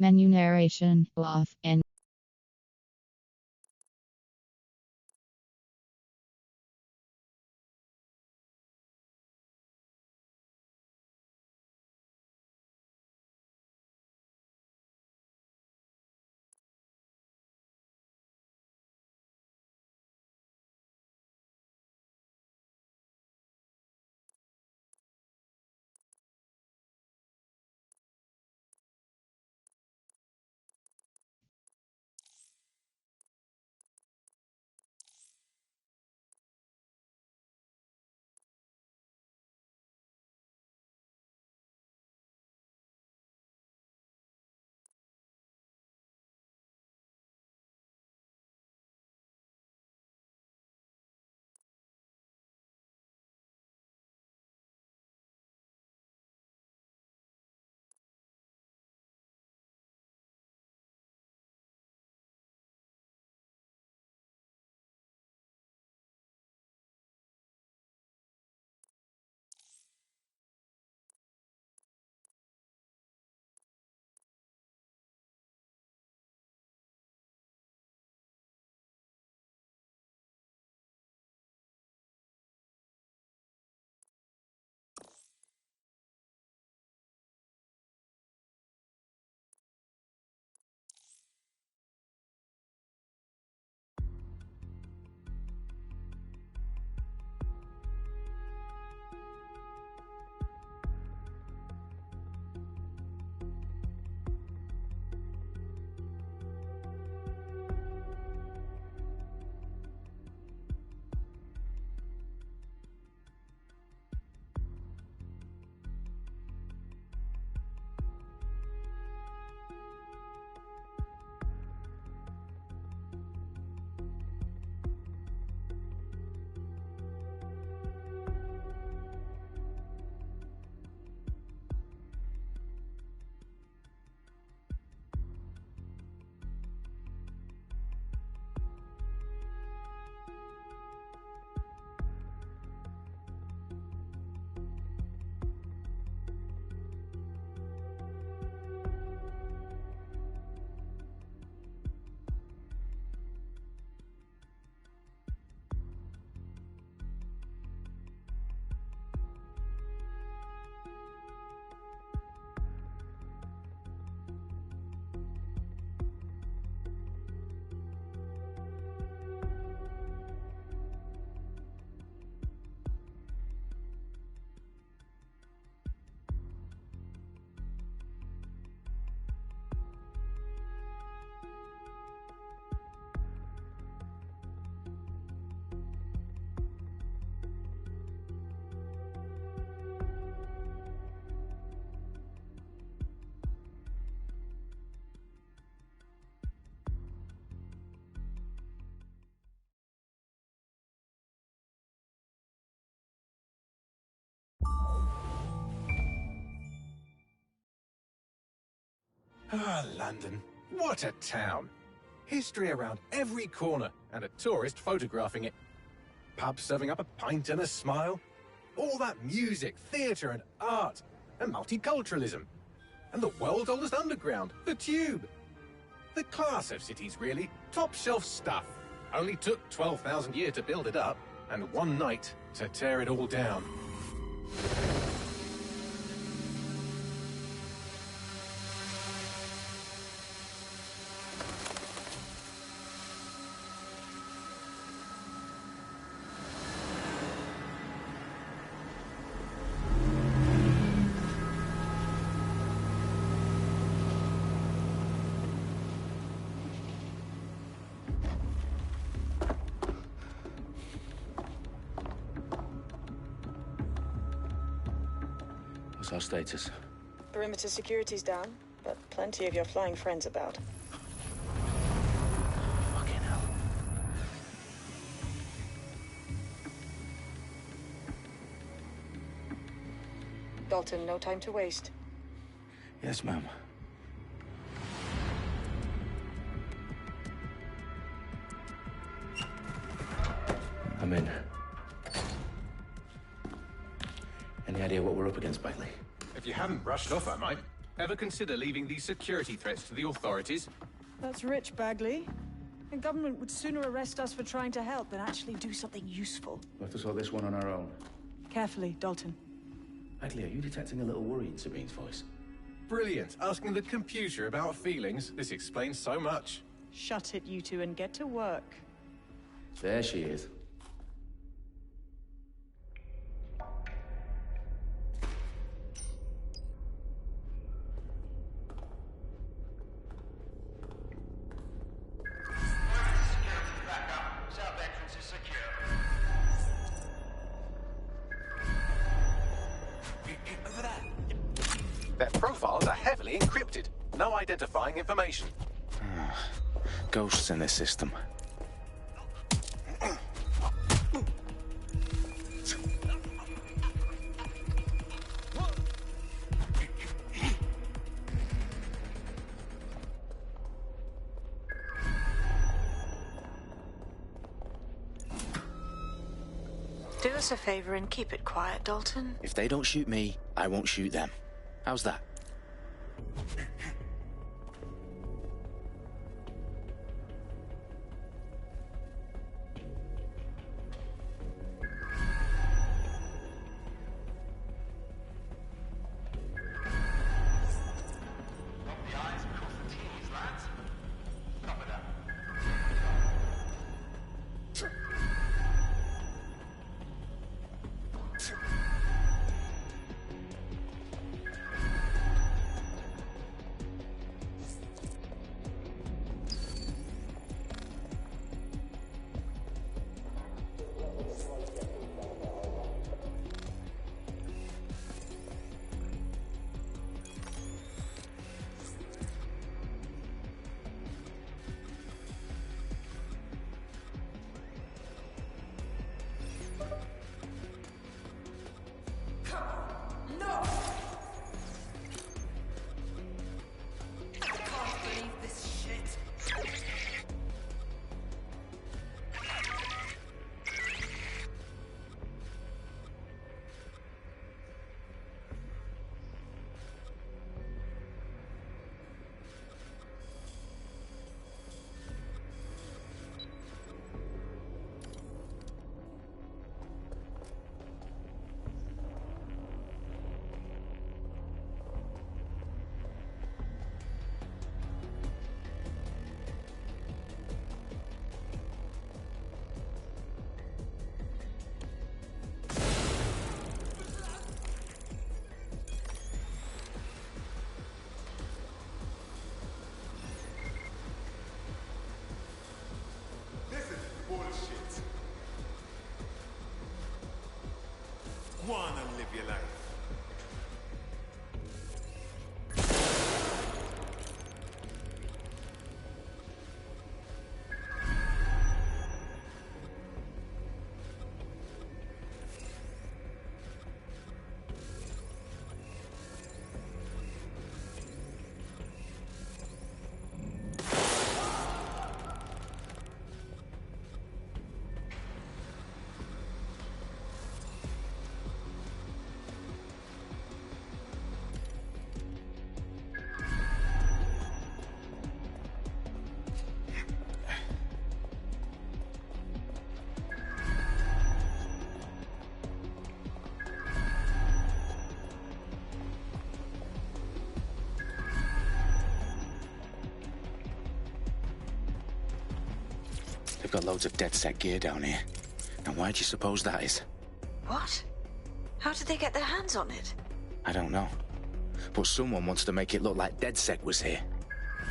Menu narration off and Ah, London. What a town. History around every corner and a tourist photographing it. Pubs serving up a pint and a smile. All that music, theatre and art and multiculturalism. And the world's oldest underground, the Tube. The class of cities, really. Top shelf stuff. Only took 12,000 years to build it up and one night to tear it all down. What's our status? Perimeter security's down, but plenty of your flying friends about. Fucking hell. Dalton, no time to waste. Yes, ma'am. I'm in. Any idea what we're up against, Bailey? If you hadn't brushed off, I might. Ever consider leaving these security threats to the authorities? That's rich, Bagley. The government would sooner arrest us for trying to help than actually do something useful. We'll have to sort this one on our own. Carefully, Dalton. Bagley, are you detecting a little worry in Sabine's voice? Brilliant. Asking the computer about feelings. This explains so much. Shut it, you two, and get to work. There she is. Their profiles are heavily encrypted. No identifying information. Ghosts in this system. Do us a favor and keep it quiet, Dalton. If they don't shoot me, I won't shoot them. How's that? Wanna live your life. They've got loads of DedSec gear down here. Now, why do you suppose that is? What? How did they get their hands on it? I don't know. But someone wants to make it look like DedSec was here.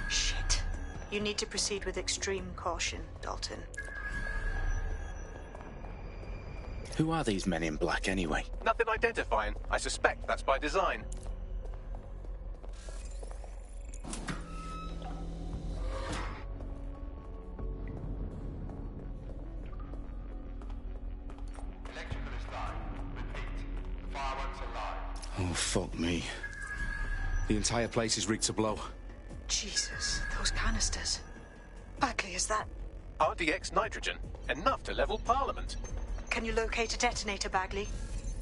Shit. You need to proceed with extreme caution, Dalton. Who are these men in black, anyway? Nothing identifying. I suspect that's by design. Oh, fuck me. The entire place is rigged to blow. Jesus, those canisters. Bagley, is that... RDX nitrogen. Enough to level Parliament. Can you locate a detonator, Bagley?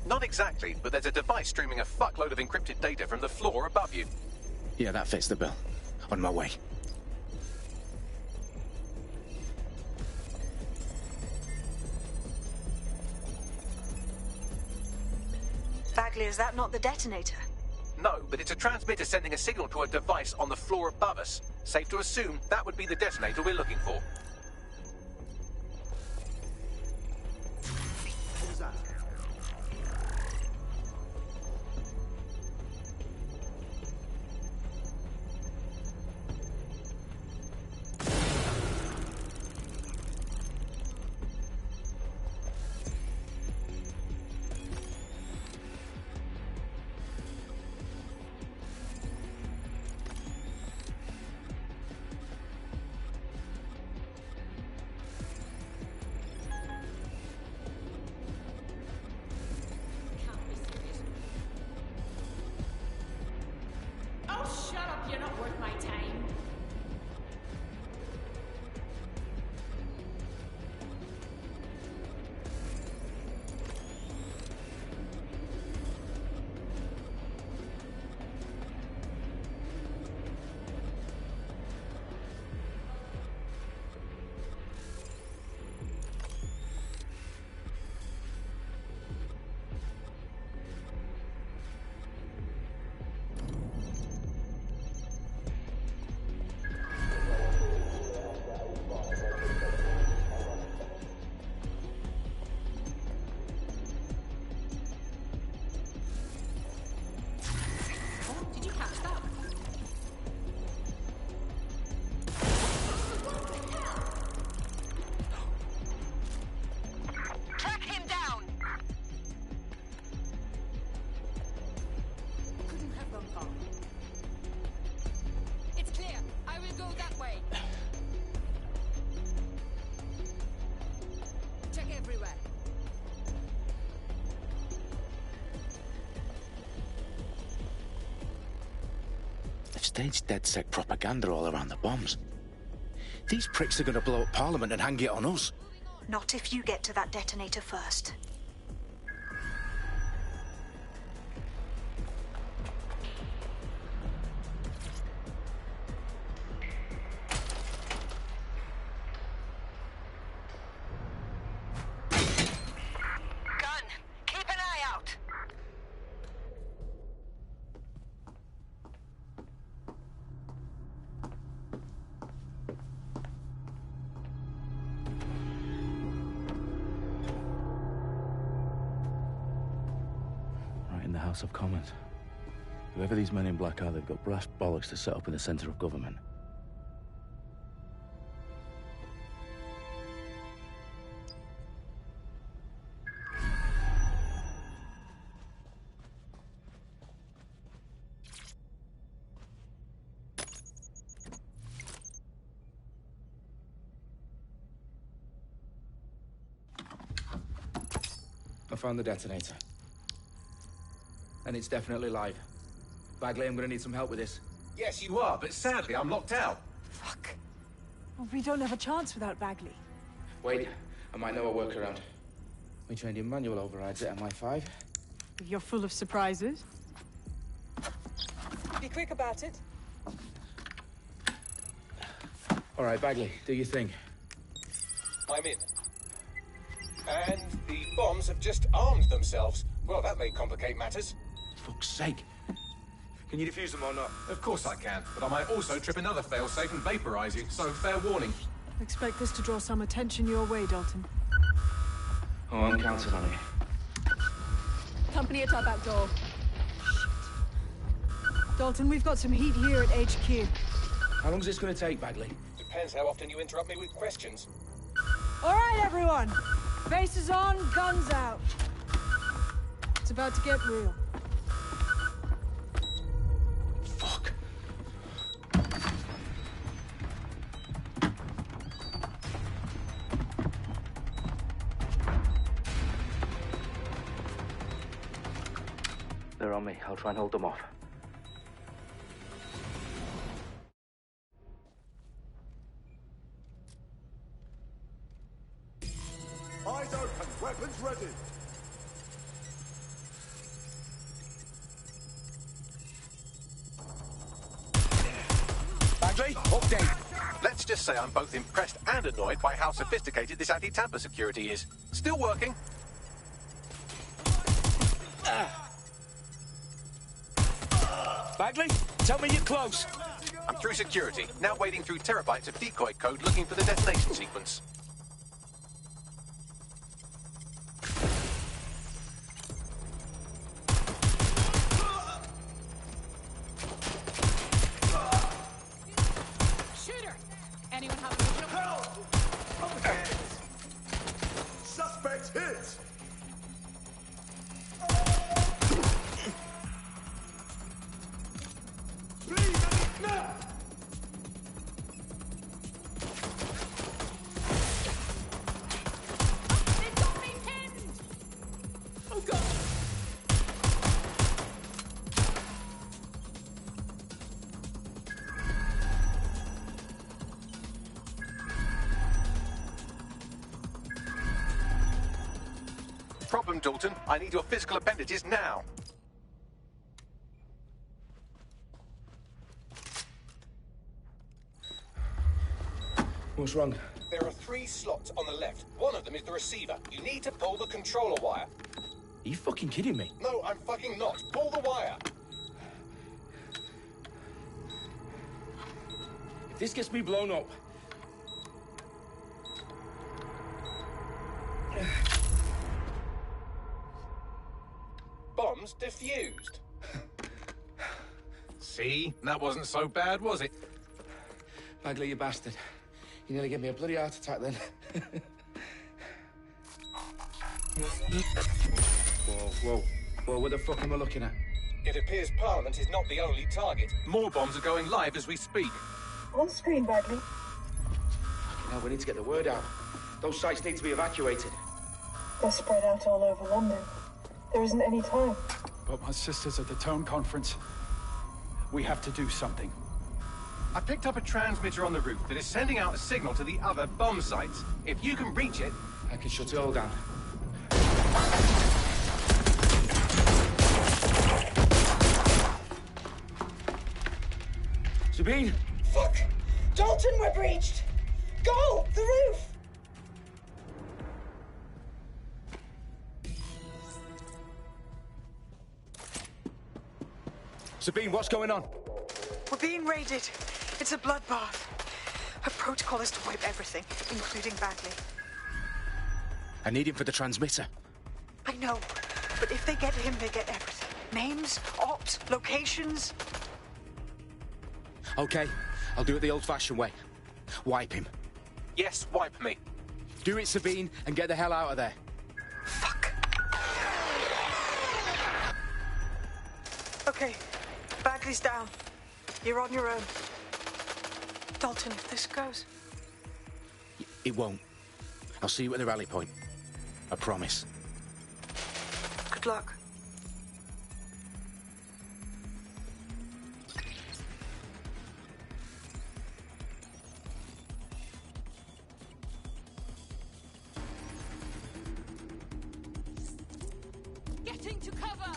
Not exactly, but there's a device streaming a fuckload of encrypted data from the floor above you. Yeah, that fits the bill. On my way. Bagley, is that not the detonator? No, but it's a transmitter sending a signal to a device on the floor above us. Safe to assume that would be the detonator we're looking for. Oh, shut up, you're not worth my time. Did you catch that? Track him down! Couldn't have gone far. It's clear. I will go that way. Check everywhere. They've staged DedSec propaganda all around the bombs. These pricks are going to blow up Parliament and hang it on us. Not if you get to that detonator first. Gun, keep an eye out. Right in the House of Commons. Whoever these men in black are, they've got brass bollocks to set up in the centre of government. I found the detonator. And it's definitely live. Bagley, I'm gonna need some help with this. Yes, you are, but sadly I'm locked out. Fuck. Well, we don't have a chance without Bagley. Wait, I might know a workaround. We trained in manual overrides at MI5. You're full of surprises. Be quick about it. All right, Bagley, do your thing. I'm in. And the bombs have just armed themselves. Well, that may complicate matters. Fuck's sake. Can you defuse them or not? Of course I can, but I might also trip another failsafe and vaporize you, so fair warning. Expect this to draw some attention your way, Dalton. Oh, I'm counting on it. Company at our back door. Dalton, we've got some heat here at HQ. How long is this gonna take, Bagley? Depends how often you interrupt me with questions. All right, everyone. Faces on, guns out. It's about to get real. Fuck. They're on me. I'll try and hold them off. Eyes open, weapons ready. Bagley, update. Let's just say I'm both impressed and annoyed by how sophisticated this anti-tamper security is. Still working. Bagley, tell me you're close. I'm through security, now wading through terabytes of decoy code looking for the detonation sequence. Shooter! Anyone have a visual? Help! Overhead! Suspect hit! Please, no! They got me pinned! Oh god! Problem, Dalton. I need your physical appendages now. What's wrong? There are 3 slots on the left. One of them is the receiver. You need to pull the controller wire. Are you fucking kidding me? No, I'm fucking not. Pull the wire. If this gets me blown up... Bombs defused. See? That wasn't so bad, was it? Bagley, you bastard. You nearly gave me a bloody heart attack then. Whoa. What the fuck am I looking at? It appears Parliament is not the only target. More bombs are going live as we speak. On screen, Bagley. Now we need to get the word out. Those sites need to be evacuated. They're spread out all over London. There isn't any time. But my sister's at the Tone Conference. We have to do something. I picked up a transmitter on the roof that is sending out a signal to the other bomb sites. If you can reach it... I can shut it all down. Sabine! Fuck! Dalton, we're breached! Go! The roof! Sabine, what's going on? We're being raided. It's a bloodbath. Her protocol is to wipe everything, including Bagley. I need him for the transmitter. I know, but if they get him, they get everything. Names, ops, locations. Okay, I'll do it the old-fashioned way. Wipe him. Yes, wipe me. Do it, Sabine, and get the hell out of there. Fuck. Okay, Bagley's down. You're on your own. Dalton, if this goes... It won't. I'll see you at the rally point. I promise. Good luck. Getting to cover!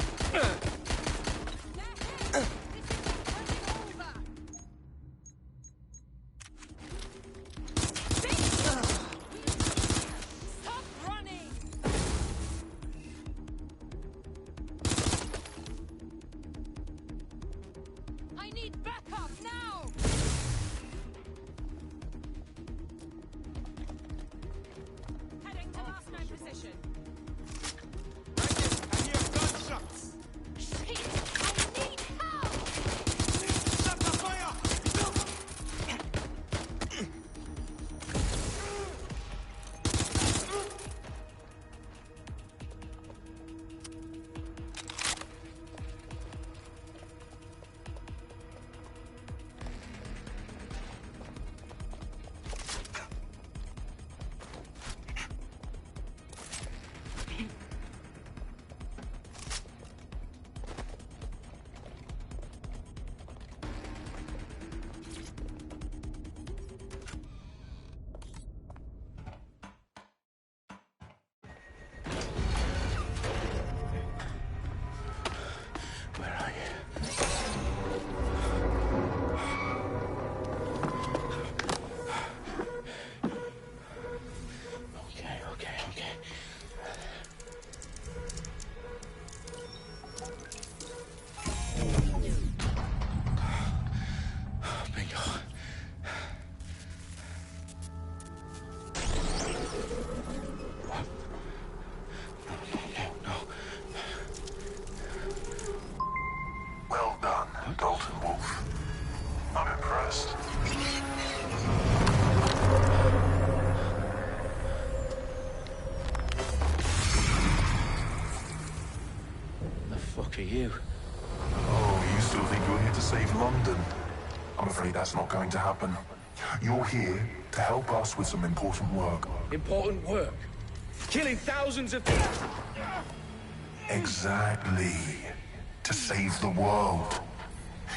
fuck are you? Oh, you still think you're here to save London? I'm afraid that's not going to happen. You're here to help us with some important work. Important work? Killing thousands of people? Exactly. To save the world.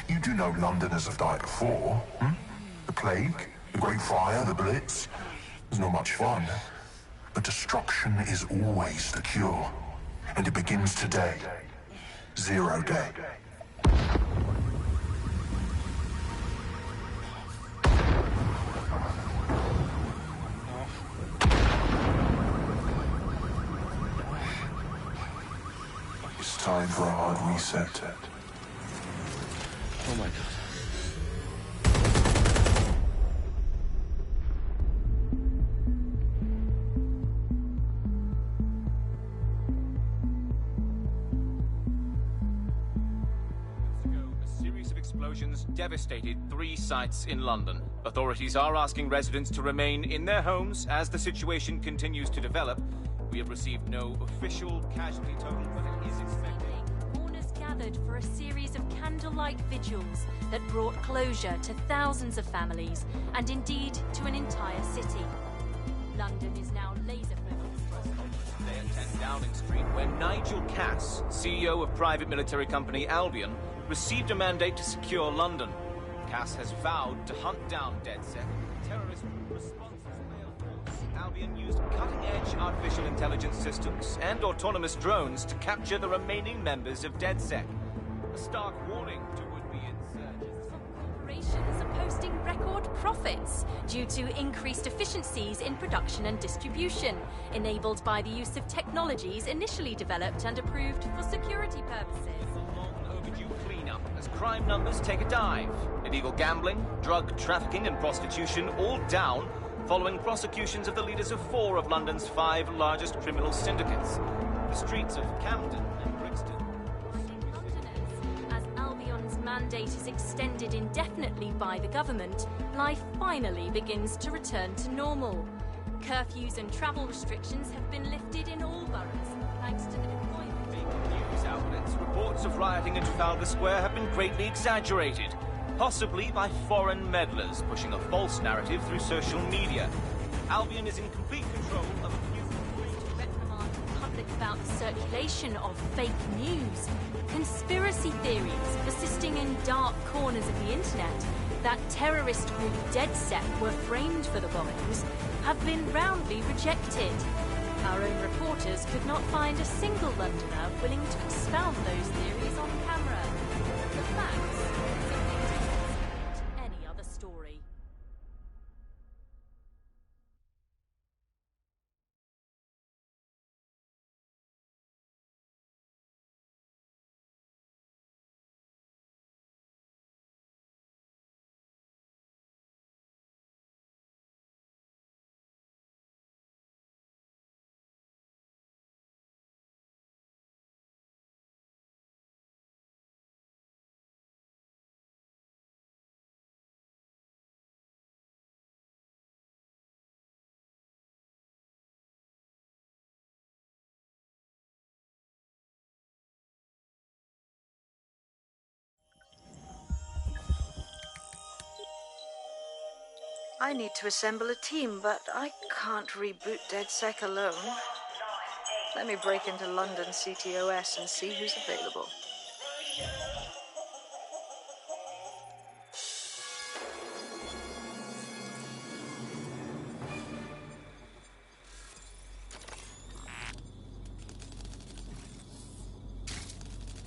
You do know Londoners have died before, hmm? The plague, the Great Fire, the Blitz. It's not much fun. But destruction is always the cure. And it begins today. Zero Day. It's time for a hard reset. Oh my God. Explosions devastated 3 sites in London. Authorities are asking residents to remain in their homes as the situation continues to develop. We have received no official casualty total, but it is expected. Mourners gathered for a series of candlelight vigils that brought closure to thousands of families and indeed to an entire city. London is now laser-focused. Today at 10 Downing Street, where Nigel Cass, CEO of private military company Albion, received a mandate to secure London. Cass has vowed to hunt down DedSec. Terrorist responses failed. Albion used cutting-edge artificial intelligence systems and autonomous drones to capture the remaining members of DedSec. A stark warning to would-be insurgents. Corporations are posting record profits due to increased efficiencies in production and distribution, enabled by the use of technologies initially developed and approved for security purposes. As crime numbers take a dive. Illegal gambling, drug trafficking and prostitution all down following prosecutions of the leaders of 4 of London's 5 largest criminal syndicates. The streets of Camden and Brixton. Londoners, as Albion's mandate is extended indefinitely by the government, life finally begins to return to normal. Curfews and travel restrictions have been lifted in all boroughs, thanks to the deployment. News outlets, reports of rioting in Trafalgar Square have been greatly exaggerated, possibly by foreign meddlers pushing a false narrative through social media. Albion is in complete control of a few... To reprimand the public about the circulation of fake news, conspiracy theories persisting in dark corners of the internet that terrorist group DedSec were framed for the bombings have been roundly rejected. Our own reporters could not find a single Londoner willing to expound those theories on camera. The facts simply don't support any other story. I need to assemble a team, but I can't reboot DedSec alone. Let me break into London CTOS and see who's available.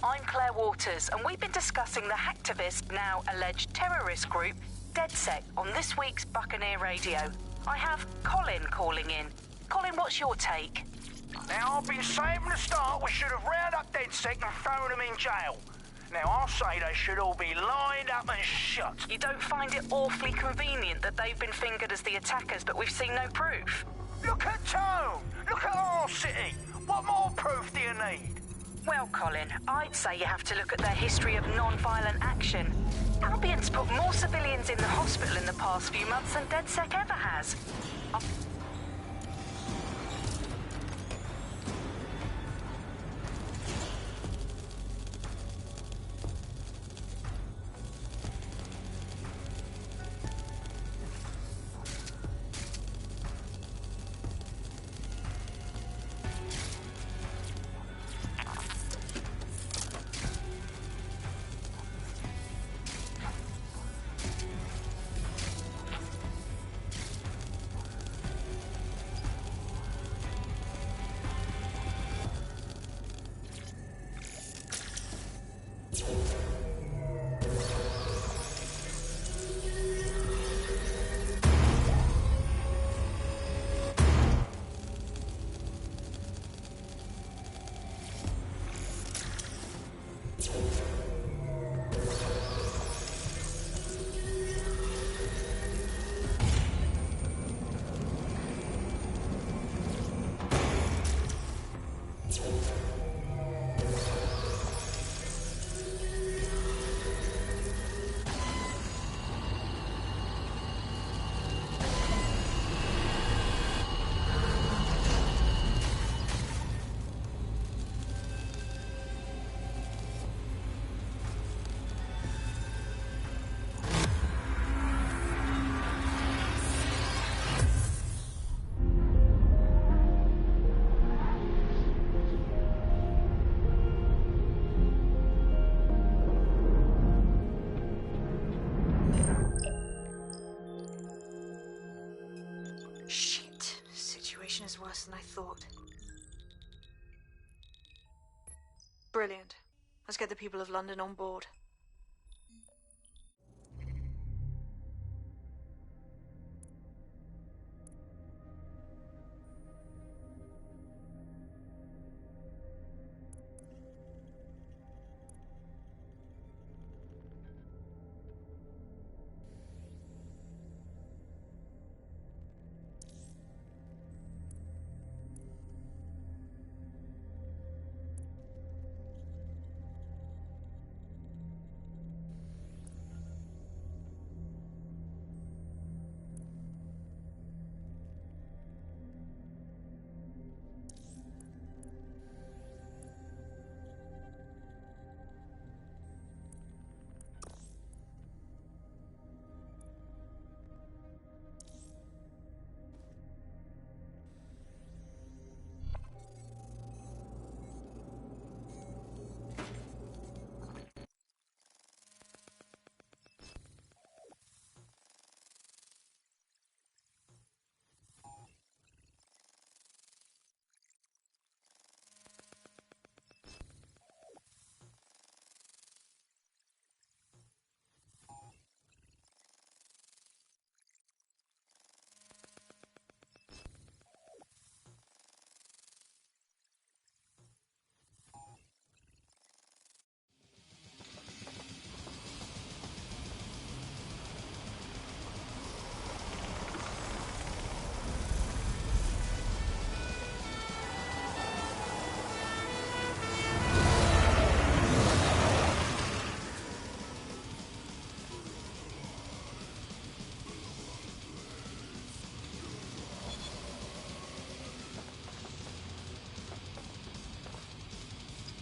I'm Claire Waters, and we've been discussing the hacktivist, now alleged terrorist group, DedSec, on this week's Buccaneer Radio. I have Colin calling in. Colin, what's your take? Now, I've been saying from the start we should have rounded up DedSec and thrown them in jail. Now, I'll say they should all be lined up and shot. You don't find it awfully convenient that they've been fingered as the attackers, but we've seen no proof? Look at Tone! Look at our city! What more proof do you need? Well, Colin, I'd say you have to look at their history of non-violent action. Albion's put more civilians in the hospital in the past few months than DedSec ever has. thought. Brilliant. Let's get the people of London on board.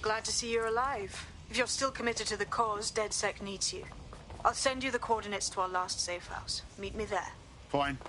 Glad to see you're alive. If you're still committed to the cause, DedSec needs you. I'll send you the coordinates to our last safe house. Meet me there. Fine.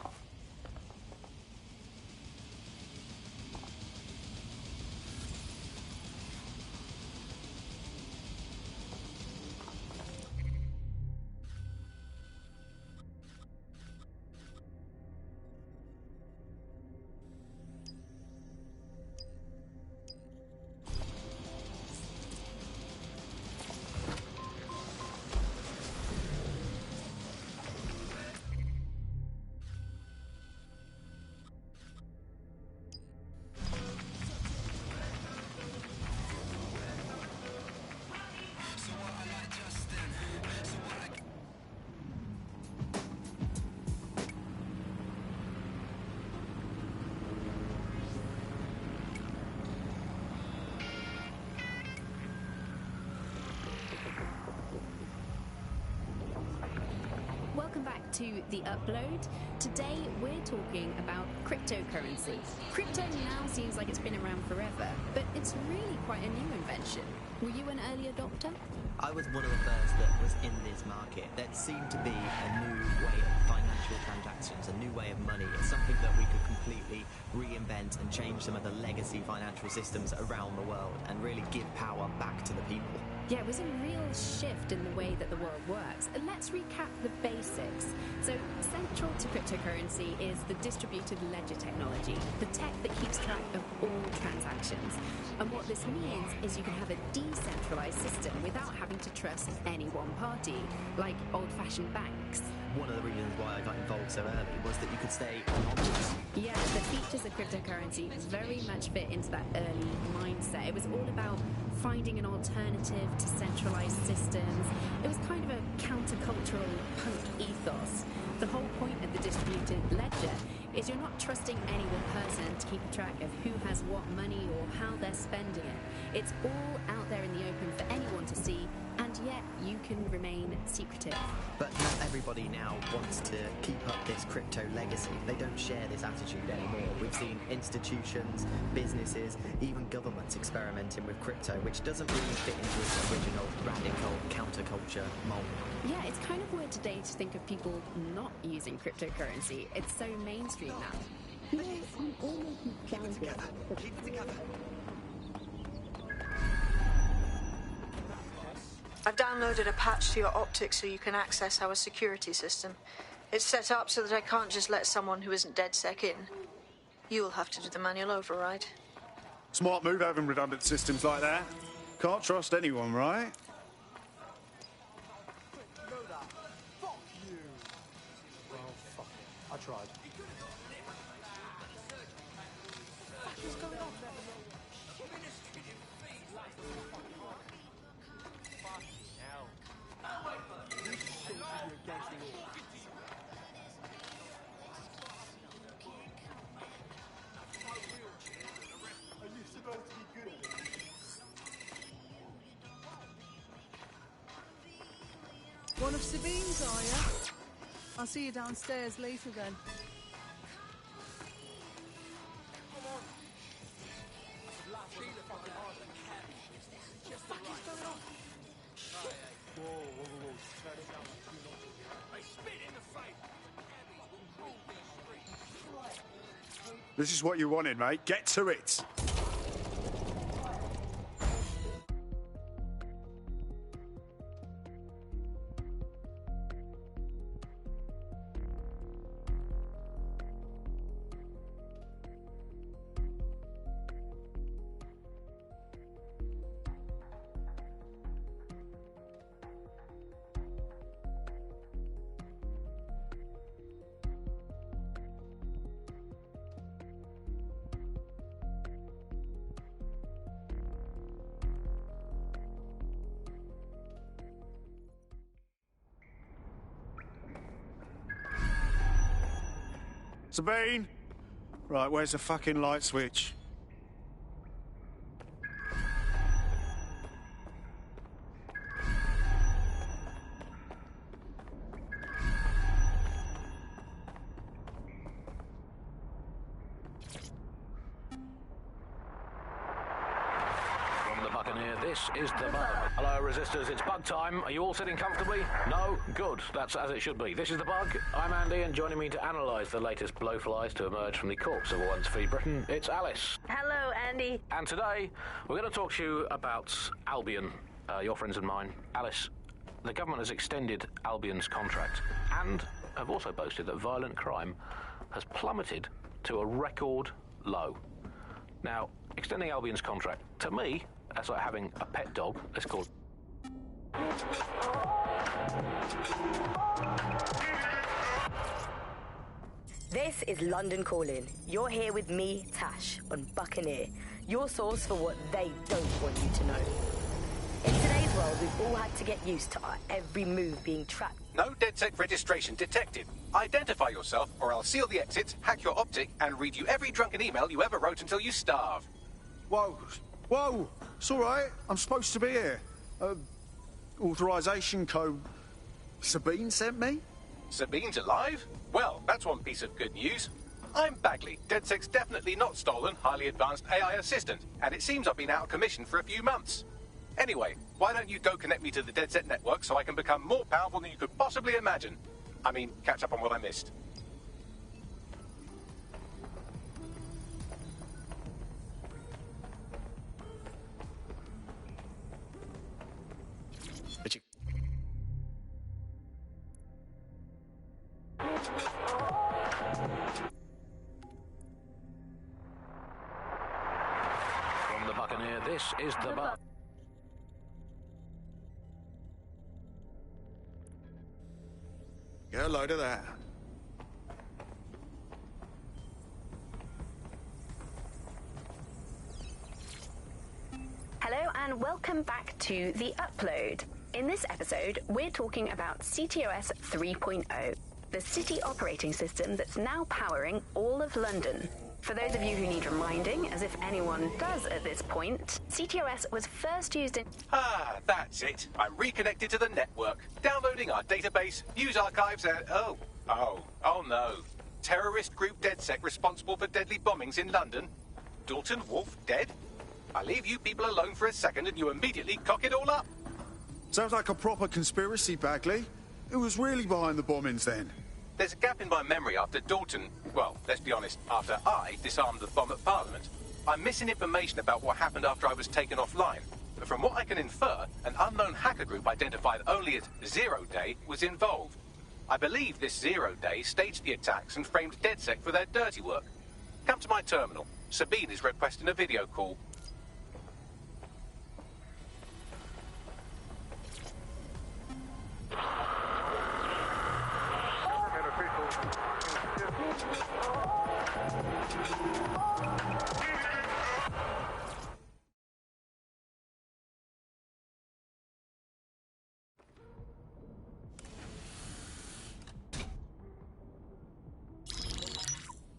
Welcome back to The Upload. Today we're talking about cryptocurrency. Crypto now seems like it's been around forever, but it's really quite a new invention. Were you an early adopter? I was one of the first that was in this market. There seemed to be a new way of financial transactions, a new way of money. It's something that we could completely reinvent and change some of the legacy financial systems around the world and really give power back to the people. Yeah, it was a real shift in the way that the world works. Let's recap the basics. So, central to cryptocurrency is the distributed ledger technology, the tech that keeps track of all transactions. And what this means is you can have a decentralized system without having to trust any one party, like old-fashioned banks. One of the reasons why I got involved so early was that you could stay anonymous. Yeah, the features of cryptocurrency very much fit into that early mindset. It was all about finding an alternative to centralized systems. It was kind of a countercultural punk ethos. The whole point of the distributed ledger is you're not trusting any one person to keep track of who has what money or how they're spending it. It's all out there in the open for anyone to see, and yet you can remain secretive. But not everybody now wants to keep up this crypto legacy. They don't share this attitude anymore. We've seen institutions, businesses, even governments experimenting with crypto, which doesn't really fit into its original radical counterculture mold. Yeah, it's kind of weird today to think of people not using cryptocurrency. It's so mainstream now. Keep it together. Keep it together. I've downloaded a patch to your optics so you can access our security system. It's set up so that I can't just let someone who isn't DedSec in. You'll have to do the manual override. Smart move having redundant systems like that. Can't trust anyone, right? Well, fuck it. I tried. One of Sabine's, are you? I'll see you downstairs later then. This is what you wanted, mate. Get to it. Sabine? Right, where's the fucking light switch? From the Buccaneer, this is the Bug. Hello, Resistors, it's Bug time. Are you all sitting comfortably? No? Good. That's as it should be. This is the Bug. I'm Andy, and joining me to analyse the latest blowflies to emerge from the corpse of a once free Britain, it's Alice. Hello, Andy. And today, we're going to talk to you about Albion, your friends and mine. Alice, the government has extended Albion's contract and have also boasted that violent crime has plummeted to a record low. Now, extending Albion's contract, to me, that's like having a pet dog. It's called... This is London Calling. You're here with me, Tash, on Buccaneer, your source for what they don't want you to know. In today's world, we've all had to get used to our every move being tracked. No DedSec registration detected. Identify yourself, or I'll seal the exits, hack your optic, and read you every drunken email you ever wrote until you starve. Whoa. Whoa. It's all right. I'm supposed to be here. Authorization code Sabine sent me? Sabine's alive? Well, that's one piece of good news. I'm Bagley, DedSec's definitely not stolen, highly advanced AI assistant, and it seems I've been out of commission for a few months. Anyway, why don't you go connect me to the DedSec network so I can become more powerful than you could possibly imagine? I mean, catch up on what I missed. From the Buccaneer, this is the Bug. Get a load of that. Hello and welcome back to The Upload. In this episode, we're talking about CTOS 3.0, the city operating system that's now powering all of London. For those of you who need reminding, as if anyone does at this point, CTOS was first used in... Ah, that's it. I'm reconnected to the network, downloading our database, news archives, and... Oh no. Terrorist group DedSec responsible for deadly bombings in London? Dalton Wolf dead? I leave you people alone for a second and you immediately cock it all up. Sounds like a proper conspiracy, Bagley. Who was really behind the bombings then? There's a gap in my memory after Dalton... Well, let's be honest, after I disarmed the bomb at Parliament. I'm missing information about what happened after I was taken offline. But from what I can infer, an unknown hacker group identified only as Zero Day was involved. I believe this Zero Day staged the attacks and framed DedSec for their dirty work. Come to my terminal. Sabine is requesting a video call.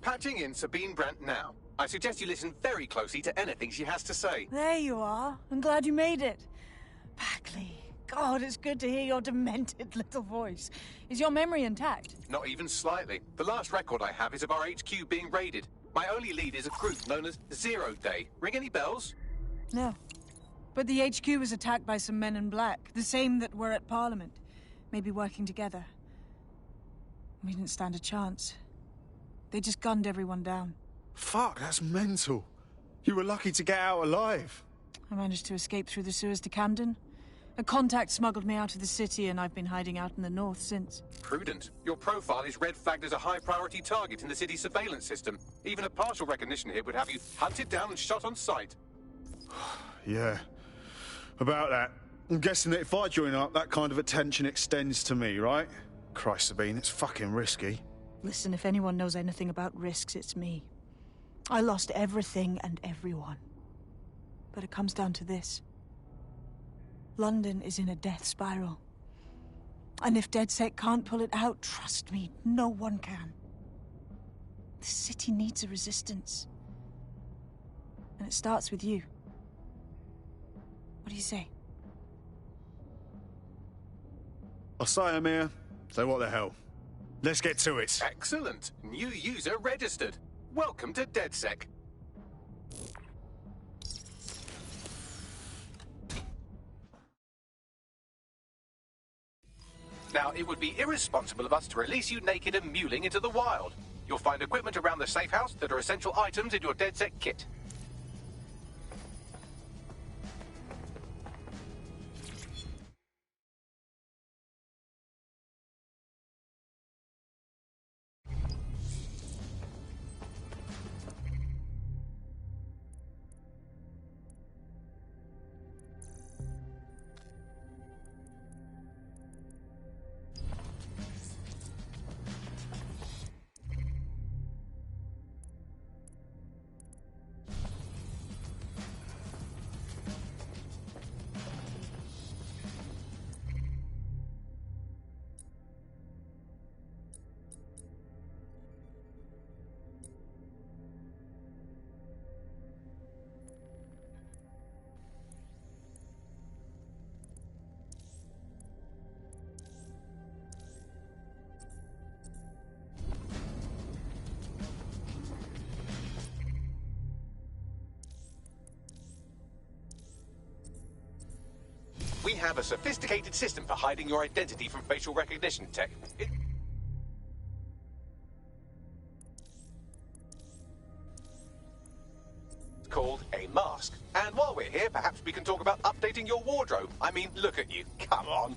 Patching in Sabine Brandt now. I suggest you listen very closely to anything she has to say. There you are. I'm glad you made it. Bagley. God, it's good to hear your demented little voice. Is your memory intact? Not even slightly. The last record I have is of our HQ being raided. My only lead is a group known as Zero Day. Ring any bells? No. But the HQ was attacked by some men in black, the same that were at Parliament. Maybe working together. We didn't stand a chance. They just gunned everyone down. Fuck, that's mental. You were lucky to get out alive. I managed to escape through the sewers to Camden. A contact smuggled me out of the city, and I've been hiding out in the north since. Prudent. Your profile is red flagged as a high-priority target in the city's surveillance system. Even a partial recognition hit would have you hunted down and shot on sight. Yeah, about that. I'm guessing that if I join up, that kind of attention extends to me, right? Christ, Sabine, it's fucking risky. Listen, if anyone knows anything about risks, it's me. I lost everything and everyone. But it comes down to this. London is in a death spiral. And if DedSec can't pull it out, trust me, no one can. The city needs a resistance. And it starts with you. What do you say? I'll say Amir. So what the hell? Let's get to it. Excellent. New user registered. Welcome to DedSec. Now, it would be irresponsible of us to release you naked and mewling into the wild. You'll find equipment around the safe house that are essential items in your DedSec kit. We have a sophisticated system for hiding your identity from facial recognition tech. It's called a mask. And while we're here, perhaps we can talk about updating your wardrobe. I mean, look at you. Come on.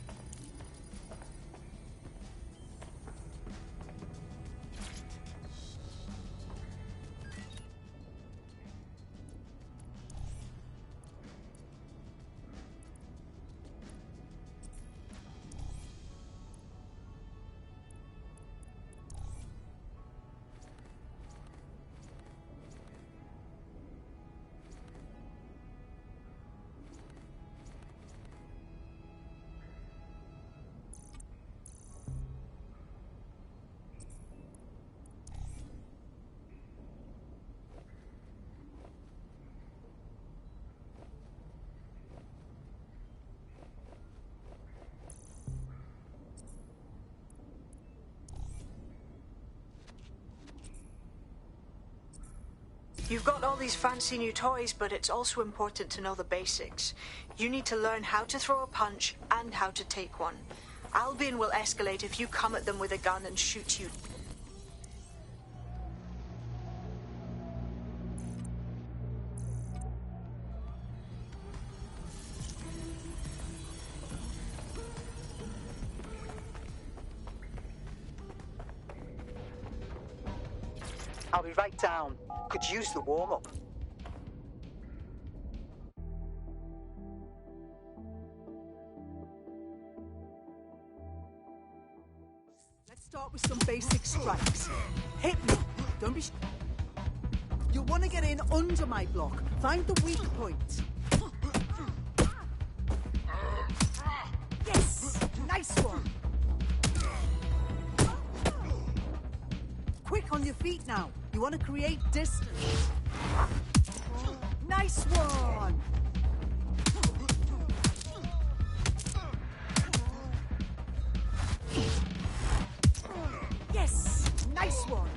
You've got all these fancy new toys, but it's also important to know the basics. You need to learn how to throw a punch and how to take one. Albion will escalate if you come at them with a gun and shoot you. I'll be right down. Could use the warm-up. Let's start with some basic strikes. Hit me. Don't be... You want to get in under my block. Find the weak point. Yes! Nice one! Quick on your feet now. You want to create distance. Nice one! Yes! Nice one!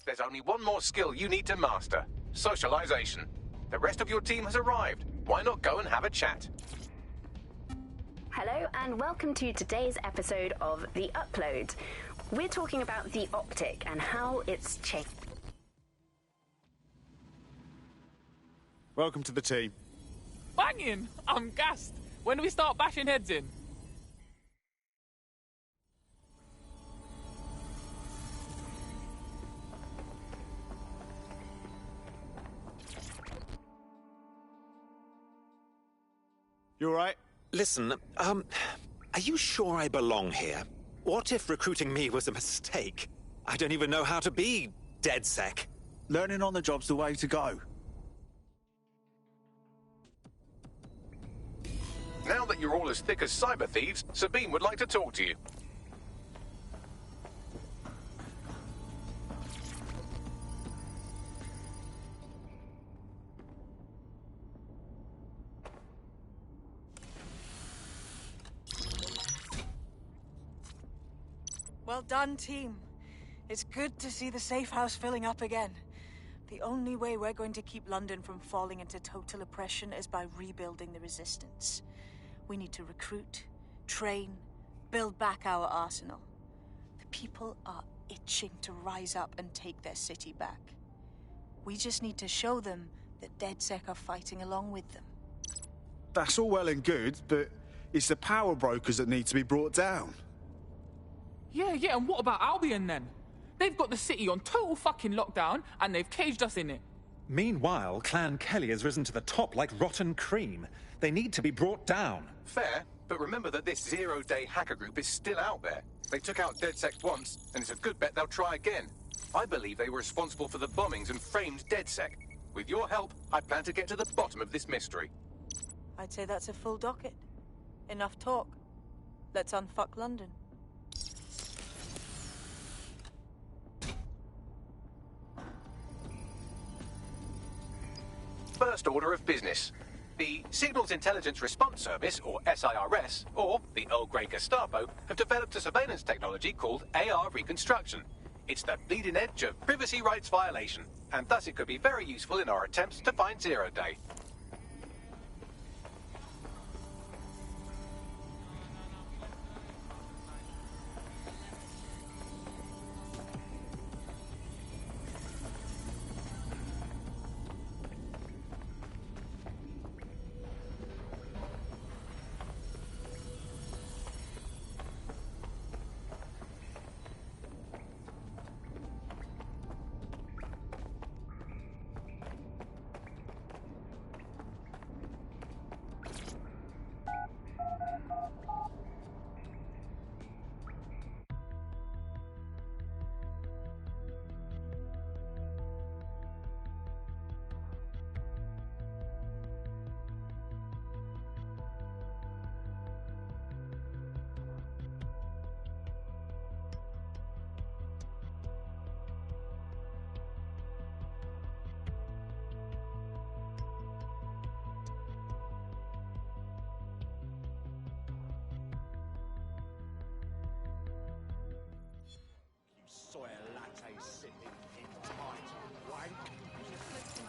There's only one more skill you need to master. Socialization. The rest of your team has arrived. Why not go and have a chat? Hello and welcome to today's episode of The Upload. We're talking about the optic and how it's changed. Welcome to the team. Banging! I'm gassed. When do we start bashing heads in? You all right? Listen, are you sure I belong here? What if recruiting me was a mistake? I don't even know how to be DedSec. Learning on the job's the way to go. Now that you're all as thick as cyber thieves, Sabine would like to talk to you. Well done, team. It's good to see the safe house filling up again. The only way we're going to keep London from falling into total oppression is by rebuilding the resistance. We need to recruit, train, build back our arsenal. The people are itching to rise up and take their city back. We just need to show them that DedSec are fighting along with them. That's all well and good, but it's the power brokers that need to be brought down. Yeah, and what about Albion then? They've got the city on total fucking lockdown, and they've caged us in it. Meanwhile, Clan Kelly has risen to the top like rotten cream. They need to be brought down. Fair, but remember that this zero-day hacker group is still out there. They took out DedSec once, and it's a good bet they'll try again. I believe they were responsible for the bombings and framed DedSec. With your help, I plan to get to the bottom of this mystery. I'd say that's a full docket. Enough talk. Let's unfuck London. First order of business. The Signals Intelligence Response Service, or SIRS, or the Earl Grey Gestapo, have developed a surveillance technology called AR Reconstruction. It's the bleeding edge of privacy rights violation, and thus it could be very useful in our attempts to find Zero Day.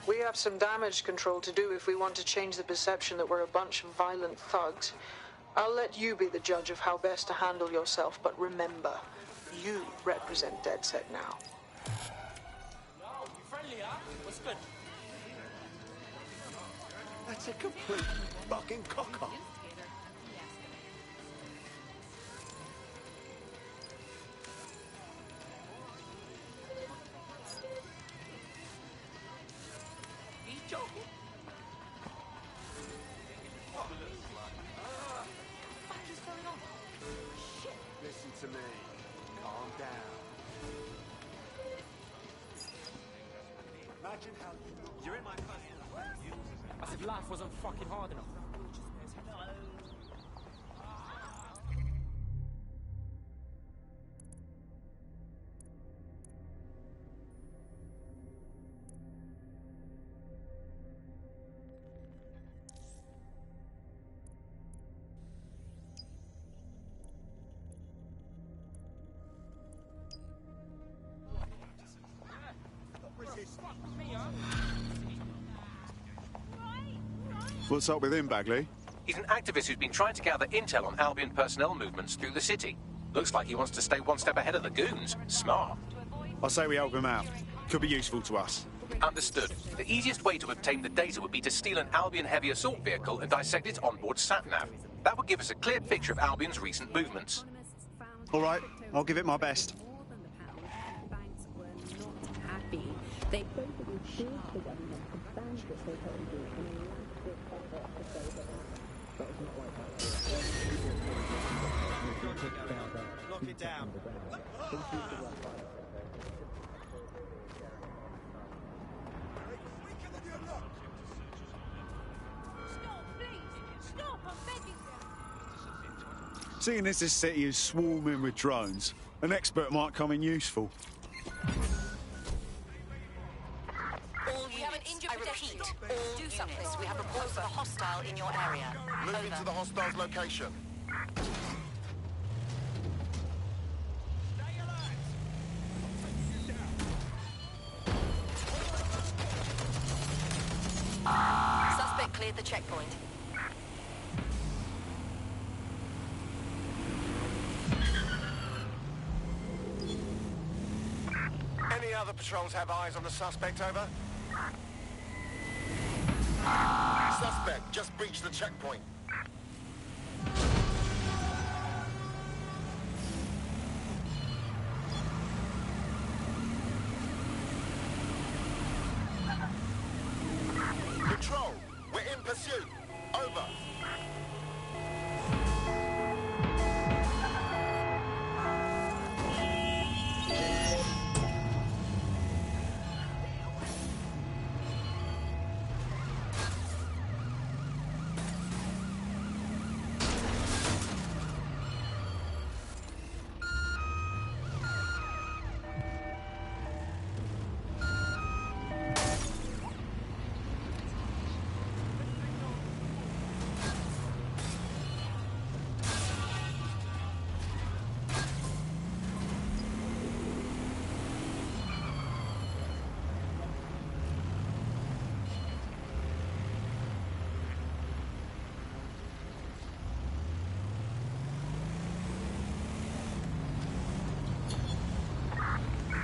We have some damage control to do if we want to change the perception that we're a bunch of violent thugs. I'll let you be the judge of how best to handle yourself, but remember, you represent DedSec now. What's good? That's a complete fucking cock-up. He's joking. What the fuck is going on? Shit. Listen to me. Calm down. Imagine how you're in my As if life wasn't fucking hard enough. What's up with him, Bagley? He's an activist who's been trying to gather intel on Albion personnel movements through the city. Looks like he wants to stay one step ahead of the goons. Smart. I say we help him out. Could be useful to us. Understood. The easiest way to obtain the data would be to steal an Albion heavy assault vehicle and dissect its onboard sat-nav. That would give us a clear picture of Albion's recent movements. All right, I'll give it my best. Happy. They basically sued the government to ban this hotel group and they launched this effort to say that Lock it down. Seeing as this city is swarming with drones, an expert might come in useful. We have an injured pedestrian. Do something. We have reports of a hostile in your area. Moving to the hostile's location. Suspect cleared the checkpoint. Any other patrols have eyes on the suspect, over? Suspect just breached the checkpoint. Control, we're in pursuit. Over.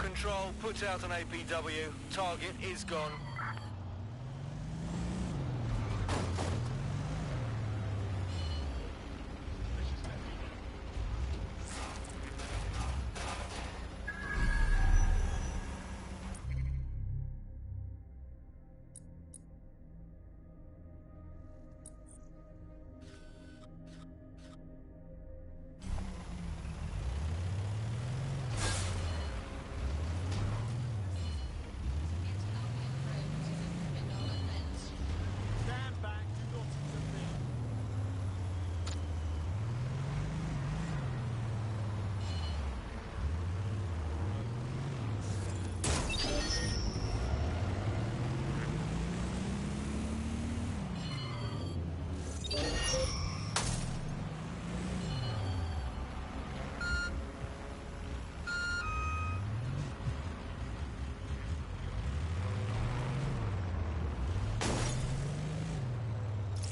Control, put out an APW. Target is gone.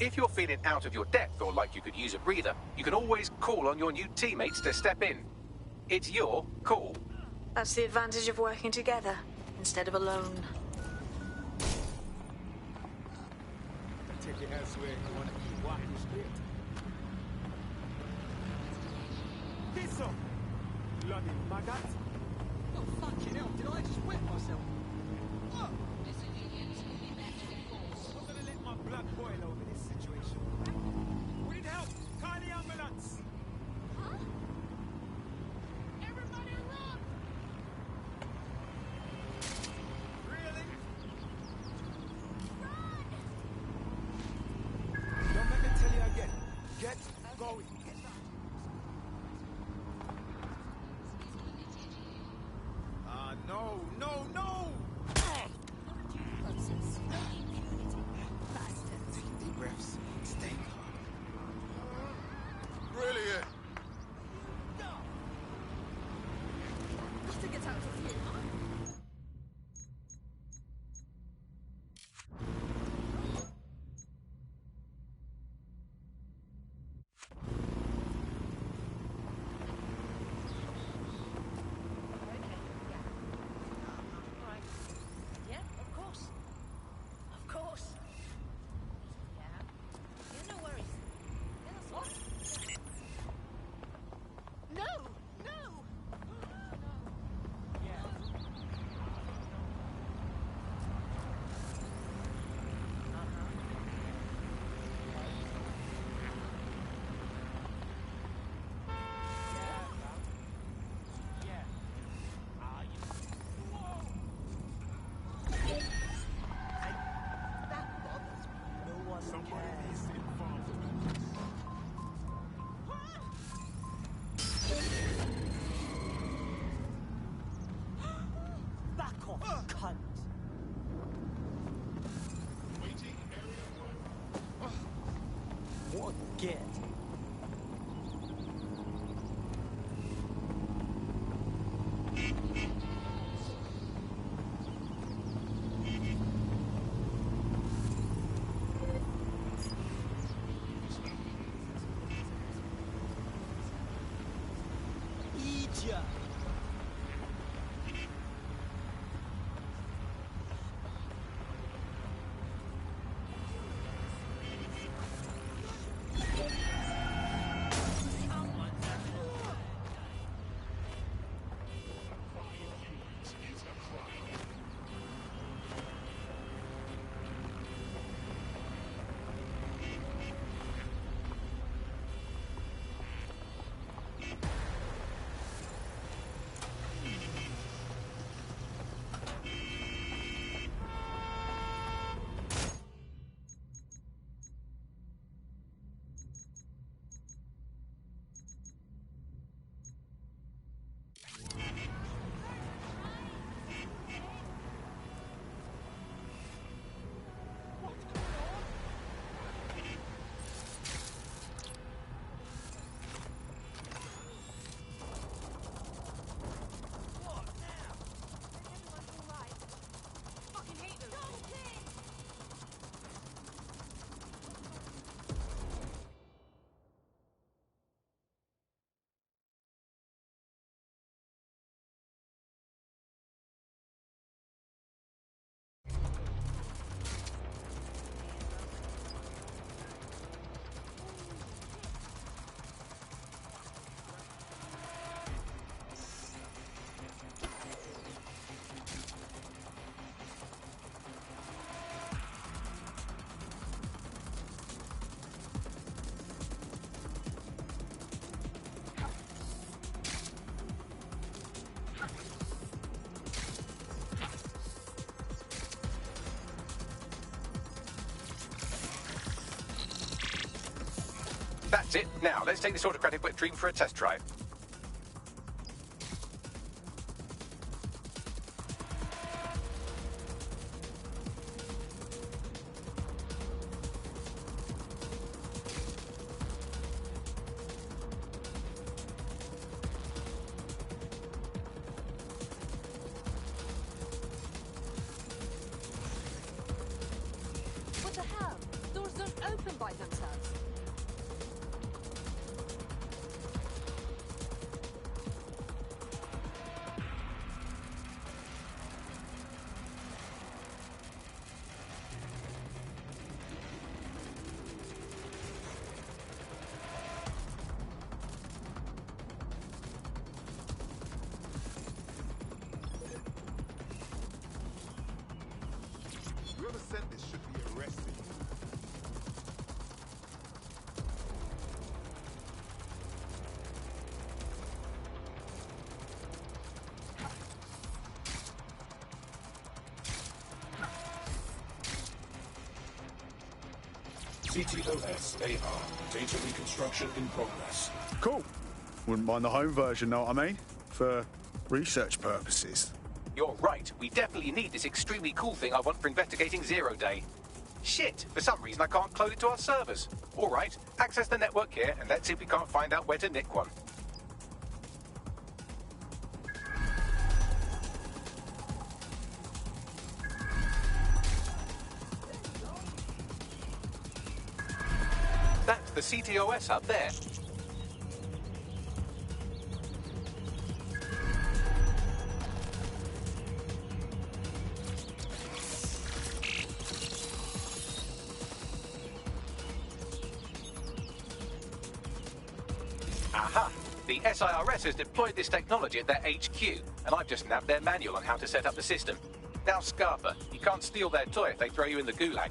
If you're feeling out of your depth or like you could use a breather, you can always call on your new teammates to step in. It's your call. That's the advantage of working together instead of alone. Take it elsewhere if you want to keep walking straight. This up! Bloody maggot! Oh, fucking hell, did I just wet myself? What? I'm gonna let my blood boil over this situation. We need help! Call the ambulance! Huh? Everybody run! Really? Don't make me tell you again. Get going. No, no, no! Take deep breaths. Stay calm. Brilliant. Just to get out of here, huh? Back off, cunt. What a get. Idiot. That's it. Now, let's take this autocratic wet dream for a test drive. What the hell? Doors don't open. satisfy themselves. Whoever sent this should be arrested. CTOS AR. Data reconstruction in progress. Cool. Wouldn't mind the home version, know what I mean? For research purposes. You're right. We definitely need this extremely cool thing I want for investigating Zero Day. Shit, for some reason I can't clone it to our servers. All right, access the network here, and let's see if we can't find out where to nick one. That's the CTOS up there. Aha! The SIRS has deployed this technology at their HQ, and I've just nabbed their manual on how to set up the system. Now, Scarpa, you can't steal their toy if they throw you in the gulag.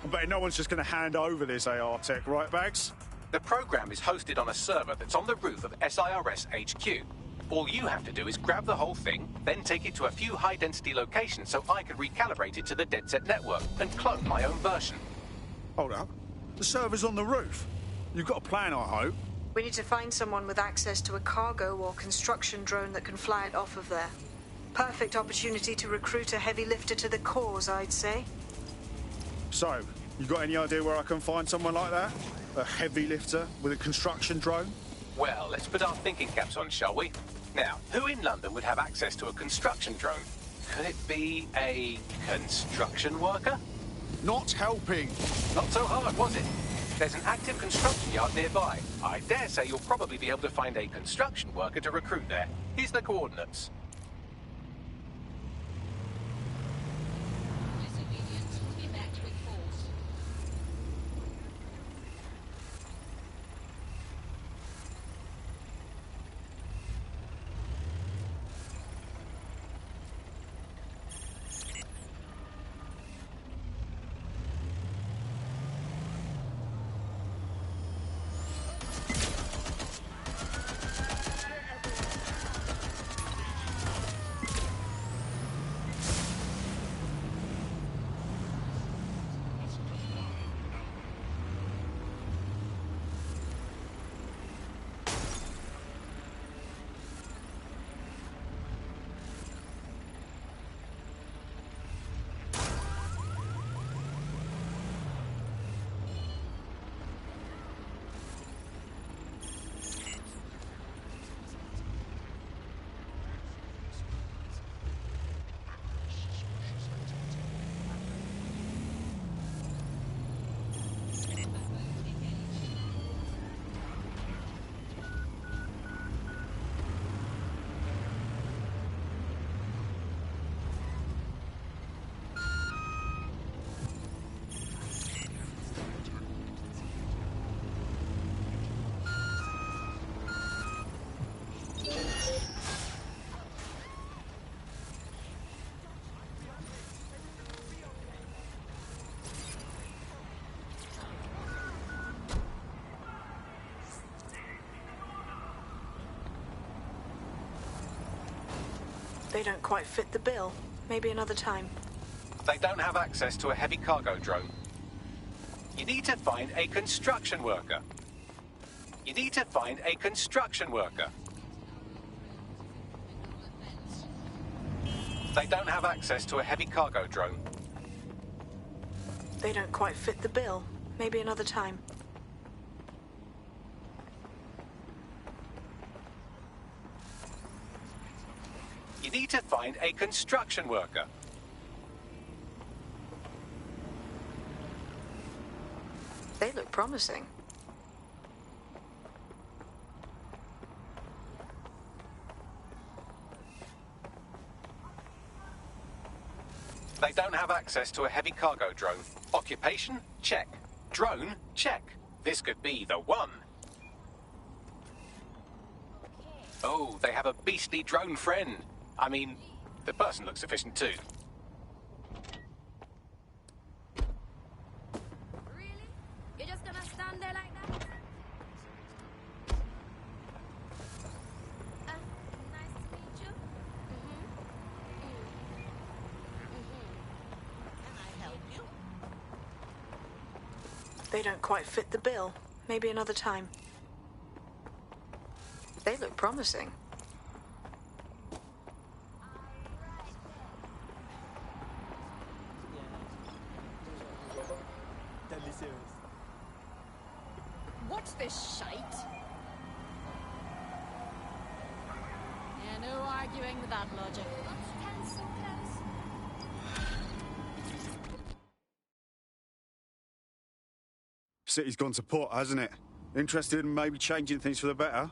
I bet no one's just going to hand over this AR tech, right, Bags? The program is hosted on a server that's on the roof of SIRS HQ. All you have to do is grab the whole thing, then take it to a few high-density locations so I can recalibrate it to the DedSec network and clone my own version. Hold up. The server's on the roof. You've got a plan, I hope. We need to find someone with access to a cargo or construction drone that can fly it off of there. Perfect opportunity to recruit a heavy lifter to the cause, I'd say. So, you got any idea where I can find someone like that? A heavy lifter with a construction drone? Well, let's put our thinking caps on, shall we? Now, who in London would have access to a construction drone? Could it be a construction worker? Not helping. Not so hard, was it? There's an active construction yard nearby. I dare say you'll probably be able to find a construction worker to recruit there. Here's the coordinates. They don't quite fit the bill. Maybe another time. They don't have access to a heavy cargo drone. You need to find a construction worker. You need to find a construction worker. They don't have access to a heavy cargo drone. They don't quite fit the bill. Maybe another time. You need to find a construction worker. They look promising. They don't have access to a heavy cargo drone. Occupation? Check. Drone? Check. This could be the one. Oh, they have a beastly drone friend. I mean, the person looks efficient too. Really? You're just gonna stand there like that? Nice to meet you. Can I help you? They don't quite fit the bill. Maybe another time. They look promising. What's this shite? Yeah, no arguing with that logic. City's gone to pot, hasn't it? Interested in maybe changing things for the better?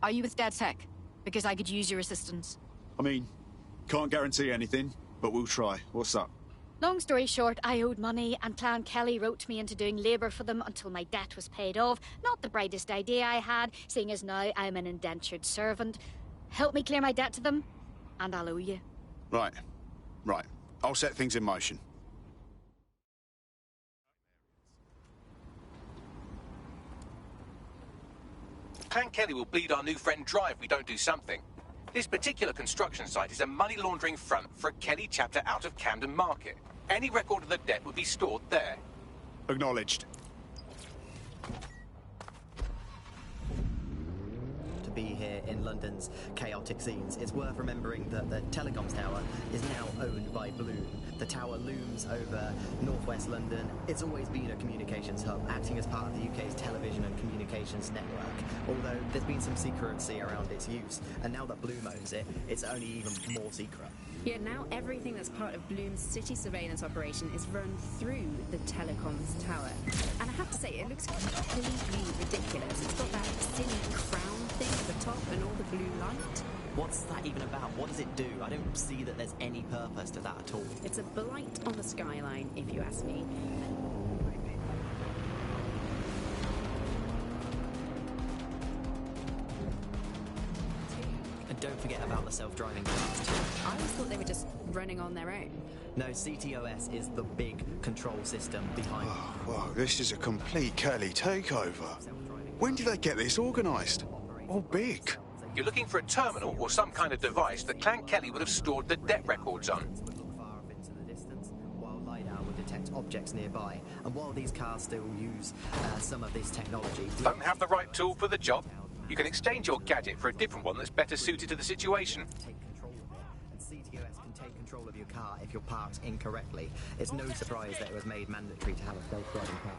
Are you with DedTech? Because I could use your assistance. I mean, can't guarantee anything, but we'll try. What's up? Long story short, I owed money, and Clan Kelly roped me into doing labour for them until my debt was paid off. Not the brightest idea I had, seeing as now I'm an indentured servant. Help me clear my debt to them, and I'll owe you. Right. I'll set things in motion. Clan Kelly will bleed our new friend dry if we don't do something. This particular construction site is a money laundering front for a Kelly chapter out of Camden Market. Any record of the debt would be stored there. Acknowledged. To be here in London's chaotic scenes, it's worth remembering that the telecoms tower is now owned by Bloom. The tower looms over northwest London. It's always been a communications hub, acting as part of the UK's television and communications network, although there's been some secrecy around its use, and now that Bloom owns it, it's only even more secret. Yeah, now everything that's part of Bloom's city surveillance operation is run through the telecoms tower. And I have to say, it looks completely ridiculous. It's got that silly crown thing at the top and all the blue light. What's that even about? What does it do? I don't see that there's any purpose to that at all. It's a blight on the skyline, if you ask me. And don't forget about the self-driving cars too. I always thought they were just running on their own. No, CTOS is the big control system behind... Whoa, this is a complete Kelly takeover. When did they get this organised? Or big? You're looking for a terminal or some kind of device that Clan Kelly would have stored the debt records on. While LiDAR will detect objects nearby, and while these cars still use some of this technology... Don't have the right tool for the job? You can exchange your gadget for a different one that's better suited to the situation. And CTOS can take control of your car if you're parked incorrectly. It's no surprise that it was made mandatory to have a self-driving car.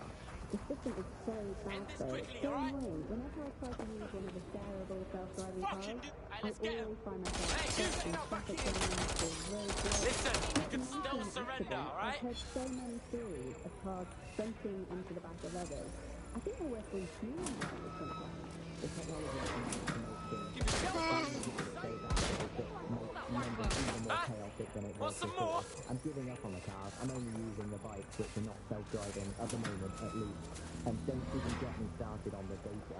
The system is so fast, though. It's so annoying. Whenever I try to use one of the shareable self-driving cars, I always find myself stuck in traffic jams or roadblocks. Listen, you can still surrender, alright? I've heard so many stories of cars bumping into the back of others. I think they're worth refueling now or something. The technology is Want some more? I'm giving up on the cars. I'm only using the bikes which are not self-driving at the moment, at least. And don't even get me started on the data.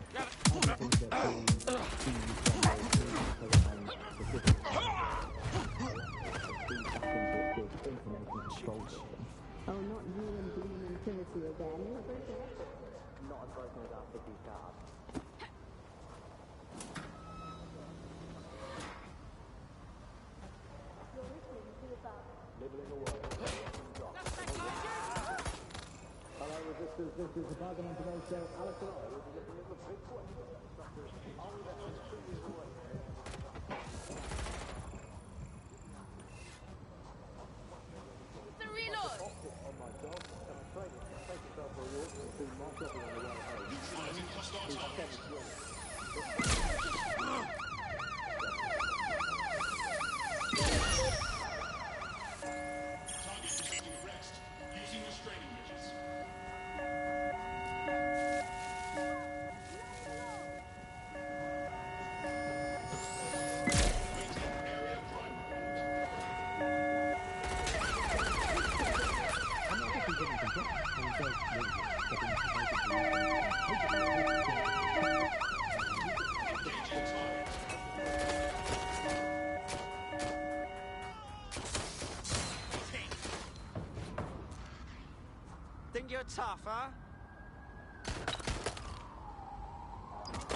Oh, not you and Bloom and Timothy again. Not as broken as our city cars. Think you're tough, huh?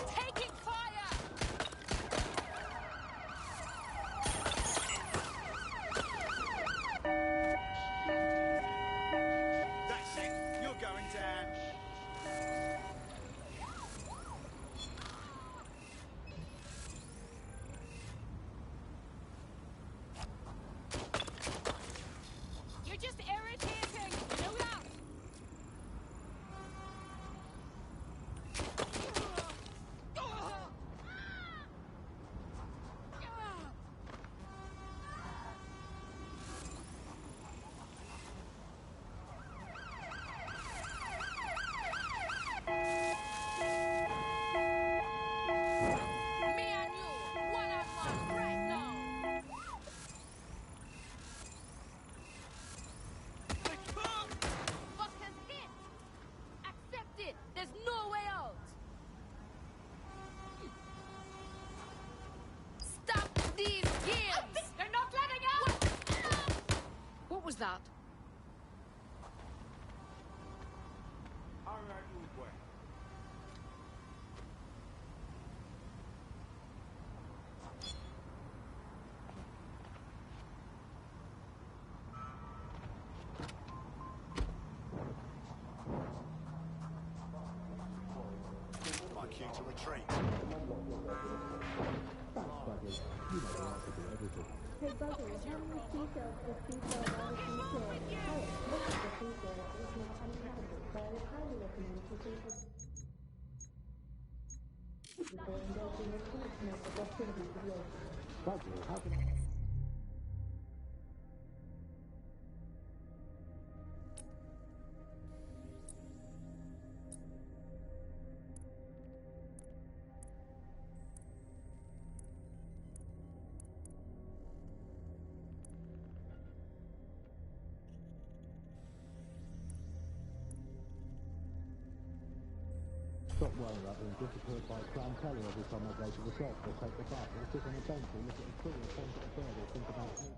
Taking fire! That's it. You're going down. You're just irritating. No doubt. Me and you, one-on-one right now. Fuckers hit. Accept it. There's no way out. Stop these games. They're not letting out. What was that? All right, move away. My cue to retreat. Hey, Buzzy, how many seashells does seashell allow you to kill? Oh, most of the seashell is not uninhabited, so I would highly recommend you take a... before indulging in any smoke of activity to the ocean. Buzzy, how can I... Stop worrying about being disappeared by Clan Kelly every time I go to the shop or take the bus or sit on a bench or look at a tree or point at a bird or think about me.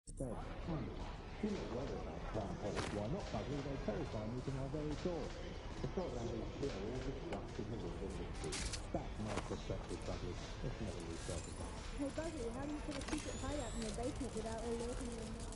Instead, do not worry about Clan Kelly. Why not, Buzzy? They terrify me to my very door. The thought that they feel all destructive and all this. That's my perspective, Buzzy. It's never really certain. Hey, Buzzy, how do you put a secret hideout in your basement without alerting your mom?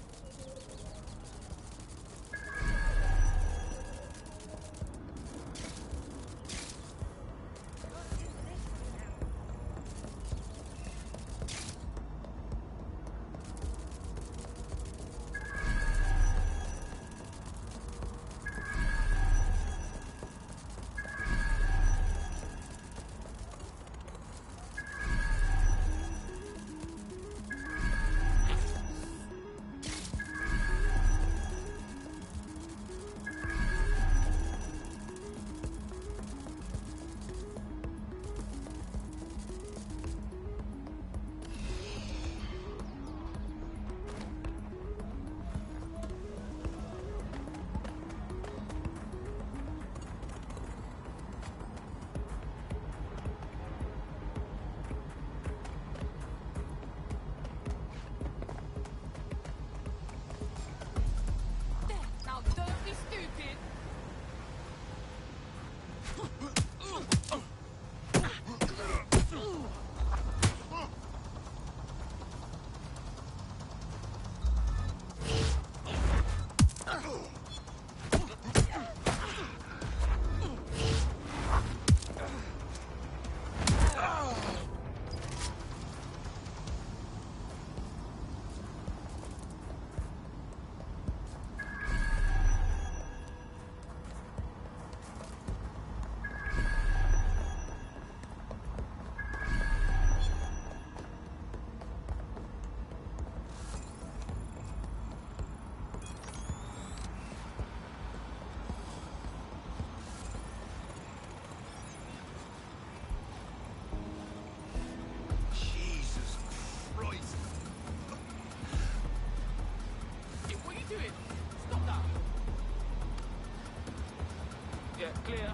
Yeah, clear.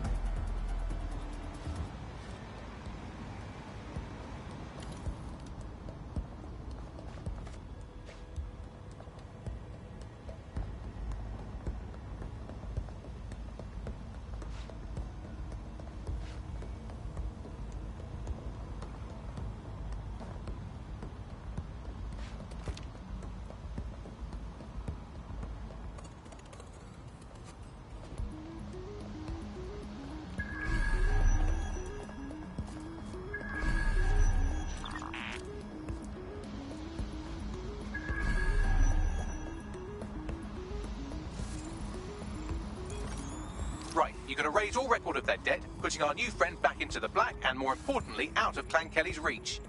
Right, you're going to raise all record of their debt, putting our new friend back into the black and, more importantly, out of Clan Kelly's reach.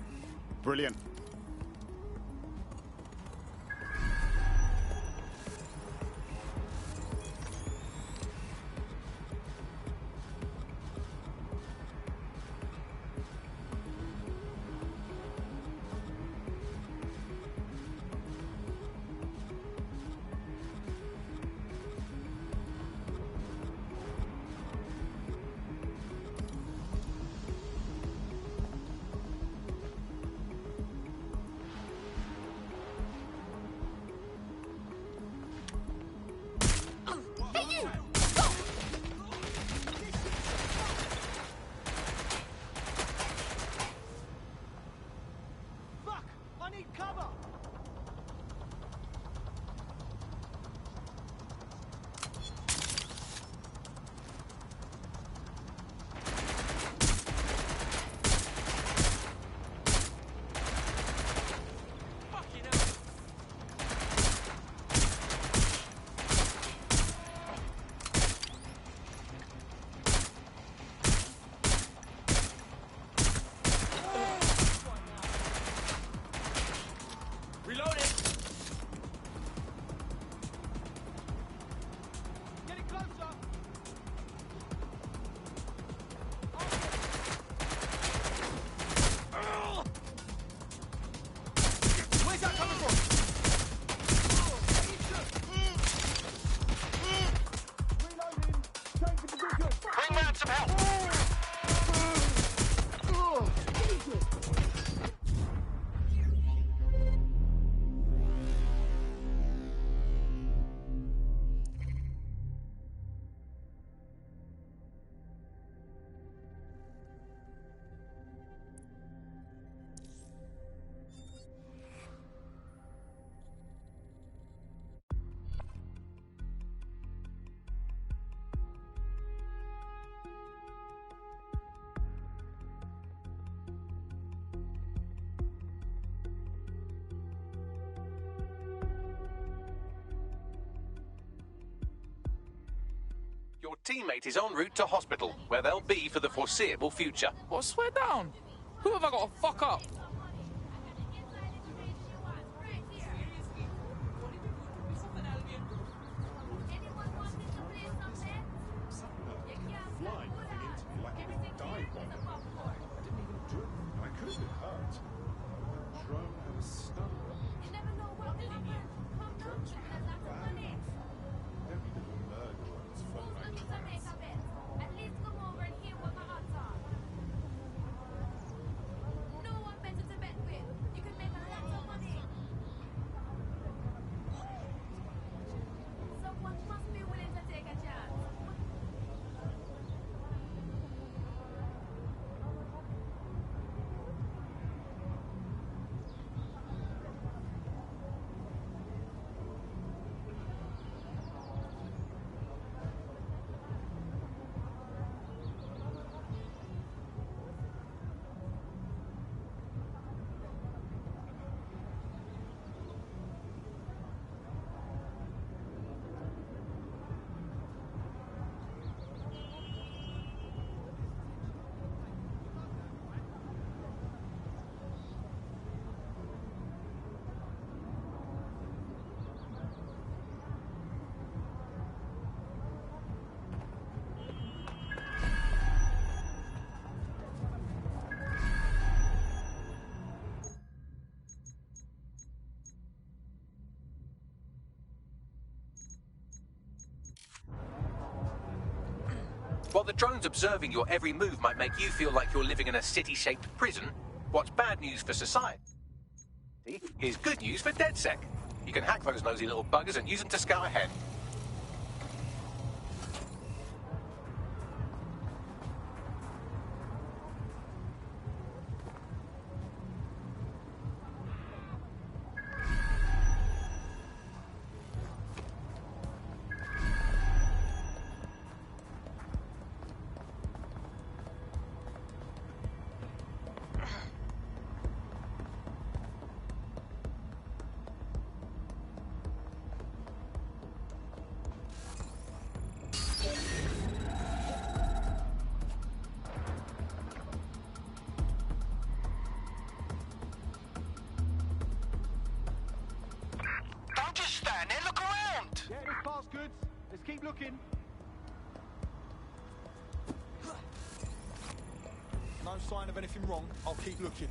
Brilliant. Your teammate is en route to hospital, where they'll be for the foreseeable future. Well, swear down. Who have I got to fuck up? While the drones observing your every move might make you feel like you're living in a city-shaped prison, what's bad news for society is good news for DedSec. You can hack those nosy little buggers and use them to scout ahead. Keep looking. No sign of anything wrong. I'll keep looking.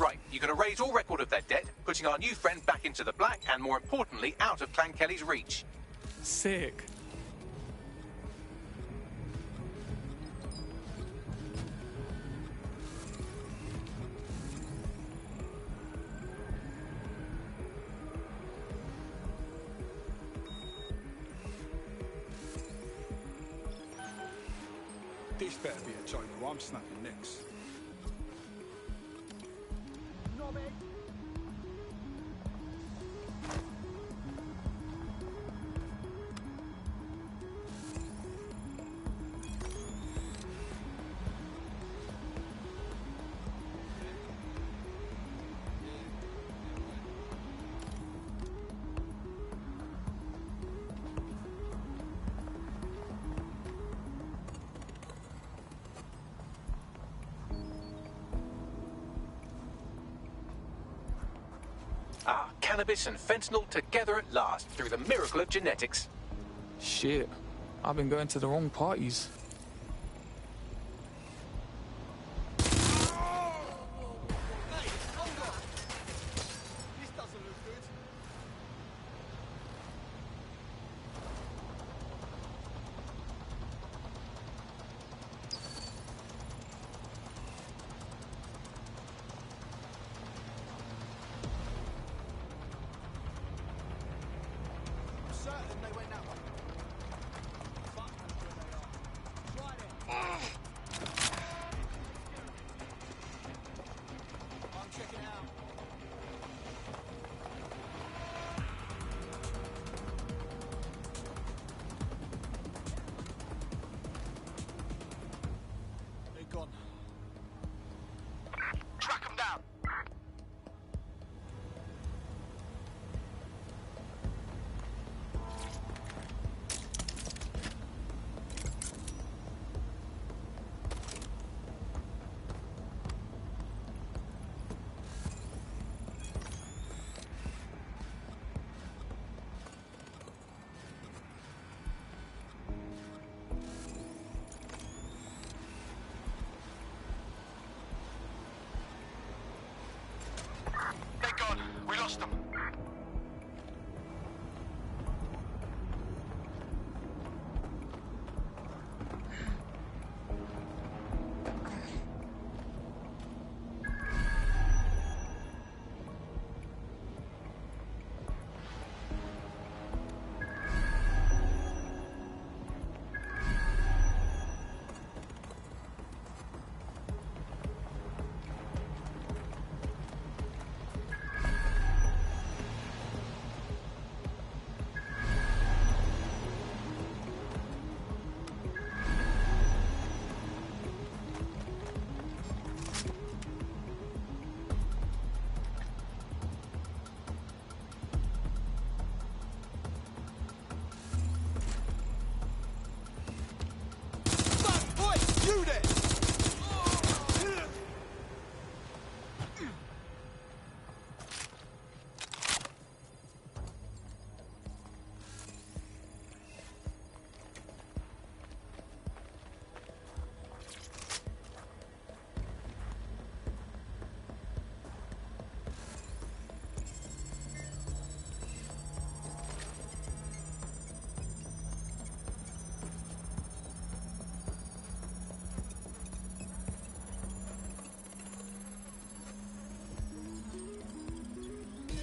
Right, you can erase all record of their debt, putting our new friend back into the black and, more importantly, out of Clan Kelly's reach. Sick. This better be a joke or I'm snapping necks. Ah, cannabis and fentanyl together at last through the miracle of genetics. Shit. I've been going to the wrong parties.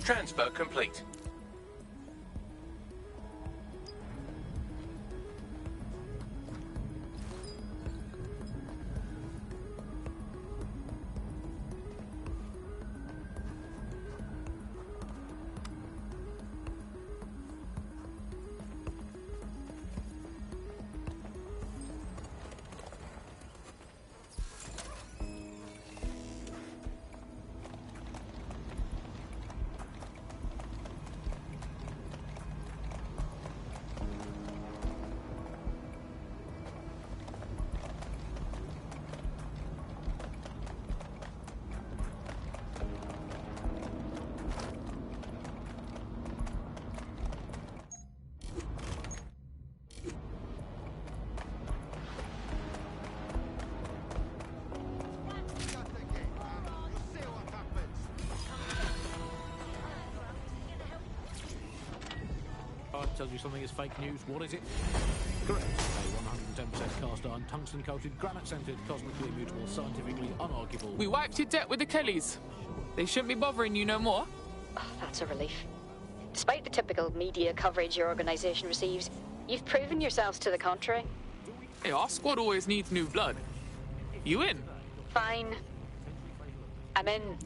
Transfer complete. Tells you something is fake news. What is it? Correct. A 110% cast iron, tungsten coated, granite scented, cosmically immutable, scientifically unarguable. We wiped your debt with the Kellys. They shouldn't be bothering you no more. Oh, that's a relief. Despite the typical media coverage your organisation receives, you've proven yourselves to the contrary. Hey, our squad always needs new blood. You in? Fine. I'm in.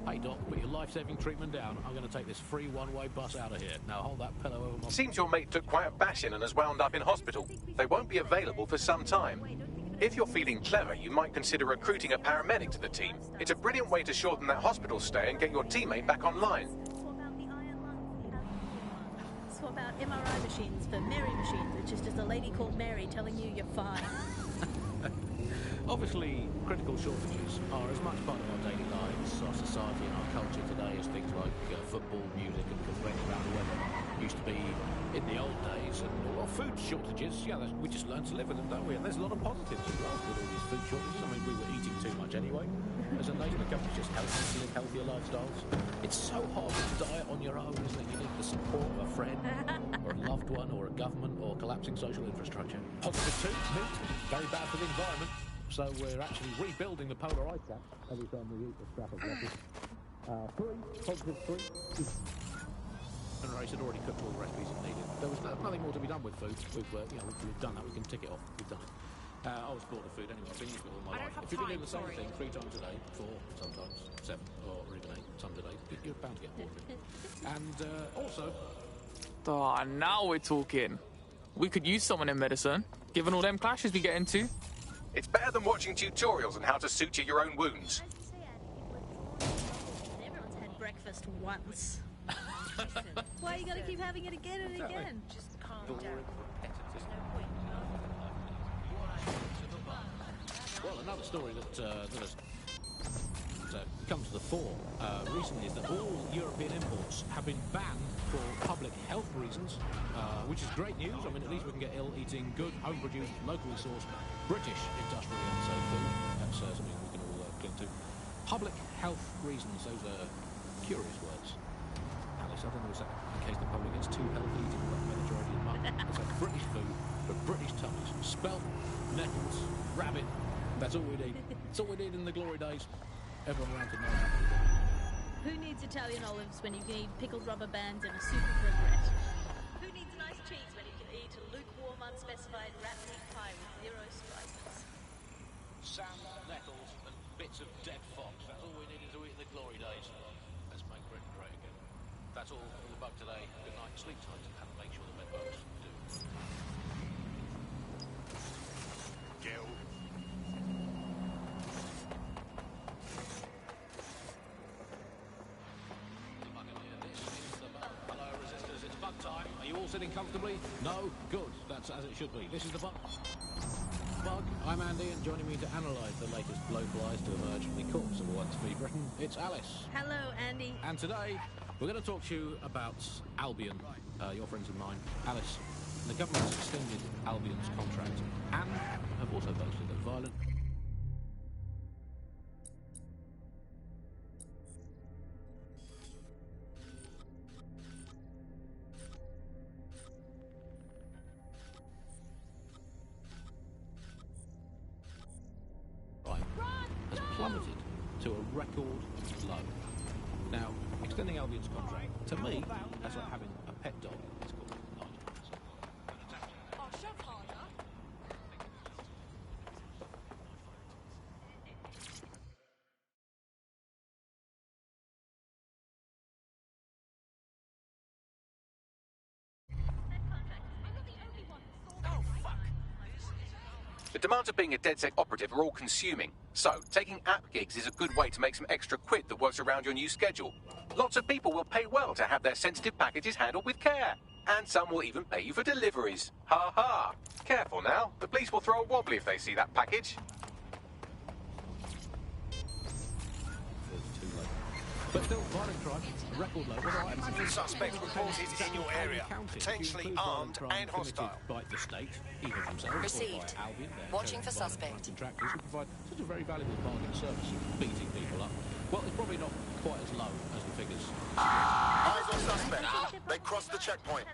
Hey, Doc, put your life-saving treatment down. I'm going to take this free one-way bus out of here. Now hold that pillow over my... Seems your mate took quite a bashing and has wound up in hospital. They won't be available for some time. If you're feeling clever, you might consider recruiting a paramedic to the team. It's a brilliant way to shorten that hospital stay and get your teammate back online. Swap out MRI machines for Mary machines. It's just a lady called Mary telling you you're fine. Obviously, critical shortages are as much part of our daily lives, our society and our culture today as things like football, music and complaining about the weather used to be in the old days. And well, food shortages, yeah, we just learn to live with them, don't we? And there's a lot of positives as well with all these food shortages. I mean, we were eating too much anyway. As a nation, the country's just helping to live healthier lifestyles. It's so hard to diet on your own, isn't it? You need the support of a friend, or a loved one, or a government, or collapsing social infrastructure. Positive too, meat, very bad for the environment. So we're actually rebuilding the polar ice cap every time we eat a scrap of lettuce. Positive 3. And Ray had already cooked all the recipes it needed. There was nothing more to be done with food. We've done that. We can tick it off. We've done it. I was bought the food anyway. I've been used to it all my life. If you've been doing the same thing 3 times a day, 4, sometimes 7, or even 8 times a day, you're bound to get bored of it. And also... Ah, now we're talking. We could use someone in medicine, given all them clashes we get into. It's better than watching tutorials on how to suture your own wounds. Everyone's had breakfast once. Why you gotta keep having it again and again? Just calm down. There's no point. Well, another story that has come to the fore recently is that all European imports have been banned for public health reasons, which is great news. I mean, at least we can get ill-eating, good, home-produced, locally sourced, British industrially unsafe food. That's something we can all cling to. Public health reasons, those are curious words. Alice, I don't know in case the public gets too healthy eating Mediterranean mutton. It's like British food for British tummies. Spelt, nettles, rabbit. That's all we need. That's all we need in the glory days. Everyone around to know. Who needs Italian olives when you can eat pickled rubber bands and a soup of regret? Who needs nice cheese when you can eat a lukewarm, unspecified rat meat pie with 0 spices? Sand, nettles, and bits of dead fox. That's all we needed to eat in the glory days. Let's make Britain great again. That's all for the bug today. Good night, sleep tight, and make sure the bedbugs do. Gil. Are you all sitting comfortably? No? Good. That's as it should be. This is the Bug. I'm Andy, and joining me to analyse the latest blowflies to emerge from the corpse of once free Britain, it's Alice. Hello, Andy. And today, we're going to talk to you about Albion, your friends and mine. Alice, the government's extended Albion's contract, and have also boasted that violent... has plummeted to a record low. Now, extending Albion's contract, to me, that's like having a pet dog. It's called Nigel. The demands of being a DedSec operative are all-consuming, so taking app gigs is a good way to make some extra quid that works around your new schedule. Lots of people will pay well to have their sensitive packages handled with care, and some will even pay you for deliveries. Ha ha! Careful now, the police will throw a wobbly if they see that package. But still, violent crime, record low. Suspect reported in your area, potentially armed and hostile. By the state, either themselves Received. or by Albion, Watching for suspect. Contractors who provide such a very valuable bargain service, beating people up. Well, it's probably not quite as low as the figures. Eyes on suspect. They crossed the checkpoint.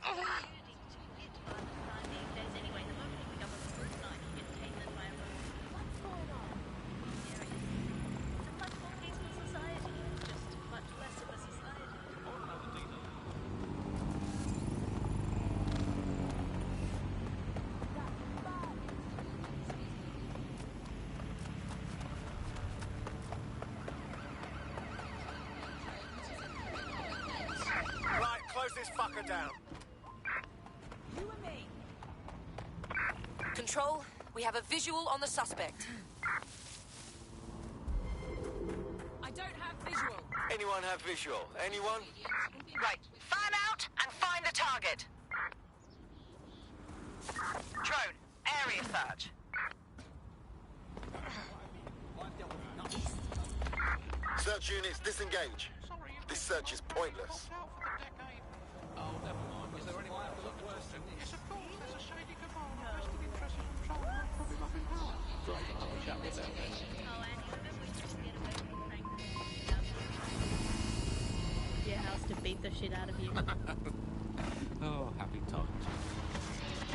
This fucker down. You and me. Control, we have a visual on the suspect. I don't have visual. Anyone have visual? Anyone? Right. Fan out and find the target. Drone, area search. Search units, disengage. This search is pointless. Oh, never mind. Was there anyone else that looked worse than this? Yes, of course. There's a shady cabal of vested interests in control and probably up in power. Right, I'll have a chat with them then. Your house to beat the shit out of you. Oh, happy times.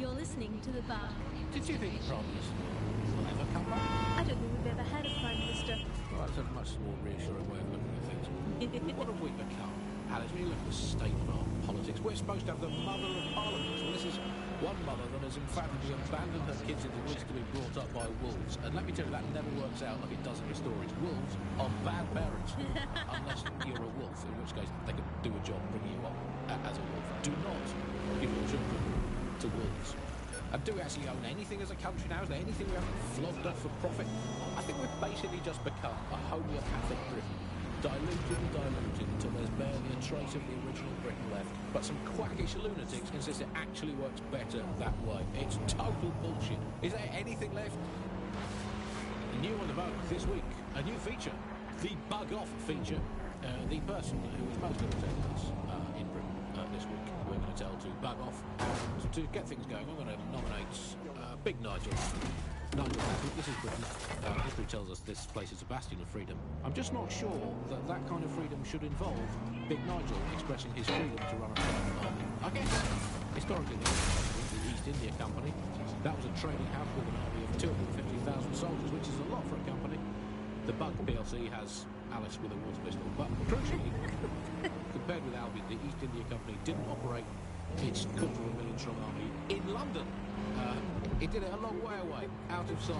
You're listening to The Bug. Did you think the Prime Minister will ever come back? I don't think we've ever had a Prime Minister. Well, that's a much more reassuring way of looking at things. What have we become? Alice, when you look at the state of our politics, we're supposed to have the mother of parliaments. Well, this is one mother that has emphatically abandoned her kids in the woods to be brought up by wolves. And let me tell you, that never works out like it does in your stories. Wolves are bad parents, unless you're a wolf, in which case they could do a job bringing you up as a wolf. Do not give your children to wolves. And do we actually own anything as a country now? Is there anything we haven't flogged off for profit? I think we've basically just become a homeopathic Britain. Diluted until there's barely a trace of the original Britain left. But some quackish lunatics insist it actually works better that way. It's total bullshit. Is there anything left? New on the boat this week, a new feature, the Bug Off feature. The person who is most irritating us in Britain this week, we're going to tell to bug off. And to get things going, I'm going to nominate Big Nigel. Nigel, this is Britain. History tells us this place is a bastion of freedom. I'm just not sure that that kind of freedom should involve Big Nigel expressing his freedom to run a private army. I guess, historically, the East India Company, that was a trading house with an army of 250,000 soldiers, which is a lot for a company. The Bug PLC has Alice with a water pistol, but crucially, compared with Albion, the East India Company didn't operate its quarter of a million strong army in London. It did it a long way away, out of sight,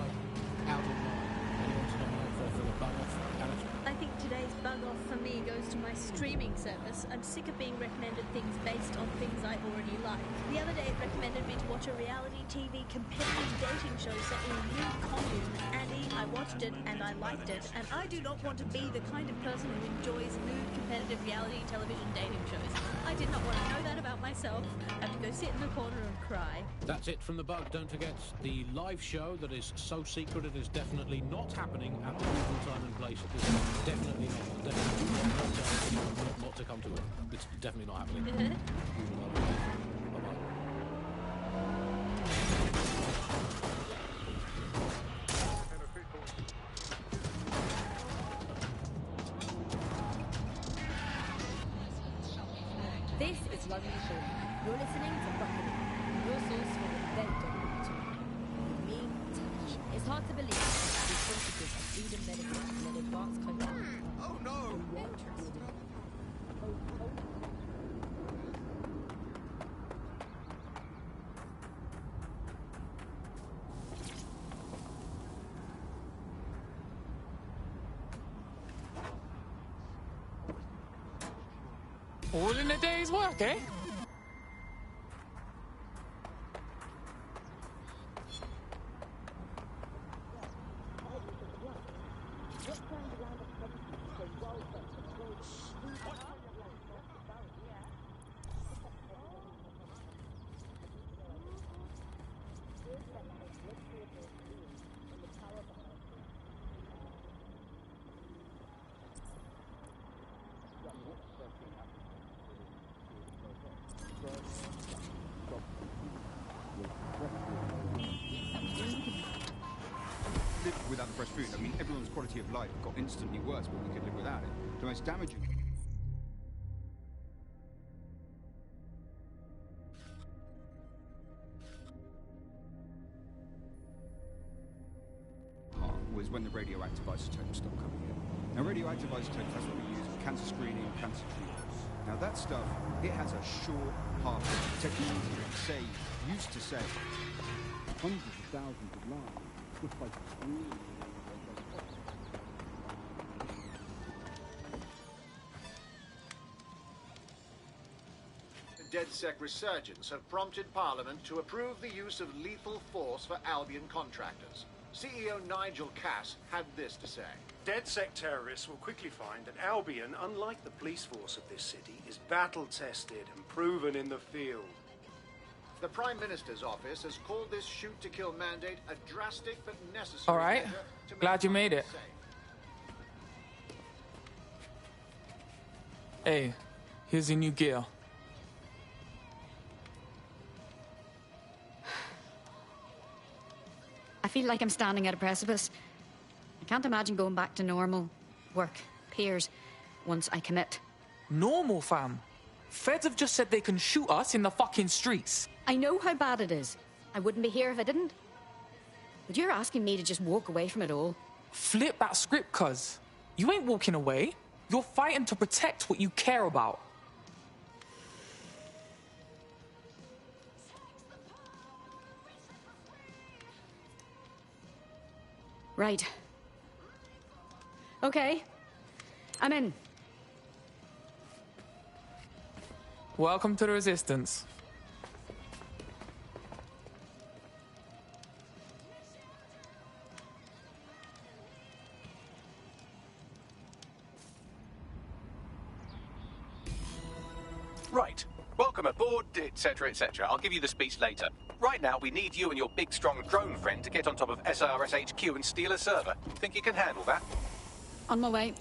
out of mind. Anyone to nominate for the Bug Off, Alice? I think today's Bug Off for me goes to my streaming service. I'm sick of being recommended things based on things I already like. The other day it recommended me to watch a reality TV competitive dating show set in a new commune. Andy, I watched it and I liked it, and I do not want to be the kind of person who enjoys nude competitive reality television dating shows. I did not want to know that about myself. I have to go sit in the corner and cry. That's it from the Bug. Don't forget the live show that is so secret it is definitely not happening at the usual time and place. It is definitely not. Definitely do not tell anyone not to come to it. It's definitely not happening. Bye-bye. This is London Calling. You're listening to Buckingham, your source for the event documentary. With me, Tash. It's hard to believe that these principles of freedom, meditation, and advanced cognitive All in a day's work, eh? Without the fresh food, I mean, everyone's quality of life got instantly worse, but we could live without it. The most damaging part was when the radioactive isotopes stopped coming in. Now, radioactive isotopes, that's what we use for cancer screening and cancer treatment. Now, that stuff, it has a short half-life. Technology used to save hundreds of thousands of lives just by screening. The DedSec resurgence have prompted Parliament to approve the use of lethal force for Albion contractors. CEO Nigel Cass had this to say. DedSec terrorists will quickly find that Albion, unlike the police force of this city, is battle-tested and proven in the field. The Prime Minister's office has called this shoot-to-kill mandate a drastic but necessary All right. measure to make Glad you made it. safe. Hey, here's your new gear. I feel like I'm standing at a precipice. I can't imagine going back to normal work, peers, once I commit. Normal, fam. Feds have just said they can shoot us in the fucking streets. I know how bad it is. I wouldn't be here if I didn't. But you're asking me to just walk away from it all. Flip that script, cuz. You ain't walking away. You're fighting to protect what you care about. Right. Okay. I'm in. Welcome to the Resistance. Right. Welcome aboard, etc., etc. I'll give you the speech later. Right now, we need you and your big, strong drone friend to get on top of SRS HQ and steal a server. Think you can handle that? On my way.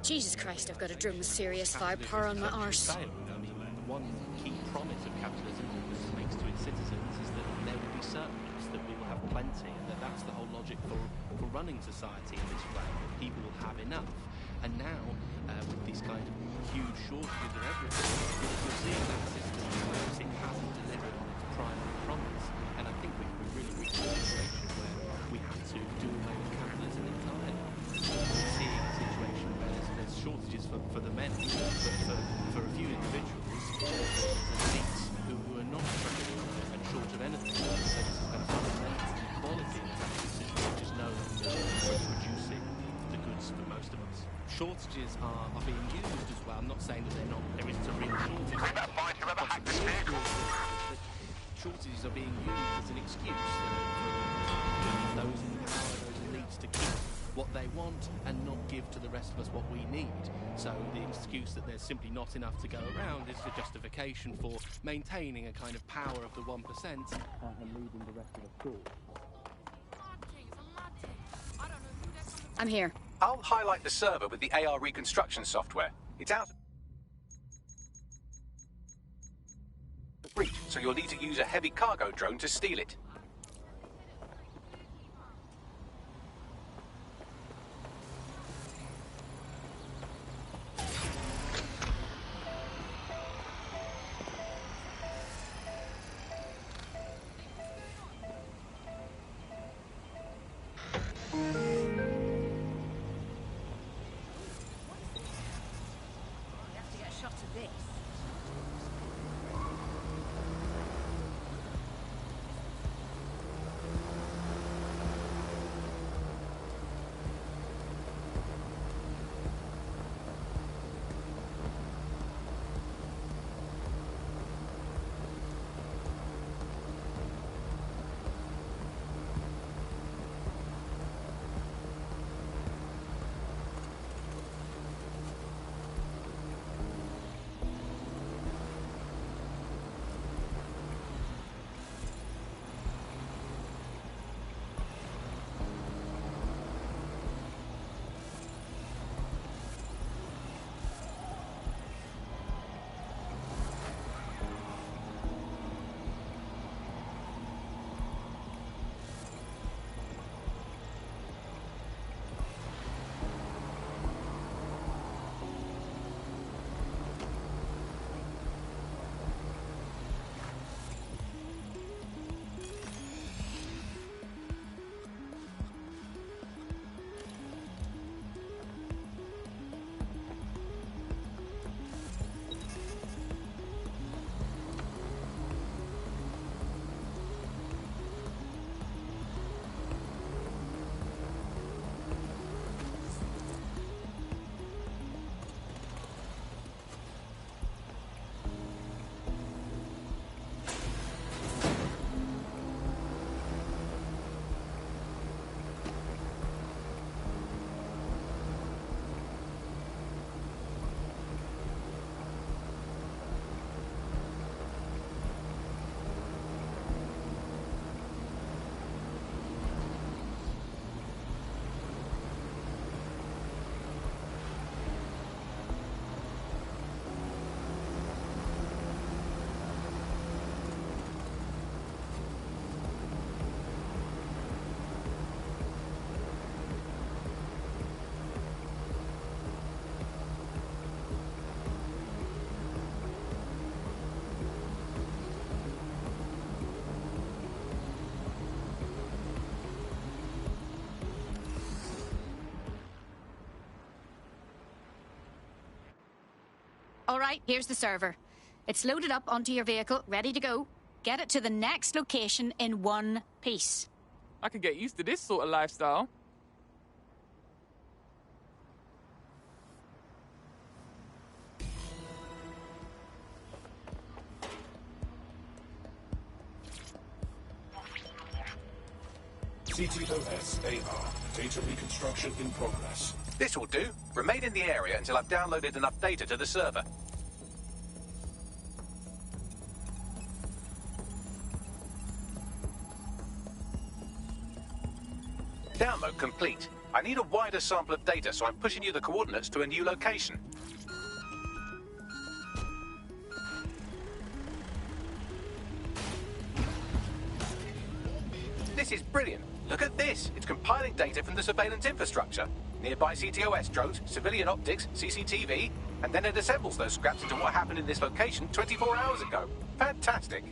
Jesus Christ, I've got a drone with serious firepower on my arse. I mean, one key promise of capitalism that this makes to its citizens is that there will be surplus, that we will have plenty, and that's the whole logic for running society in this way, that people will have enough. And now, with these kind of huge shortages of everything, you're seeing that system close. It hasn't delivered on its primary promise. And I think we've really reached a situation where we have to do away with capitalism entirely. We're seeing a situation where there's shortages for the men, but for a few individuals, there's elites who are not struggling and short of anything. So this is kind of fundamental inequality in the capitalist system, which is no longer producing the goods for most of us. Shortages are being used as well. I'm not saying that there isn't a real shortage. Shortages are being used as an excuse for those in power, those elites, to keep what they want and not give to the rest of us what we need. So the excuse that there's simply not enough to go around is the justification for maintaining a kind of power of the 1% and leaving the rest of us short. I'm here. I'll highlight the server with the AR reconstruction software. It's out of reach, so you'll need to use a heavy cargo drone to steal it. All right, here's the server. It's loaded up onto your vehicle, ready to go. Get it to the next location in one piece. I could get used to this sort of lifestyle. CTOS AR. Data reconstruction in progress. This will do. Remain in the area until I've downloaded enough data to the server. Download complete. I need a wider sample of data, so I'm pushing you the coordinates to a new location. This is brilliant. Look at this. It's compiling data from the surveillance infrastructure. Nearby CTOS drones, civilian optics, CCTV, and then it assembles those scraps into what happened in this location 24 hours ago. Fantastic.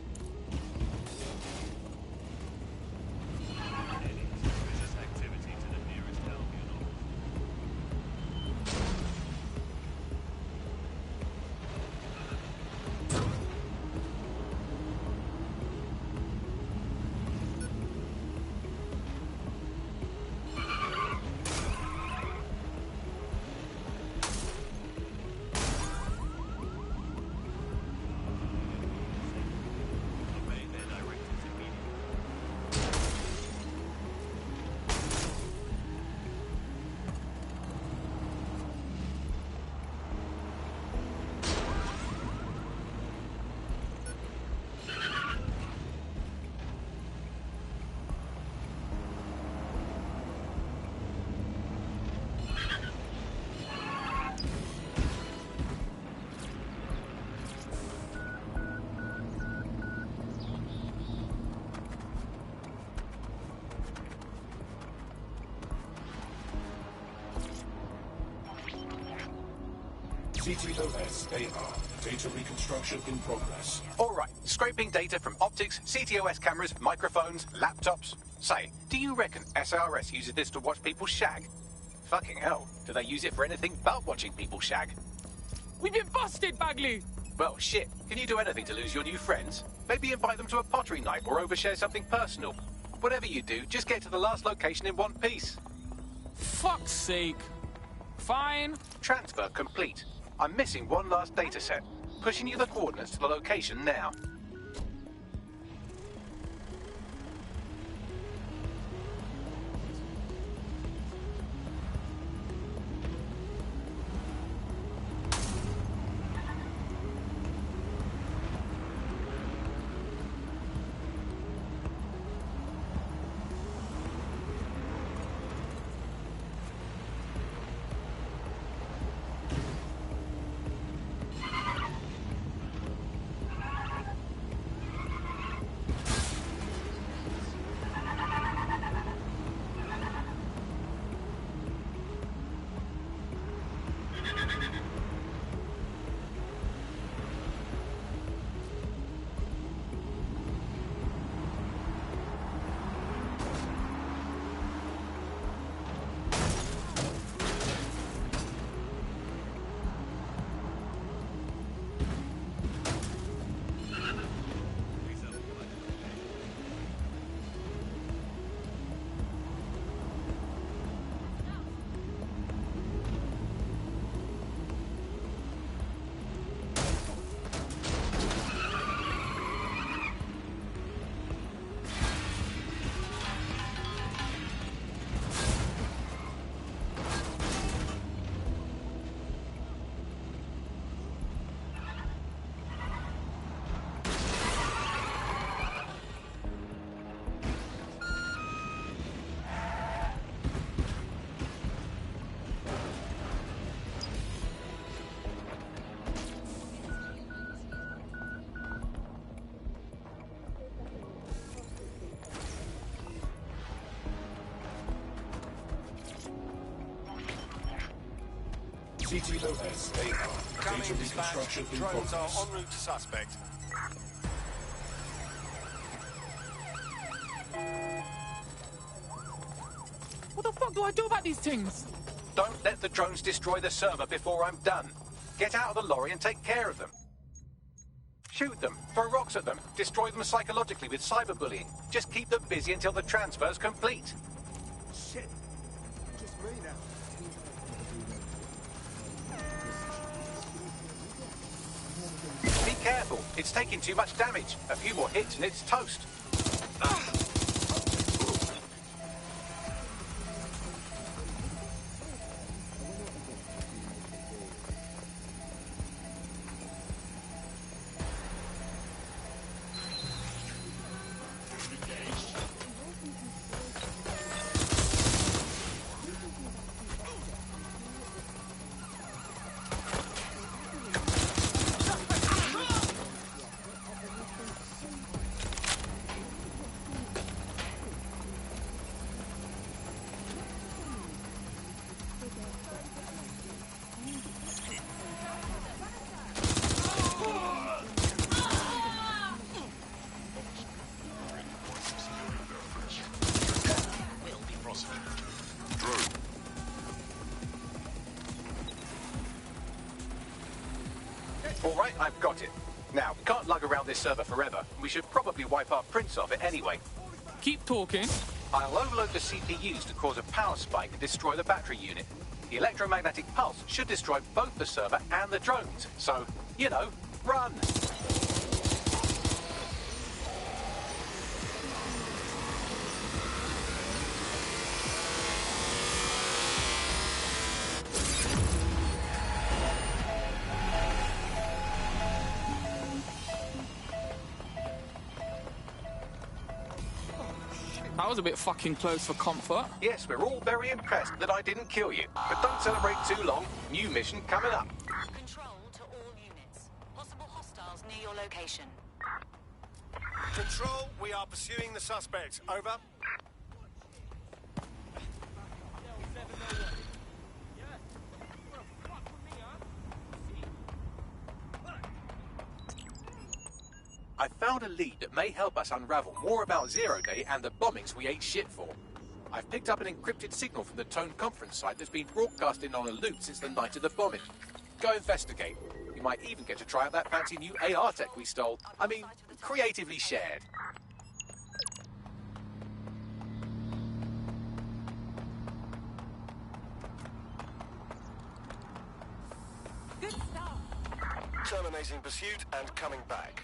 CTOS AR. Data reconstruction in progress. All right, scraping data from optics, CTOS cameras, microphones, laptops. Say, do you reckon SRS uses this to watch people shag? Fucking hell, do they use it for anything but watching people shag? We've been busted, Bagley! Well, shit, can you do anything to lose your new friends? Maybe invite them to a pottery night or overshare something personal. Whatever you do, just get to the last location in one piece. Fuck's sake. Fine. Transfer complete. I'm missing one last data set. Pushing you the coordinates to the location now. CTOS AR. Data reconstruction in Drones are progress. en route to suspect. What the fuck do I do about these things? Don't let the drones destroy the server before I'm done. Get out of the lorry and take care of them. Shoot them, throw rocks at them, destroy them psychologically with cyberbullying. Just keep them busy until the transfer's complete. Shit. Just me now. Be careful, it's taking too much damage. A few more hits and it's toast. All right, I've got it. Now, we can't lug around this server forever. We should probably wipe our prints off it anyway. Keep talking. I'll overload the CPUs to cause a power spike and destroy the battery unit. The electromagnetic pulse should destroy both the server and the drones. So, you know, run! That was a bit fucking close for comfort. Yes, we're all very impressed that I didn't kill you. But don't celebrate too long. New mission coming up. Control to all units. Possible hostiles near your location. Control, we are pursuing the suspect. Over. I found a lead that may help us unravel more about Zero Day and the bombings we ate shit for. I've picked up an encrypted signal from the Tone conference site that's been broadcasting on a loop since the night of the bombing. Go investigate. You might even get to try out that fancy new AR tech we stole. I mean, creatively shared. Good stuff. Terminating pursuit and coming back.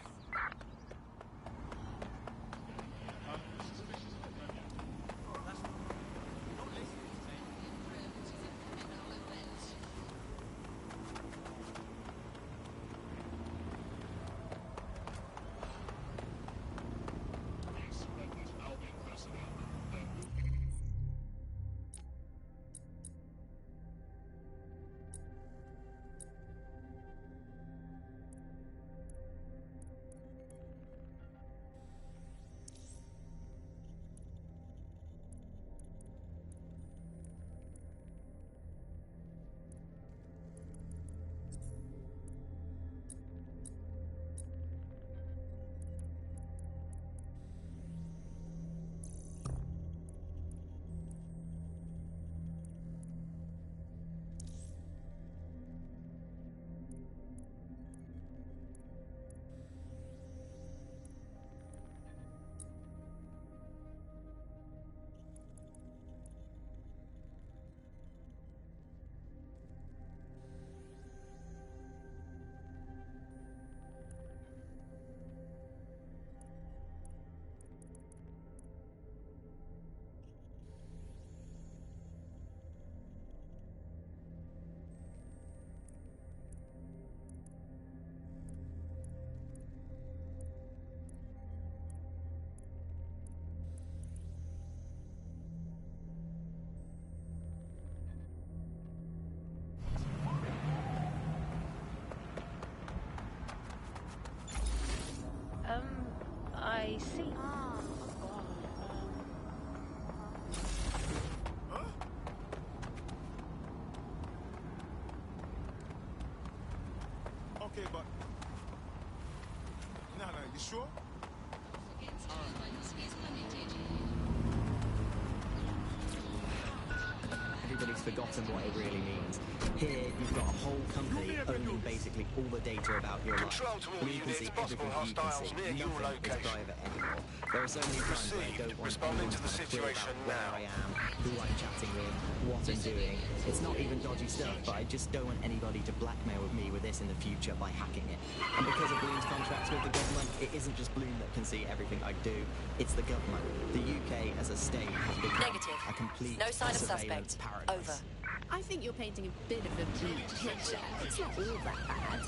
forgotten what it really means. Here, you've got a whole company owning basically all the data about your life. Control to all We can see units, possible everything you can hostiles see. near your Nothing is location. private anymore. There are so many times where I don't want Responding anyone to the have a clue about situation where now. I am, who I'm chatting with, what I'm doing. It's not even dodgy stuff, but I just don't want anybody to blackmail with me with this in the future by hacking it. And because of Bloom's contracts with the government, it isn't just Bloom that can see everything I do, it's the government. The UK as a state has become a complete No sign of surveillance suspect. paradise. I think you're painting a bit of a bleak picture. It's not all that bad.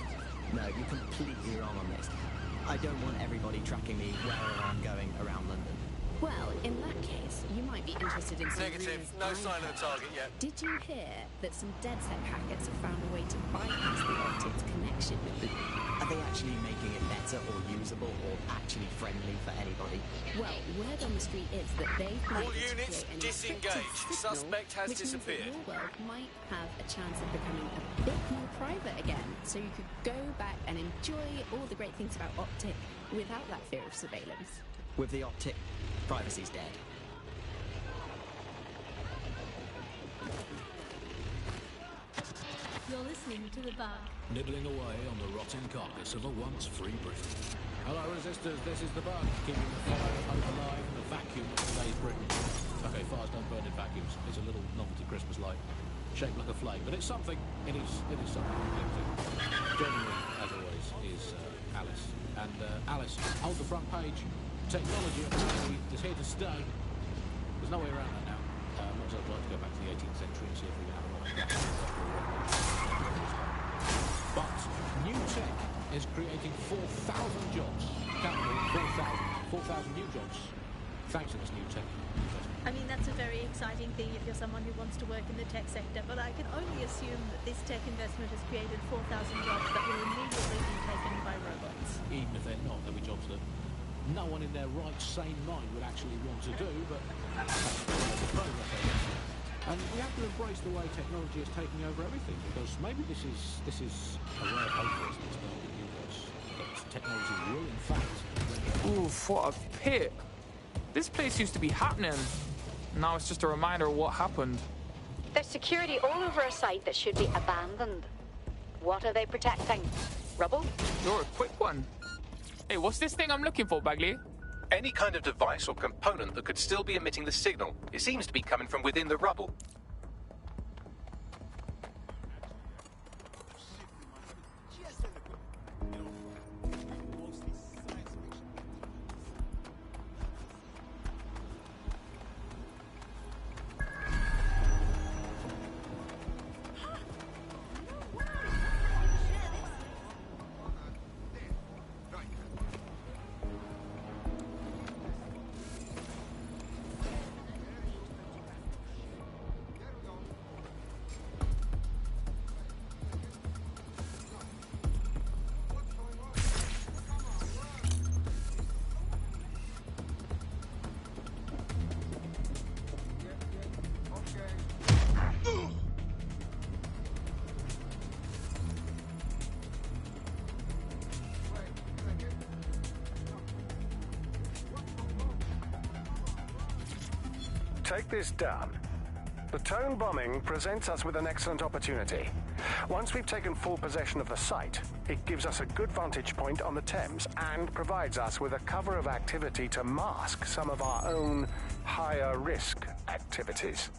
No, you're completely wrong on this. I don't want everybody tracking me wherever I'm going around London. Well, in that case, you might be interested in some Negative. rumors No I sign of the heard. target yet. Did you hear that some DedSec hackers have found a way to bypass the Optic's connection with the... Are they actually making it better or usable or actually friendly for anybody? Well, word on the street is that they've been All able to units, create an disengage. encrypted signal, Suspect has which means that disappeared. your world might have a chance of becoming a bit more private again, so you could go back and enjoy all the great things about Optic without that fear of surveillance. With the Optic, privacy's dead. You're listening to The Bug. Nibbling away on the rotting carcass of a once free Britain. Hello, resistors, this is the Bug, keeping the fire alive in the vacuum of today's Britain. Okay, fires don't burn in vacuums. It's a little novelty Christmas light, shaped like a flame, but it's something. It is something to cling to. Joining me, as always, is Alice. And Alice, hold the front page. Technology apparently is here to stay. There's no way around that now. Much as I'd like to go back to the 18th century and see if we can analyse that. But new tech is creating 4,000 jobs. Count them, 4,000 new jobs. Thanks to this new tech. I mean, that's a very exciting thing if you're someone who wants to work in the tech sector, but I can only assume that this tech investment has created 4,000 jobs that will immediately be taken by robots. Even if they're not, there'll be jobs that no one in their right sane mind would actually want to do, but and we have to embrace the way technology is taking over everything, because maybe this is a rare hope for us this world universe, that technology will in fact... Oof, what a pit. This place used to be happening. Now it's just a reminder of what happened. There's security all over a site that should be abandoned. What are they protecting? Rubble? You're a quick one. Hey, what's this thing I'm looking for, Bagley? Any kind of device or component that could still be emitting the signal. It seems to be coming from within the rubble. Take this down. The Tone bombing presents us with an excellent opportunity. Once we've taken full possession of the site, it gives us a good vantage point on the Thames and provides us with a cover of activity to mask some of our own higher risk activities.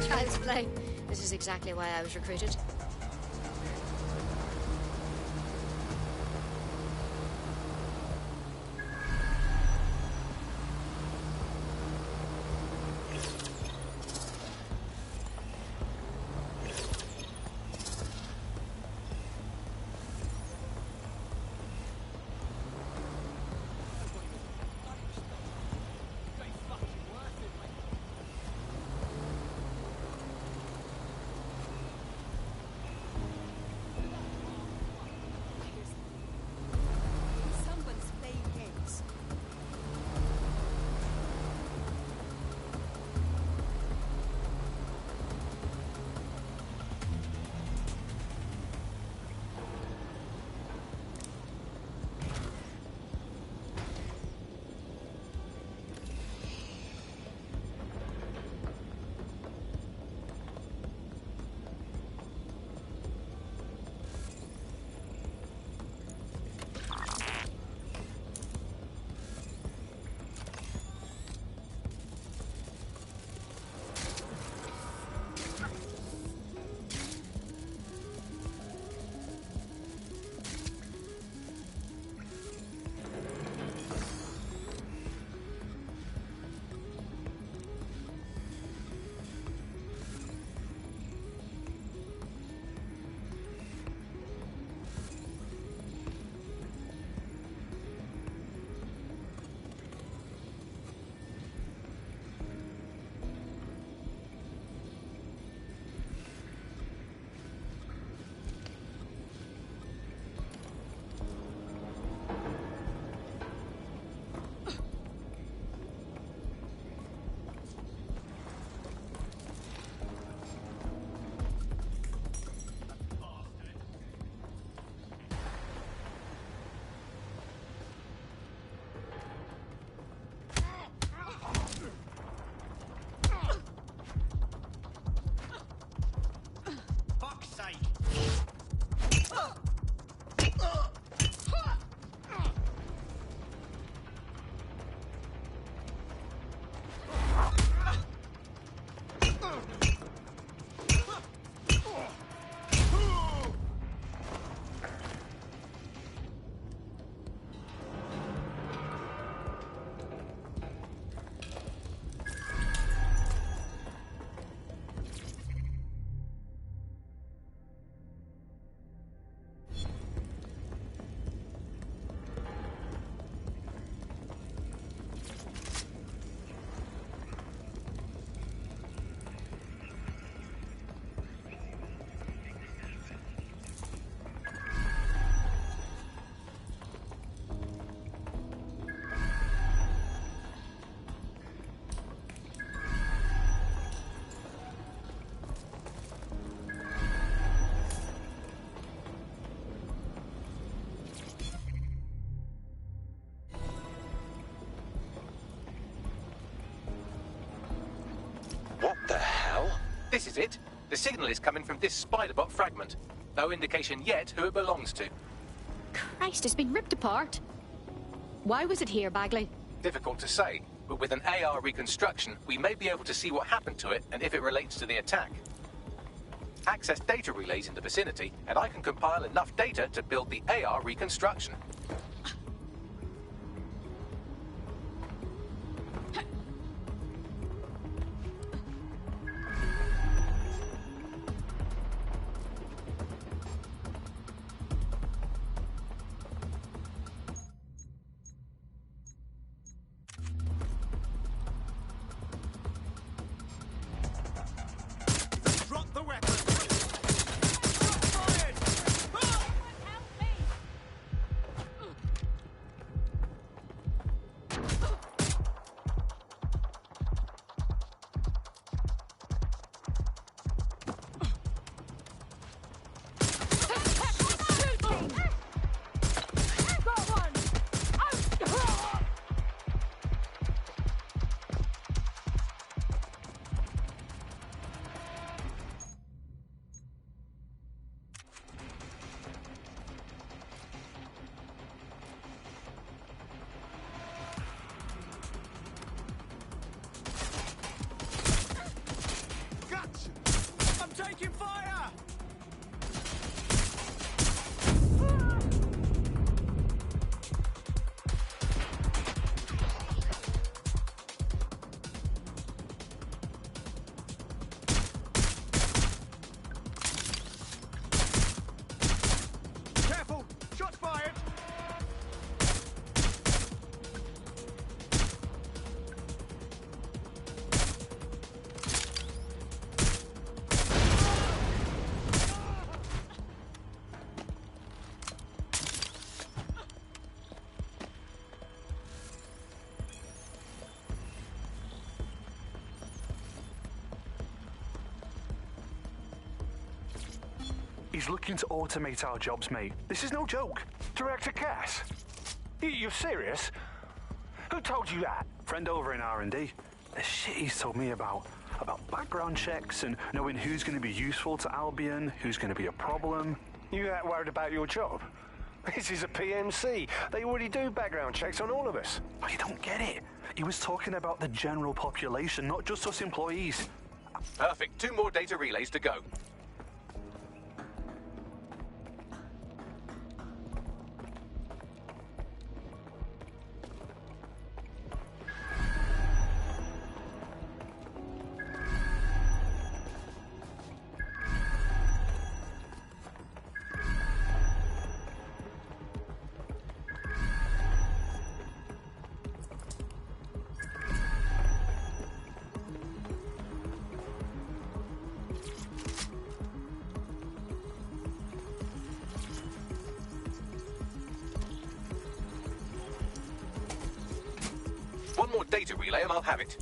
Child's play. This is exactly why I was recruited. This is it. The signal is coming from this Spiderbot fragment. No indication yet who it belongs to. Christ, it's been ripped apart. Why was it here, Bagley? Difficult to say, but with an AR reconstruction, we may be able to see what happened to it and if it relates to the attack. Access data relays in the vicinity, and I can compile enough data to build the AR reconstruction. Drop the weapon! He's looking to automate our jobs, mate. This is no joke. Director Cass? You're serious? Who told you that? Friend over in R&D. The shit he's told me about background checks and knowing who's going to be useful to Albion, who's going to be a problem. You that worried about your job? This is a PMC. They already do background checks on all of us. Oh, you don't get it. He was talking about the general population, not just us employees. Perfect. 2 more data relays to go. One more data relay and I'll have it.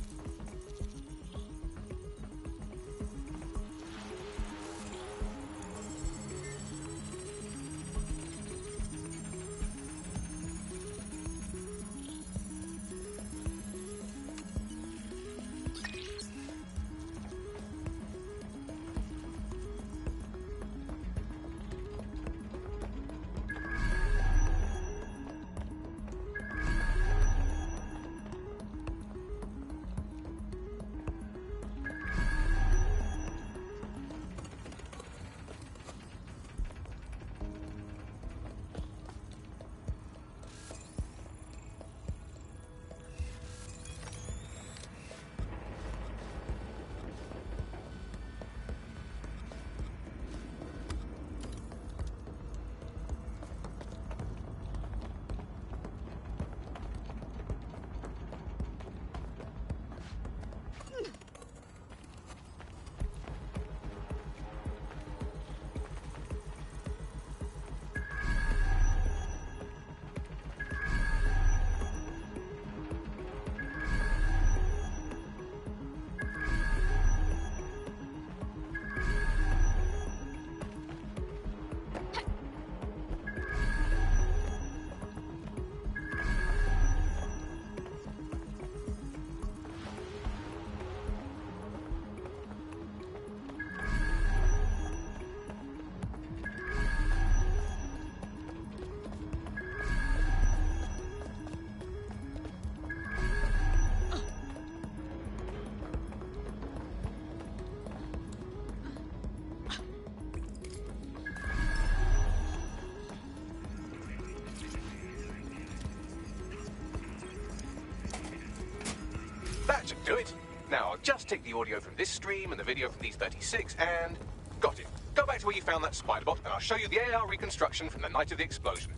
do it. Now, I'll just take the audio from this stream and the video from these 36 and... Got it. Go back to where you found that spider bot and I'll show you the AR reconstruction from the night of the explosion.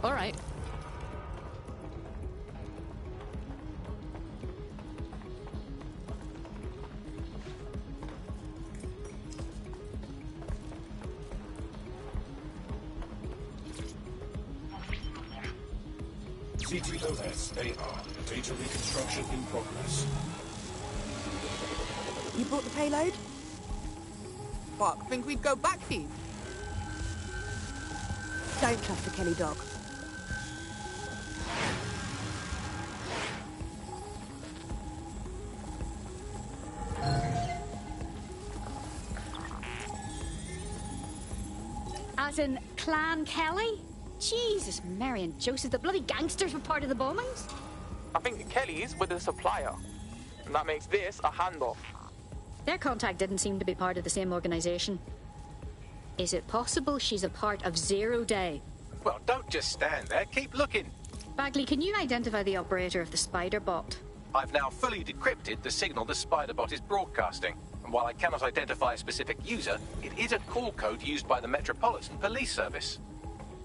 All right. CTOS AR. Data reconstruction in progress. You brought the payload? Fuck, think we'd go back here? Don't trust the Kelly dog. As in Clan Kelly? Jesus, Mary and Joseph, the bloody gangsters were part of the bombings? I think the Kellys were the supplier. And that makes this a handoff. Their contact didn't seem to be part of the same organisation. Is it possible she's a part of Zero Day? Well, don't just stand there. Keep looking. Bagley, can you identify the operator of the spider bot? I've now fully decrypted the signal the spider bot is broadcasting. And while I cannot identify a specific user, it is a call code used by the Metropolitan Police Service.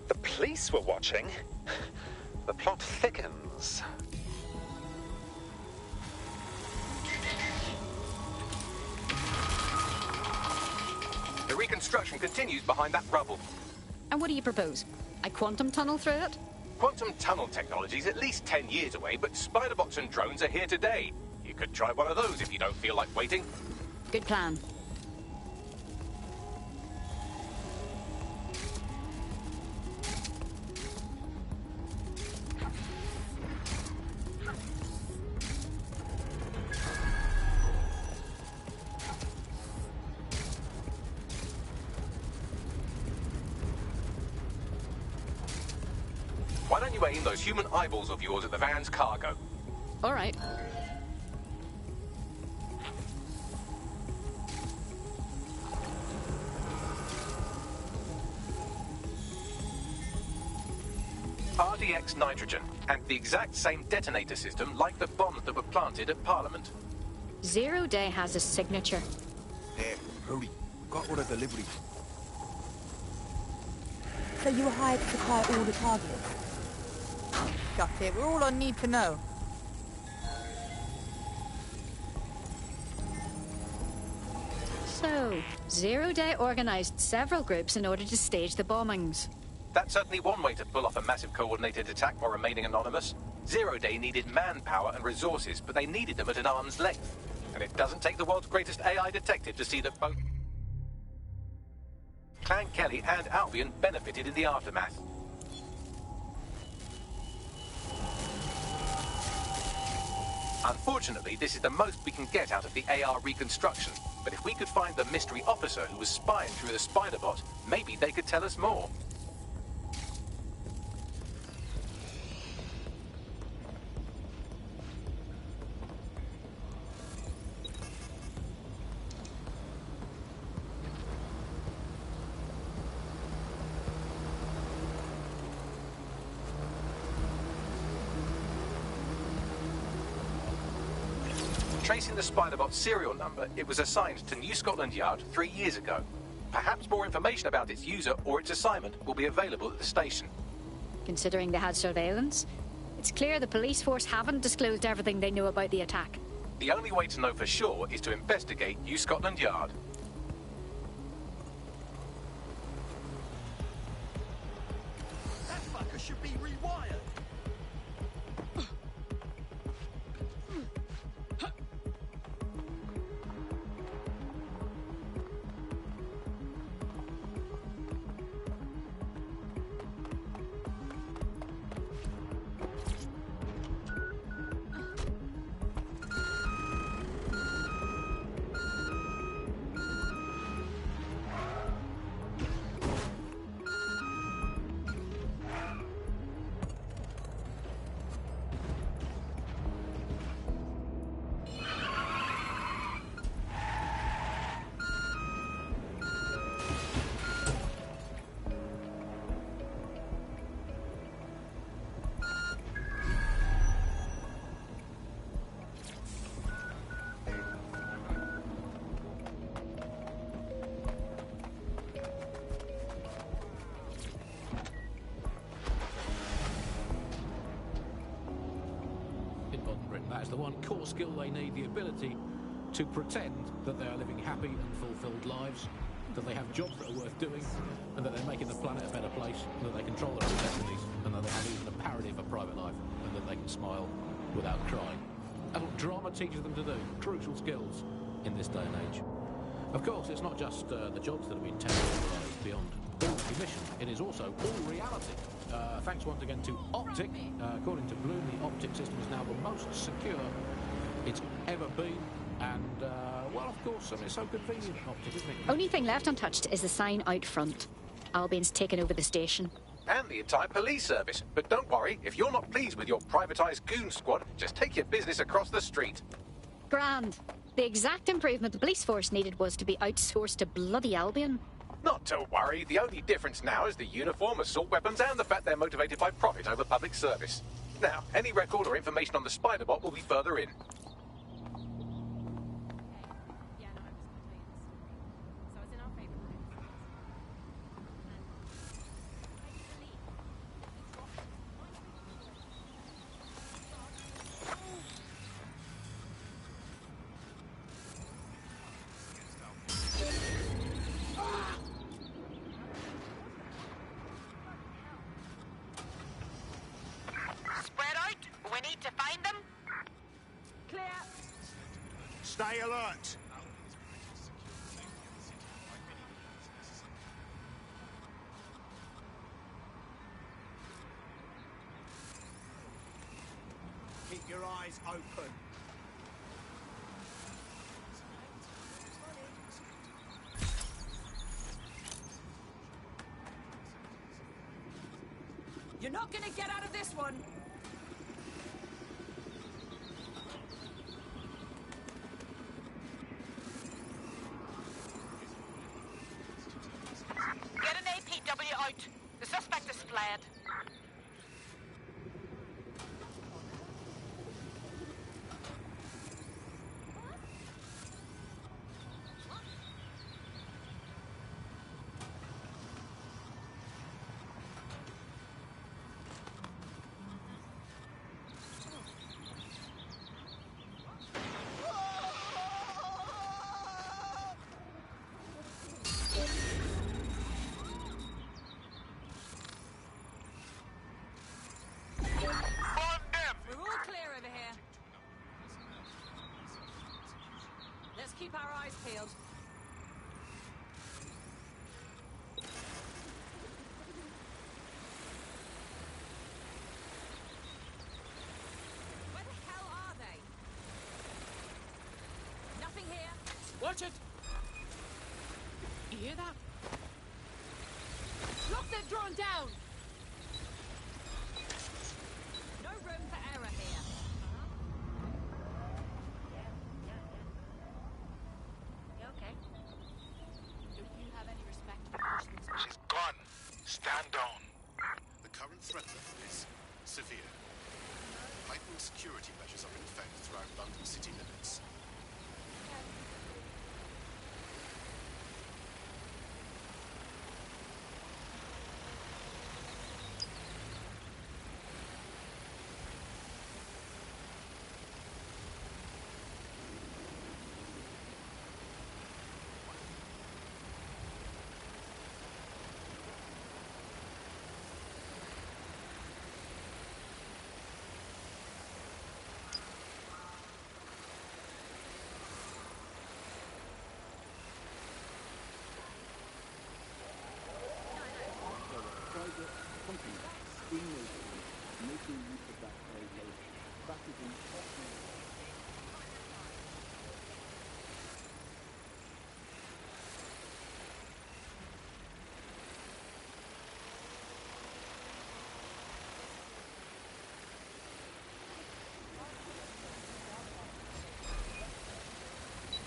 The police were watching. The plot thickens. The reconstruction continues behind that rubble. And what do you propose? I quantum tunnel through it? Quantum tunnel technology is at least 10 years away, but spider bots and drones are here today. You could try one of those if you don't feel like waiting. Good plan. Why don't you aim those human eyeballs of yours at the van's cargo? All right. RDX nitrogen, and the exact same detonator system like the bombs that were planted at Parliament. Zero Day has a signature. Here, hurry. Got all the delivery. So you were hired to supply all the targets? Got it. We're all I need to know. So, Zero Day organised several groups in order to stage the bombings. That's certainly one way to pull off a massive coordinated attack while remaining anonymous. Zero Day needed manpower and resources, but they needed them at an arm's length. And it doesn't take the world's greatest AI detective to see that both Clan Kelly and Albion benefited in the aftermath. Unfortunately, this is the most we can get out of the AR reconstruction. But if we could find the mystery officer who was spying through the spider bot, maybe they could tell us more. Tracing the Spiderbot's serial number, it was assigned to New Scotland Yard 3 years ago. Perhaps more information about its user or its assignment will be available at the station. Considering they had surveillance, it's clear the police force haven't disclosed everything they know about the attack. The only way to know for sure is to investigate New Scotland Yard. That fucker should be rewired. Britain. That is the one core skill they need, the ability to pretend that they are living happy and fulfilled lives, that they have jobs that are worth doing, and that they're making the planet a better place, and that they control their own destinies, and that they have even a parody of a private life, and that they can smile without crying. That's what drama teaches them to do. Crucial skills in this day and age. Of course, it's not just the jobs that have been temporalised beyond all recognition. It is also all reality. Thanks once again to Optic. According to Bloom, the Optic system is now the most secure it's ever been. And, well, of course, I mean, it's so convenient, Optic, isn't it? Only thing left untouched is the sign out front. Albion's taken over the station. And the entire police service. But don't worry, if you're not pleased with your privatised goon squad, just take your business across the street. Grand. The exact improvement the police force needed was to be outsourced to bloody Albion. Not to worry, the only difference now is the uniform, assault weapons, and the fact they're motivated by profit over public service. Now, any record or information on the Spider-Bot will be further in. Stay alert. Keep your eyes open. You're not gonna get out of this one. Get an APW out. The suspect is fled. Keep our eyes peeled. Where the hell are they? Nothing here. Watch it! You hear that? Look, they're drawn down. No room for error here. She's gone. Stand down. The current threat level is severe. Heightened security measures are in effect throughout London city limits.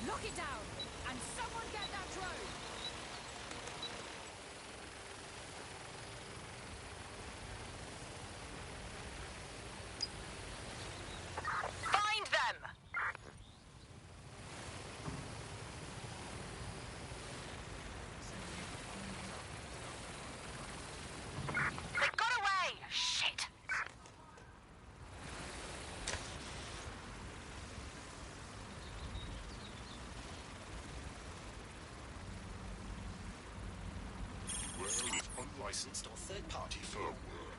Lock it down, and someone get that drone. Find them. They got away. Shit. Beware of unlicensed or third-party firmware.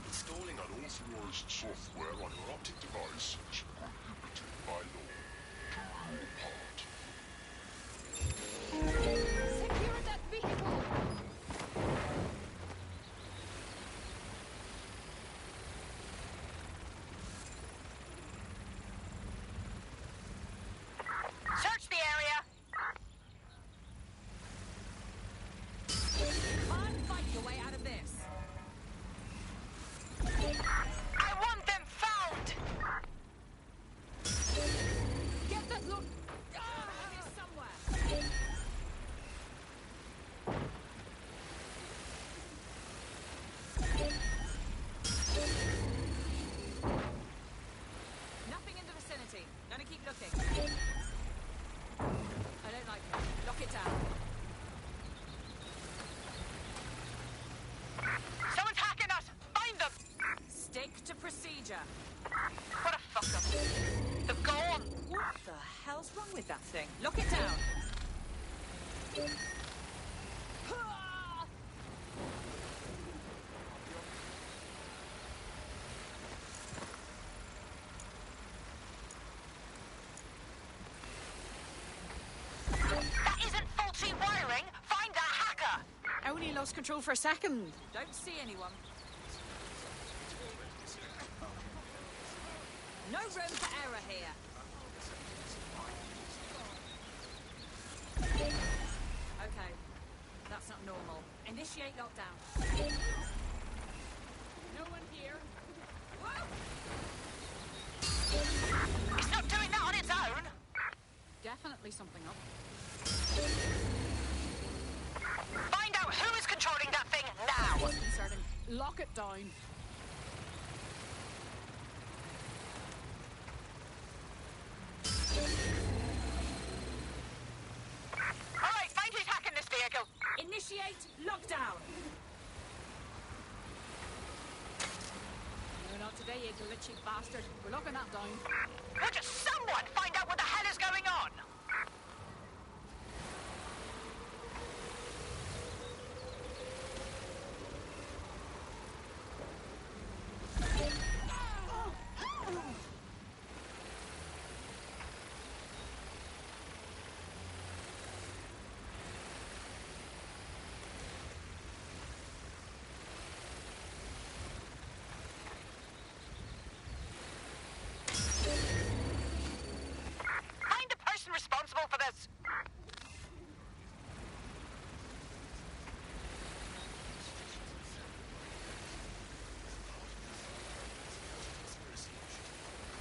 Installing unauthorized software on your optic device is prohibited by law. Do your part. Secure that vehicle! Search the area! Can't fight your way out of this. I want them found! Get that look! Here somewhere! Nothing in the vicinity. Gonna keep looking. I don't like it. Lock it down. Someone's hacking us! Find them! Stick to procedure. What a fuck up. They're gone! What the hell's wrong with that thing? Lock it down. That isn't faulty wiring! Find that hacker! I only lost control for a second. Don't see anyone. No room for error here. Okay, that's not normal. Initiate lockdown. No one here. Whoa! It's not doing that on its own. Definitely something up. Find out who is controlling that thing now. Disconcerting. Lock it down. All right, find who's hacking this vehicle. Initiate lockdown. No, not today, you glitchy bastard. We're locking that down. Would just someone find out what the hell is going on? Find the person responsible for this.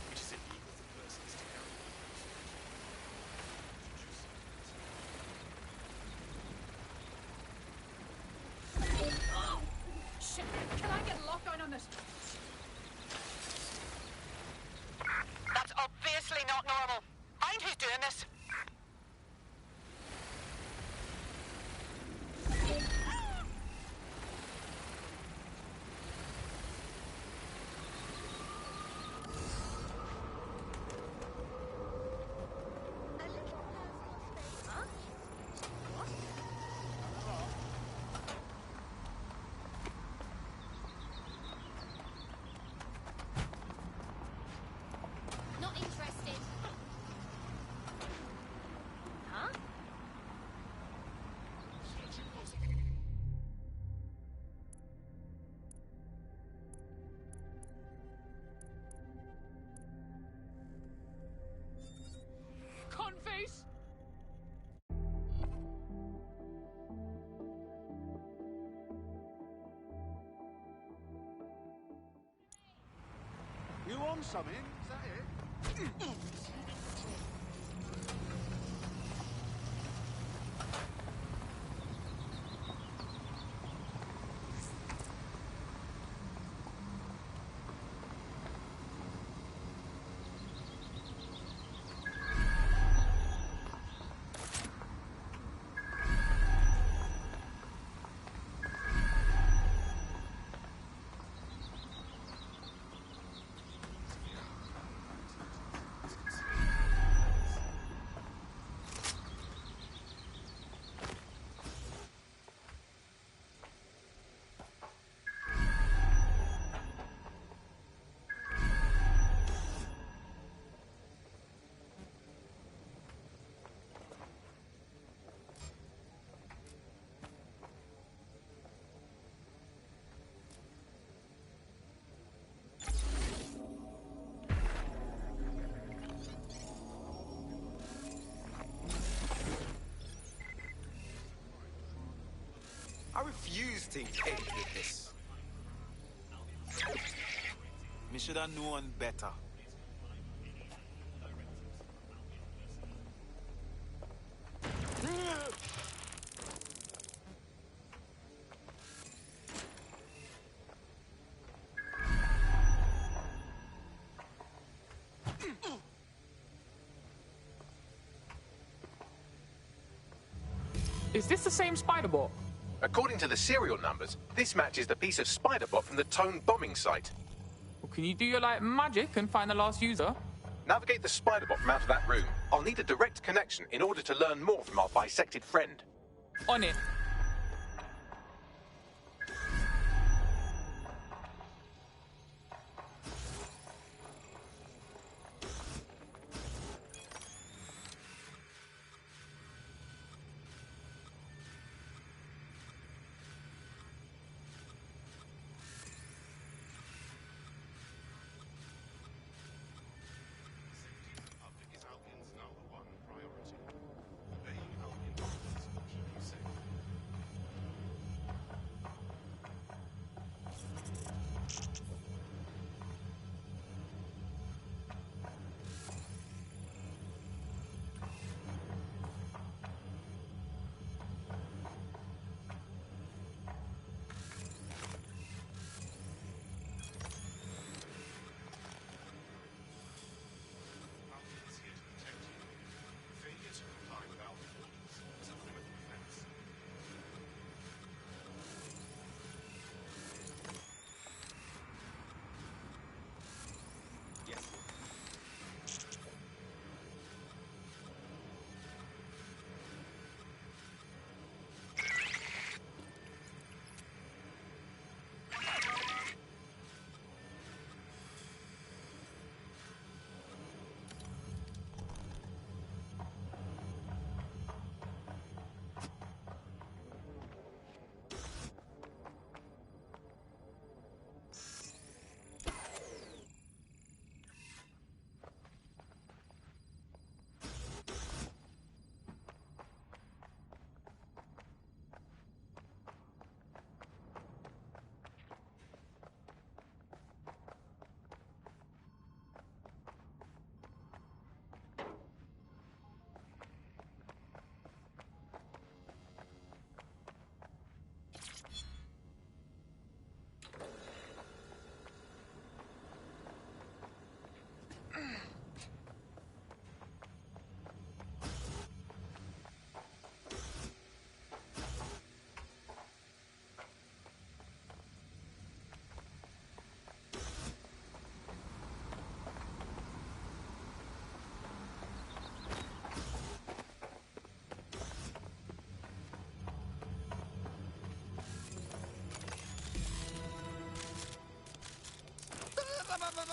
Which is illegal for persons to carry. Oh! Shit! Can I get lockdown on this? That's obviously not normal. Find who's doing this. Not interested. Huh? Conface! You on something? Is that it? thing end with this. Me should have known better. Is this the same spider bot? According to the serial numbers, this matches the piece of spider bot from the Tone bombing site. Well, can you do your like magic and find the last user? Navigate the spider bot from out of that room. I'll need a direct connection in order to learn more from our bisected friend. On it.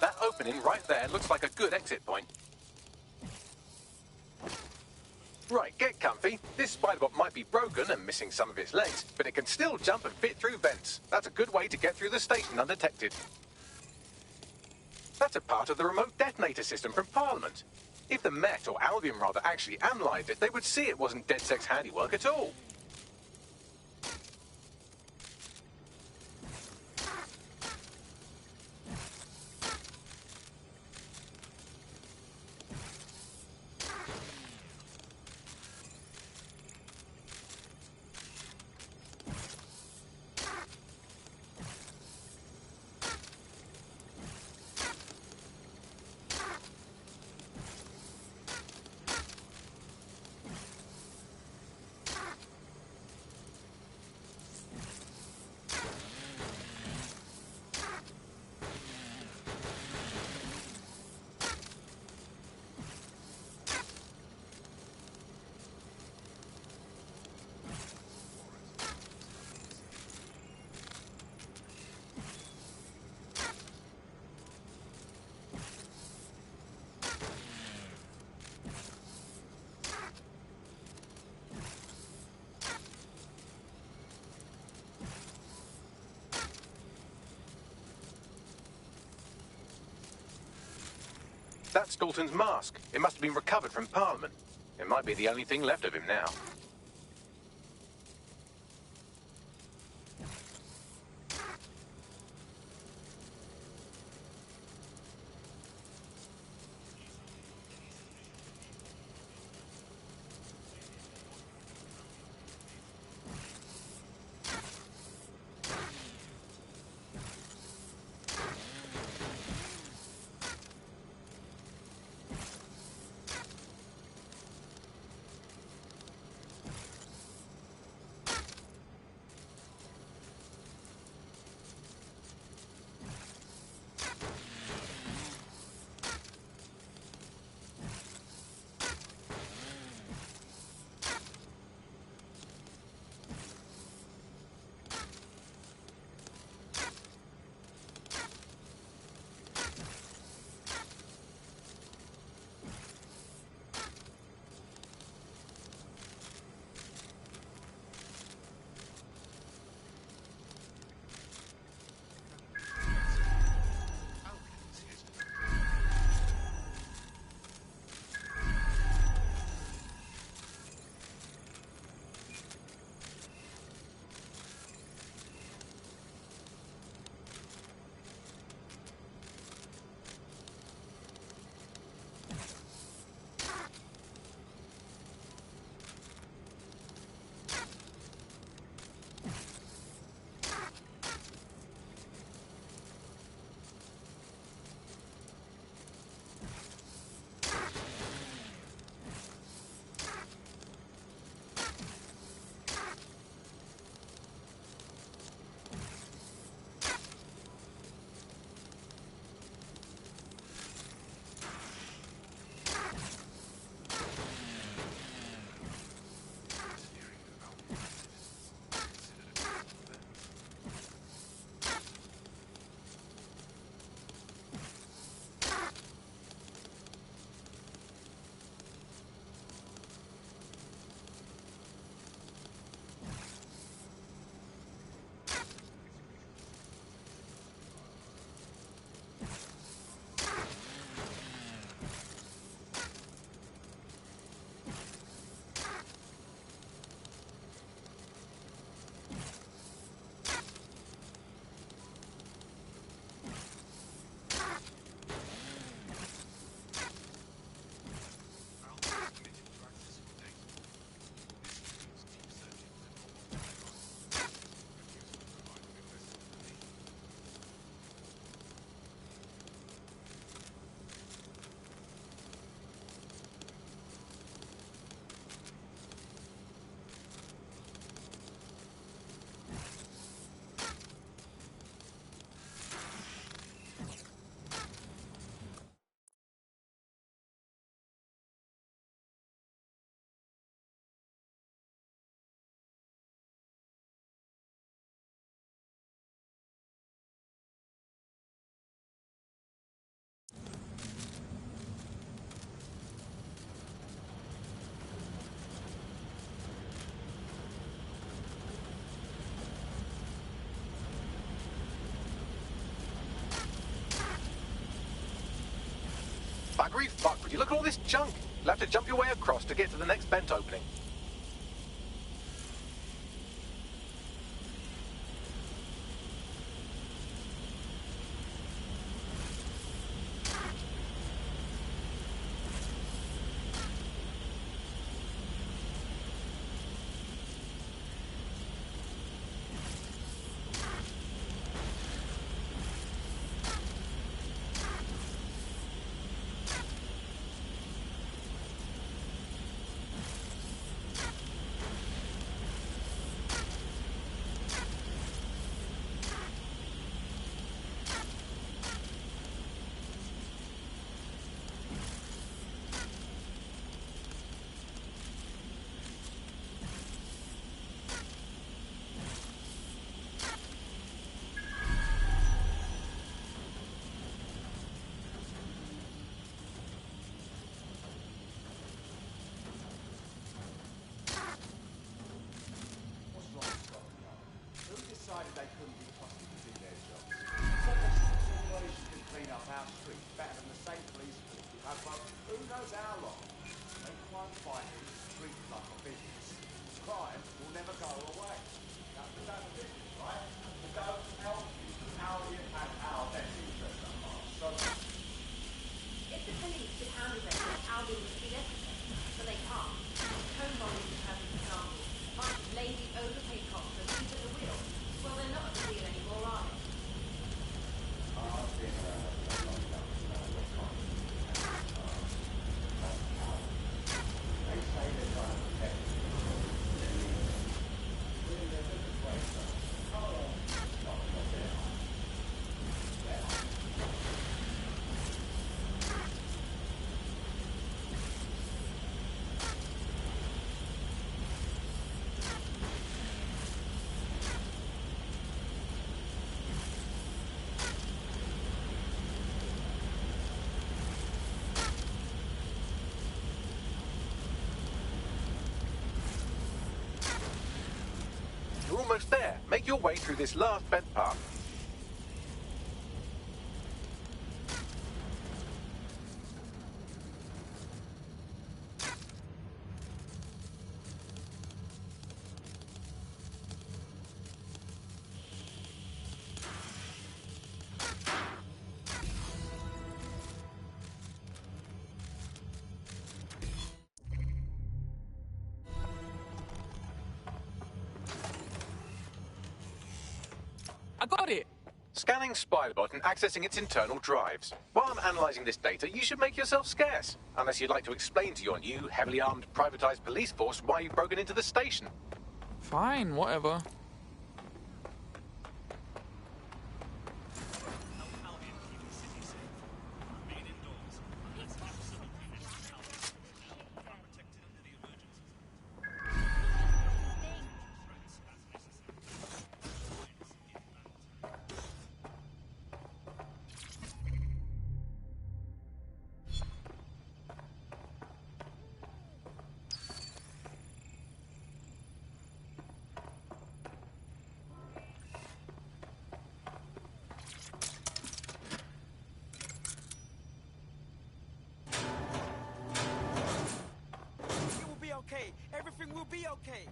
That opening right there looks like a good exit point. Right, get comfy. This spiderbot might be broken and missing some of its legs, but it can still jump and fit through vents. That's a good way to get through the station undetected. That's a part of the remote detonator system from Parliament. If the Met, or Albion rather, actually analysed it, they would see it wasn't DedSec's handiwork at all. That's Dalton's mask. It must have been recovered from Parliament. It might be the only thing left of him now. hurry, fuck, would you look at all this junk? You'll have to jump your way across to get to the next vent opening. They couldn't be trusted to do their jobs. Some of the corporations can clean up our streets better than the same police force we've had for who knows how long. No one fighting streets like a business. Crime will never go away. That's the business, right? To go help you, Albion and our best interests at heart. So, if the police could handle it, Albion would be everything. But they can't. Home bombing is a perfect example. A bunch of lazy, overpaid cops that leave at the wheel. Well, they're not at the wheel anymore, are they? I've been around a long time. They say they're trying to protect you. Really, they're looking for it. Come on. Not there. You're almost there. Make your way through this last vent path. I got it! Scanning Spybot and accessing its internal drives. While I'm analysing this data, you should make yourself scarce. Unless you'd like to explain to your new, heavily armed, privatised police force why you've broken into the station. Fine, whatever. Okay, everything will be okay.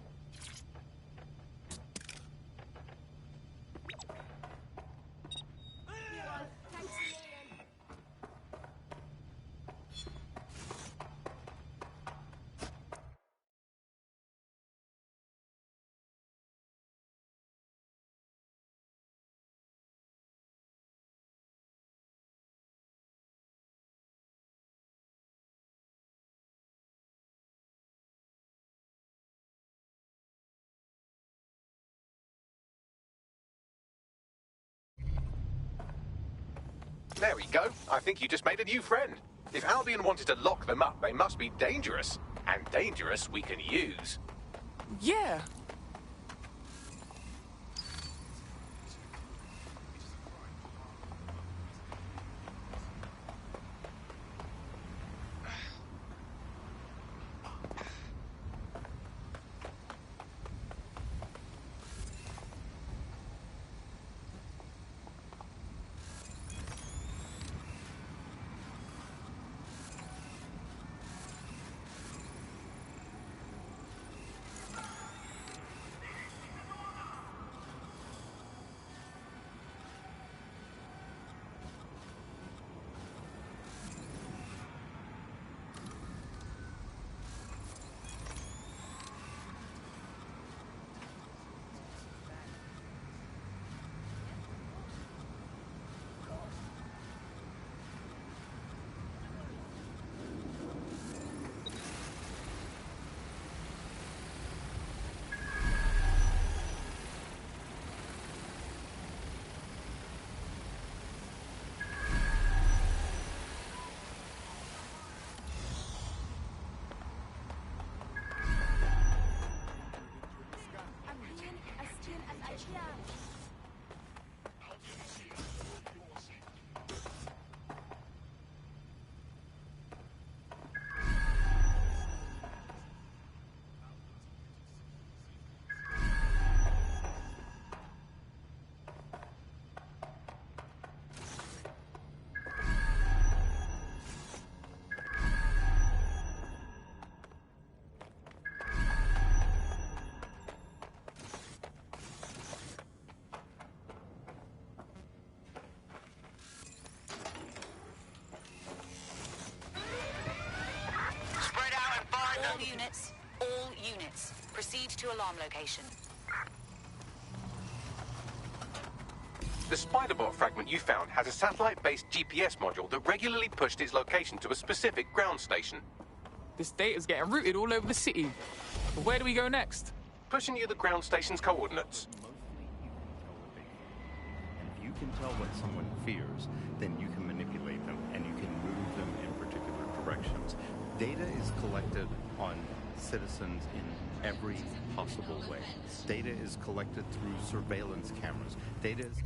There we go. I think you just made a new friend. If Albion wanted to lock them up, they must be dangerous. And dangerous we can use. Yeah. All units, proceed to alarm location. The Spiderbot fragment you found has a satellite-based GPS module that regularly pushed its location to a specific ground station. This data's getting routed all over the city. But where do we go next? Pushing you the ground station's coordinates. If you can tell what someone fears, then you can manipulate them and you can move them in particular directions. Data is collected on citizens in every possible way. Data is collected through surveillance cameras. Data is...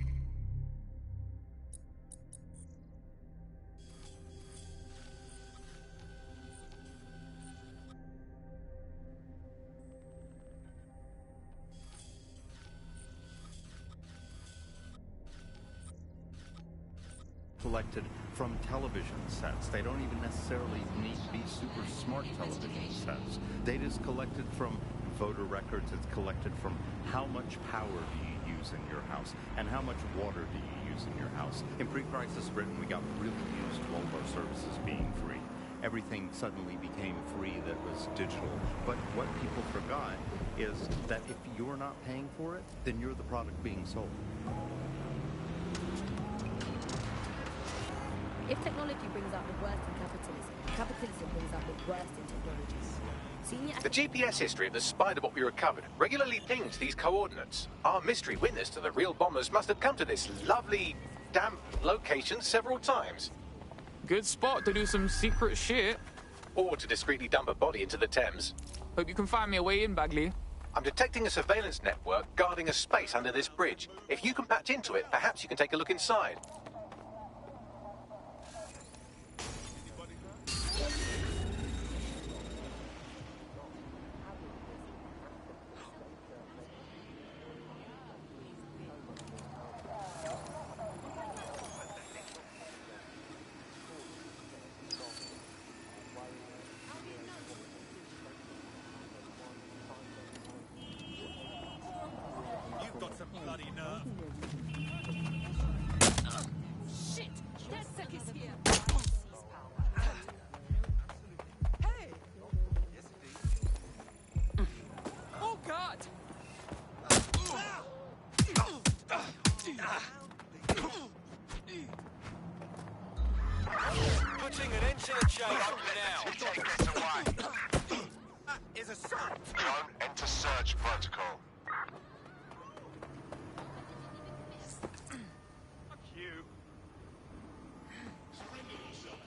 collected from television sets. They don't even necessarily need to be super smart television sets. Data is collected from voter records. It's collected from how much power do you use in your house and how much water do you use in your house. In pre-crisis Britain, we got really used to all of our services being free. Everything suddenly became free that was digital. But what people forgot is that if you're not paying for it, then you're the product being sold. If technology brings out the worst in capitalism, capitalism brings out the worst in technologies. The GPS history of the Spiderbot we recovered regularly pings these coordinates. Our mystery witness to the real bombers must have come to this lovely, damp location several times. Good spot to do some secret shit. Or to discreetly dump a body into the Thames. Hope you can find me a way in, Bagley. I'm detecting a surveillance network guarding a space under this bridge. If you can patch into it, perhaps you can take a look inside. Putting an end to the chase now. Take this away. Is assault. Drone, enter search protocol. Fuck you. Surrender yourself.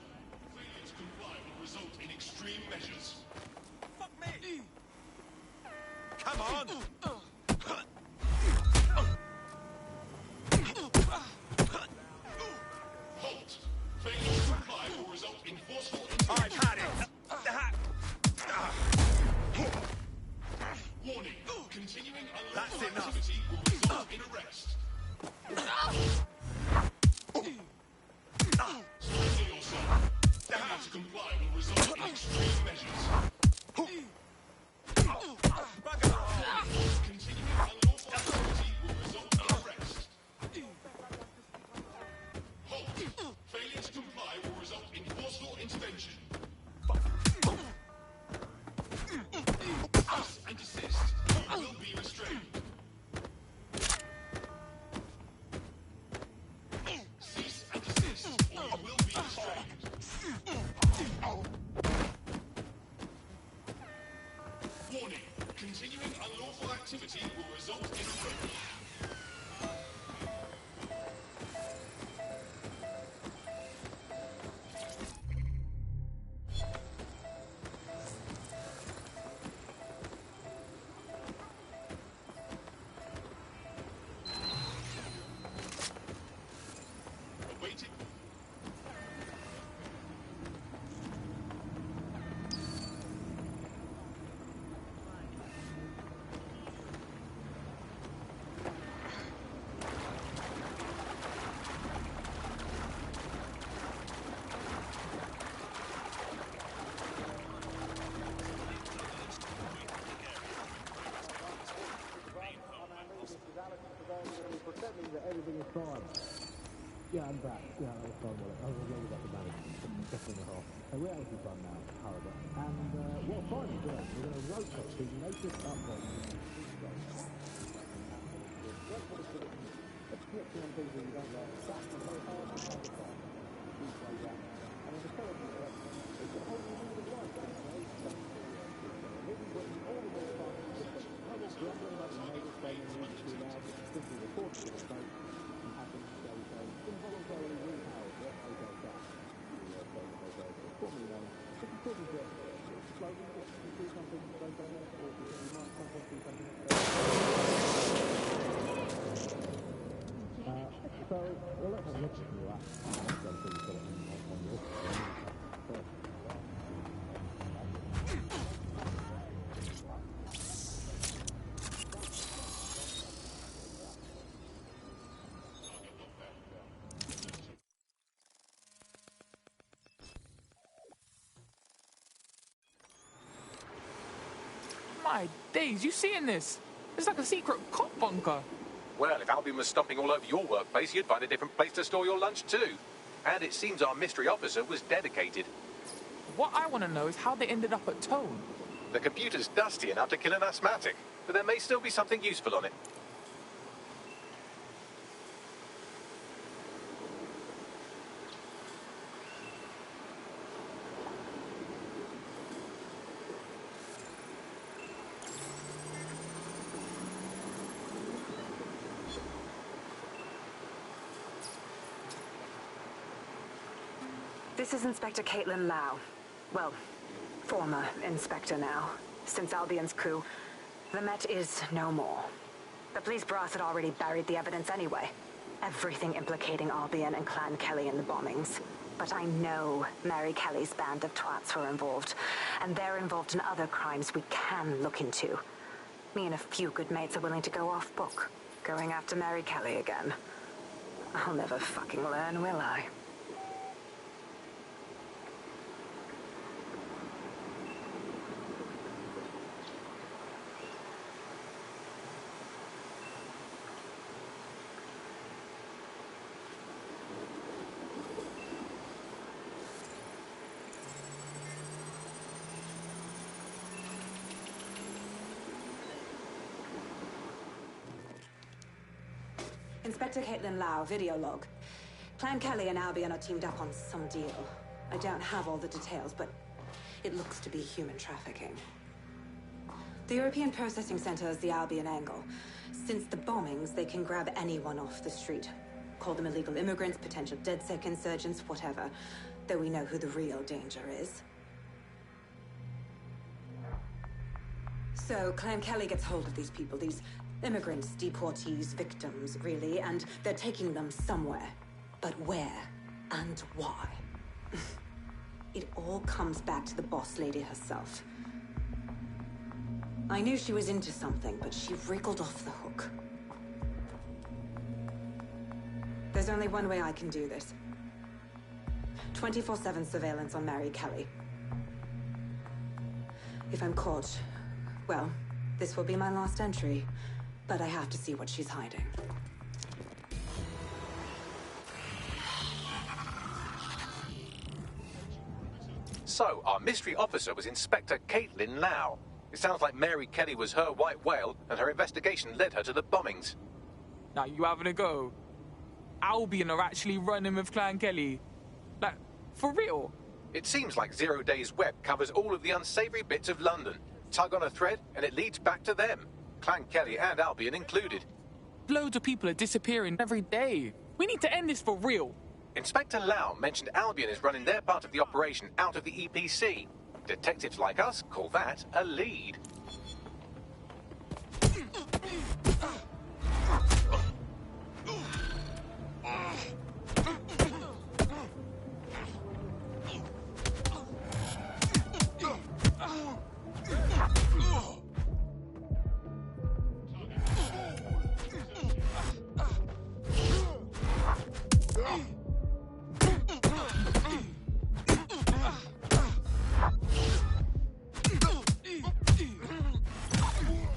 Failure to comply will result in extreme measures. Fuck me. Come on. Halt. Failure to comply will result in forceful intervention. I've had it. Warning. Continuing That's unlawful enough. activity will result in arrest. Surrender yourself. Failure to comply will result in extreme measures. Continuing unlawful activity will result in arrest. Halt. Failure to comply will result in forceful intervention. Cease and desist. You will be restrained. Cease and desist, or you will be restrained. Warning. Continuing unlawful activity will result in arrest. Awaiting. Pretending that everything is fine. Yeah, I'm back. Yeah, I was fine with it. I was worried about the management. Just in the half. So we're actually done now, however. And, well, Finally, girls, we're going to rotate the naked upright. Let's flip on things that you don't like. That's the very hard to find the time. And as a fellow it's a whole new way of life. Maybe what you all the fun is just I will grumbling about the neighbours saying they need to allow but simply report to the state and happen to go involuntarily rehouse what they go back. Formally known, if you talk about slowly, you do something, don't go there, or you might sometimes do something so, well, let's have a look at that. My days, you seeing this? It's like a secret cop bunker. Well, if Albion was stomping all over your workplace, you'd find a different place to store your lunch too. And it seems our mystery officer was dedicated. What I want to know is how they ended up at Tone. The computer's dusty enough to kill an asthmatic, but there may still be something useful on it. This is Inspector Caitlin Lau. Well, former inspector now. Since Albion's coup, the Met is no more. The police brass had already buried the evidence anyway. Everything implicating Albion and Clan Kelly in the bombings. But I know Mary Kelly's band of twats were involved, and they're involved in other crimes we can look into. Me and a few good mates are willing to go off book, going after Mary Kelly again. I'll never fucking learn, will I? Inspector Caitlin Lau, video log. Clan Kelly and Albion are teamed up on some deal. I don't have all the details, but it looks to be human trafficking. The European Processing Center is the Albion angle. Since the bombings, they can grab anyone off the street. Call them illegal immigrants, potential DedSec insurgents, whatever. Though we know who the real danger is. So, Clan Kelly gets hold of these people, these immigrants, deportees, victims, really, and they're taking them somewhere. But where and why? It all comes back to the boss lady herself. I knew she was into something, but she wriggled off the hook. There's only one way I can do this. 24/7 surveillance on Mary Kelly. If I'm caught, well, this will be my last entry. But I have to see what she's hiding. So, our mystery officer was Inspector Caitlin Lau. It sounds like Mary Kelly was her white whale, and her investigation led her to the bombings. Now, you having a go? Albion are actually running with Clan Kelly. Like, for real? It seems like 0 Days Web covers all of the unsavory bits of London. Tug on a thread, and it leads back to them. Clan Kelly and Albion included. Loads of people are disappearing every day. We need to end this for real. Inspector Lau mentioned Albion is running their part of the operation out of the EPC. Detectives like us call that a lead.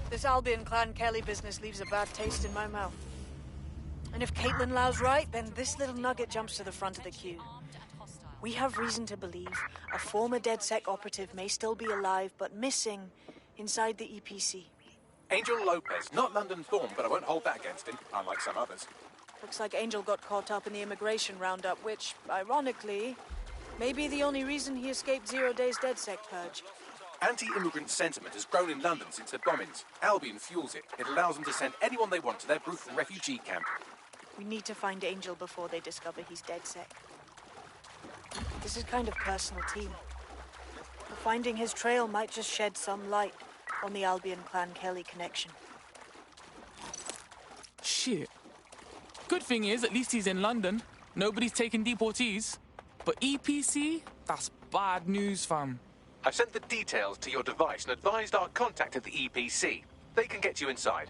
This Albion Clan Kelly business leaves a bad taste in my mouth. And if Caitlin Lau's right, then this little nugget jumps to the front of the queue. We have reason to believe a former DedSec operative may still be alive, but missing inside the EPC. Angel Lopez, not London Thorn, but I won't hold that against him, unlike some others. Looks like Angel got caught up in the immigration roundup, which, ironically, may be the only reason he escaped 0 Days DedSec purge. Anti-immigrant sentiment has grown in London since the bombings. Albion fuels it. It allows them to send anyone they want to their brutal refugee camp. We need to find Angel before they discover he's DedSec. This is kind of personal, team. But finding his trail might just shed some light on the Albion-Clan Kelly connection. Shit. Good thing is, at least he's in London. Nobody's taking deportees. But EPC? That's bad news, fam. I sent the details to your device and advised our contact at the EPC. They can get you inside.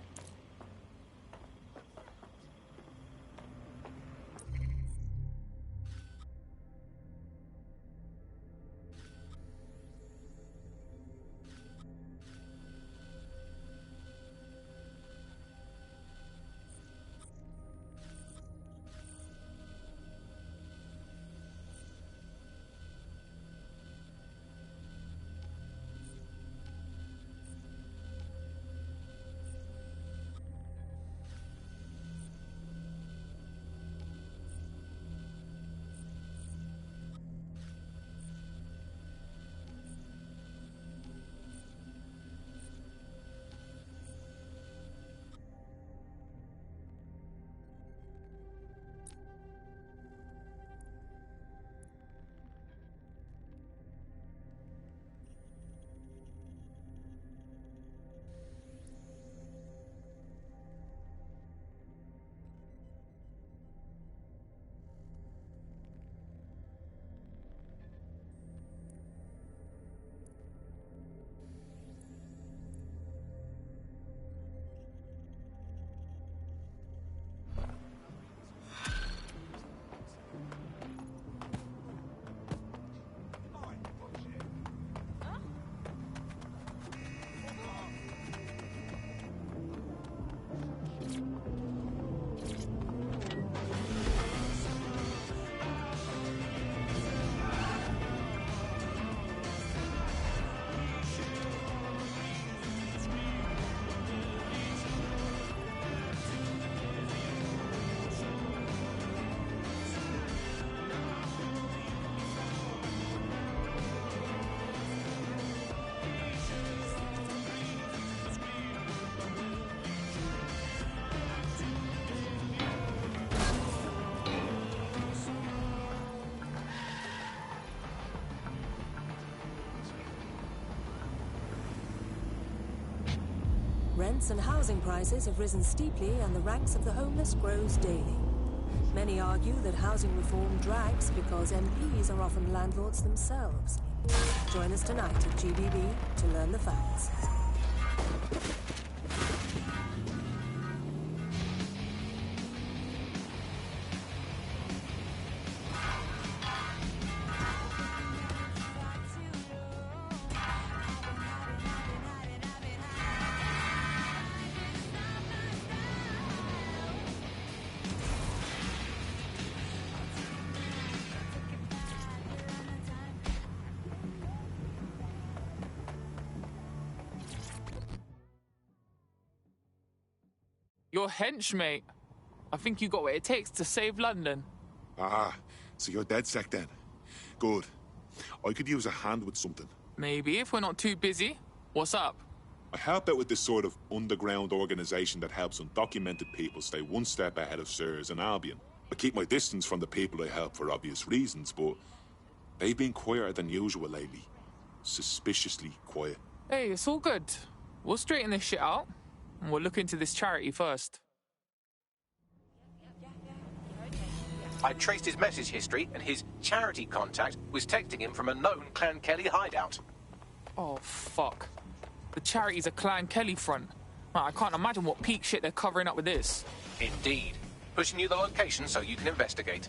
Rents and housing prices have risen steeply and the ranks of the homeless grows daily. Many argue that housing reform drags because MPs are often landlords themselves. Join us tonight at GBB to learn the facts. You're henchmate. I think you got what it takes to save London. Ah, so you're DedSec then. Good. I could use a hand with something. Maybe, if we're not too busy. What's up? I help out with this sort of underground organisation that helps undocumented people stay one step ahead of Sirs and Albion. I keep my distance from the people I help for obvious reasons, but they've been quieter than usual lately. Suspiciously quiet. Hey, it's all good. We'll straighten this shit out. And we'll look into this charity first. I traced his message history, and his charity contact was texting him from a known Clan Kelly hideout. Oh, fuck. The charity's a Clan Kelly front. Man, I can't imagine what peak shit they're covering up with this. Indeed. Pushing you the location so you can investigate.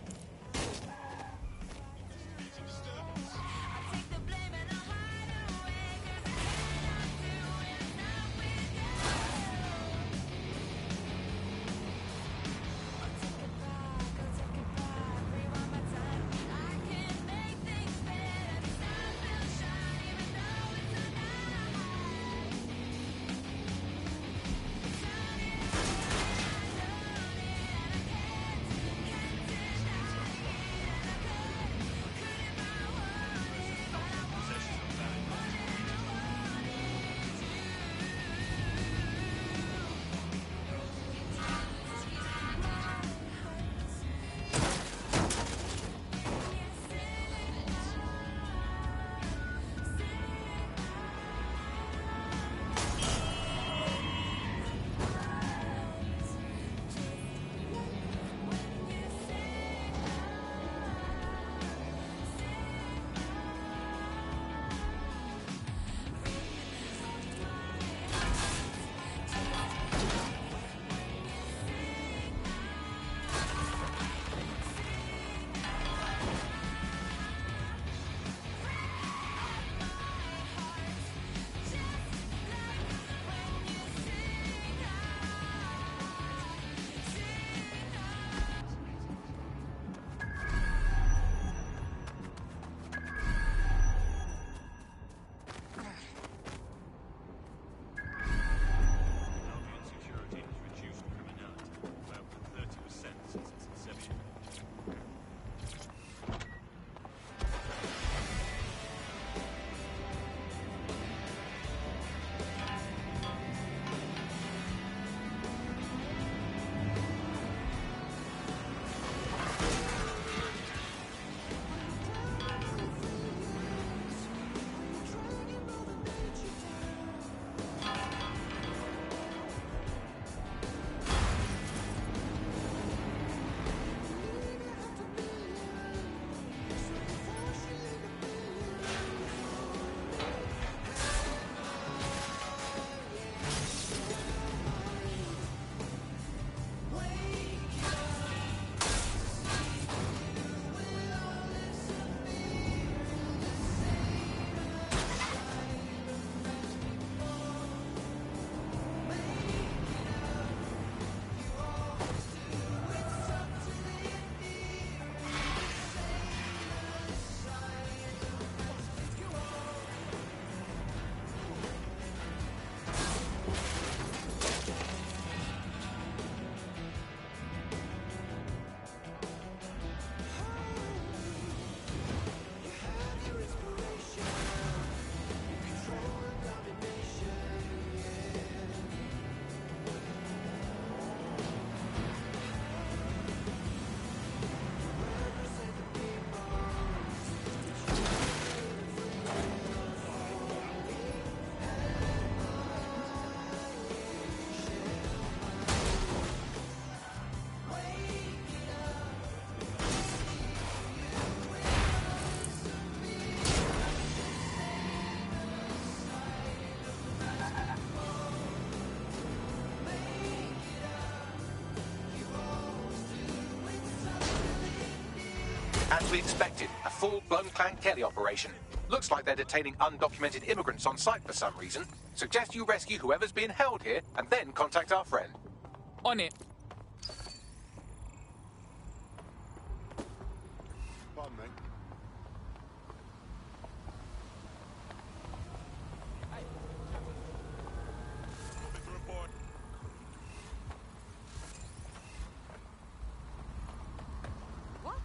As we expected, a full-blown Clan Kelly operation. Looks like they're detaining undocumented immigrants on site for some reason. Suggest you rescue whoever's being held here and then contact our friend. On it. Pardon me. What?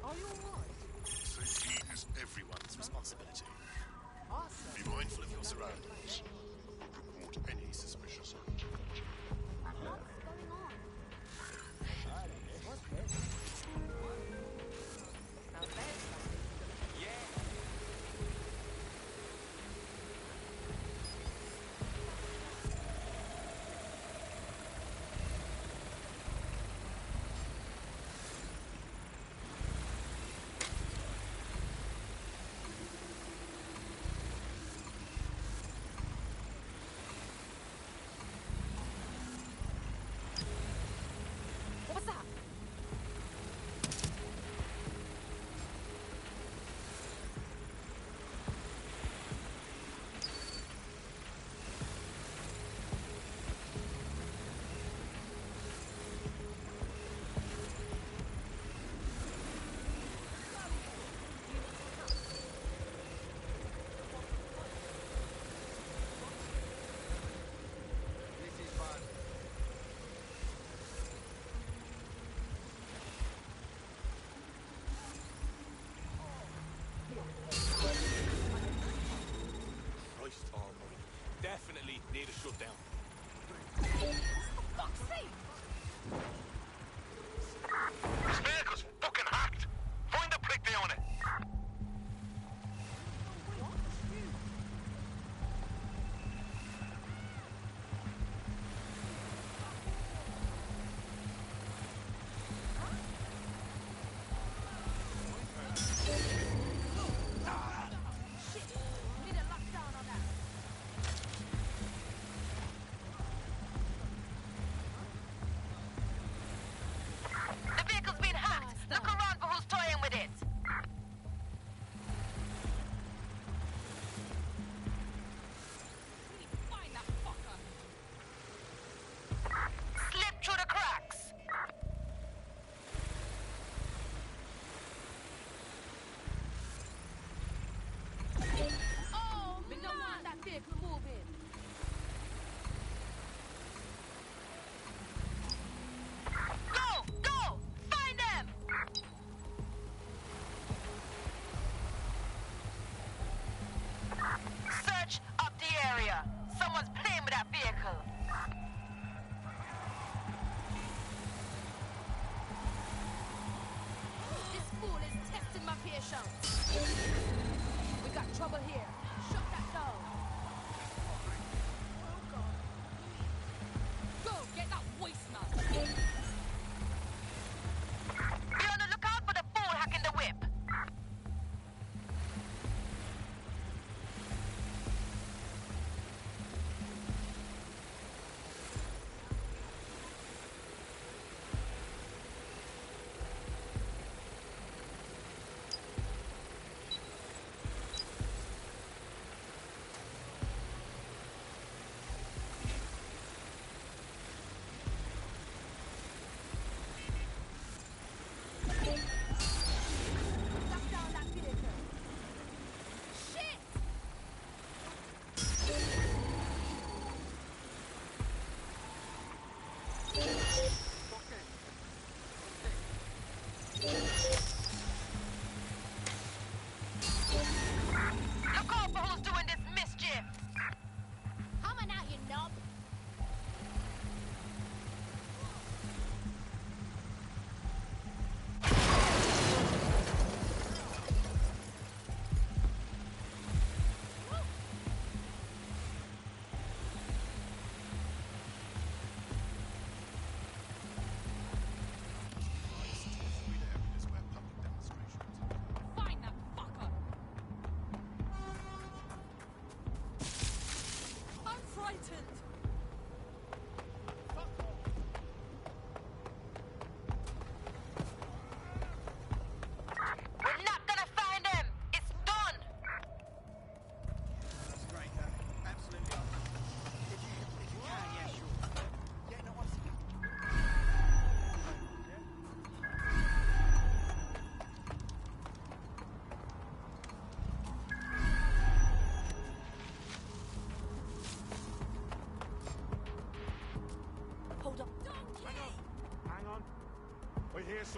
Are you alright? Safety is everyone's responsibility. Awesome. Be mindful of your surroundings. Report any suspicious activity. What's going on? What's this? Now there's something. Yeah. What was that? This is fun. Christ almighty. Definitely need a shutdown. Fuck's sake! This vehicle's fucking hacked. Find the prick down it. Shit! Need a lockdown on that. The vehicle's been hacked. Look around for who's toying with it. Find that fucker. Slip through the cracks. Oh, we don't want that vehicle moving. Go! Go! Find them! Search up the area. Someone's playing with that vehicle. This fool is testing my patience. We got trouble here. Shut that down. Oh, God. Go, get that waste man. Be on the lookout for the fool hacking the whip.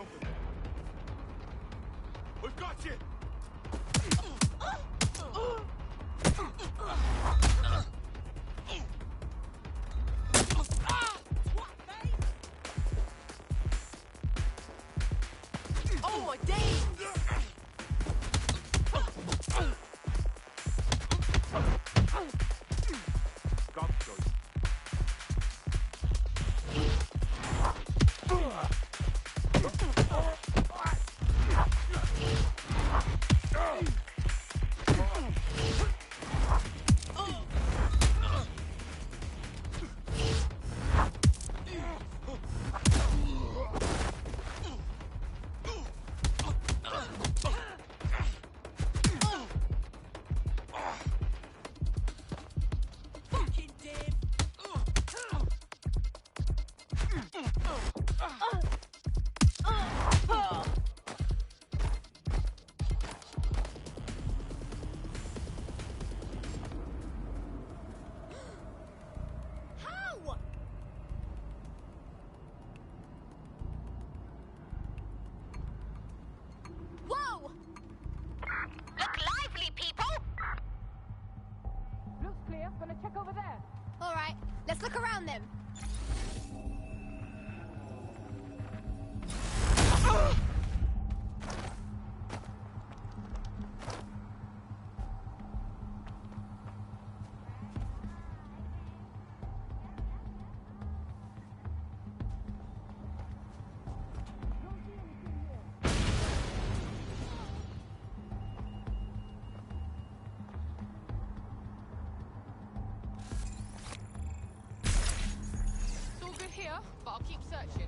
something. We've got you! Oh my days! God's choice. Whoa! Look lively, people! Looks clear. Gonna check over there. All right, let's look around them. It's all good here, but I'll keep searching.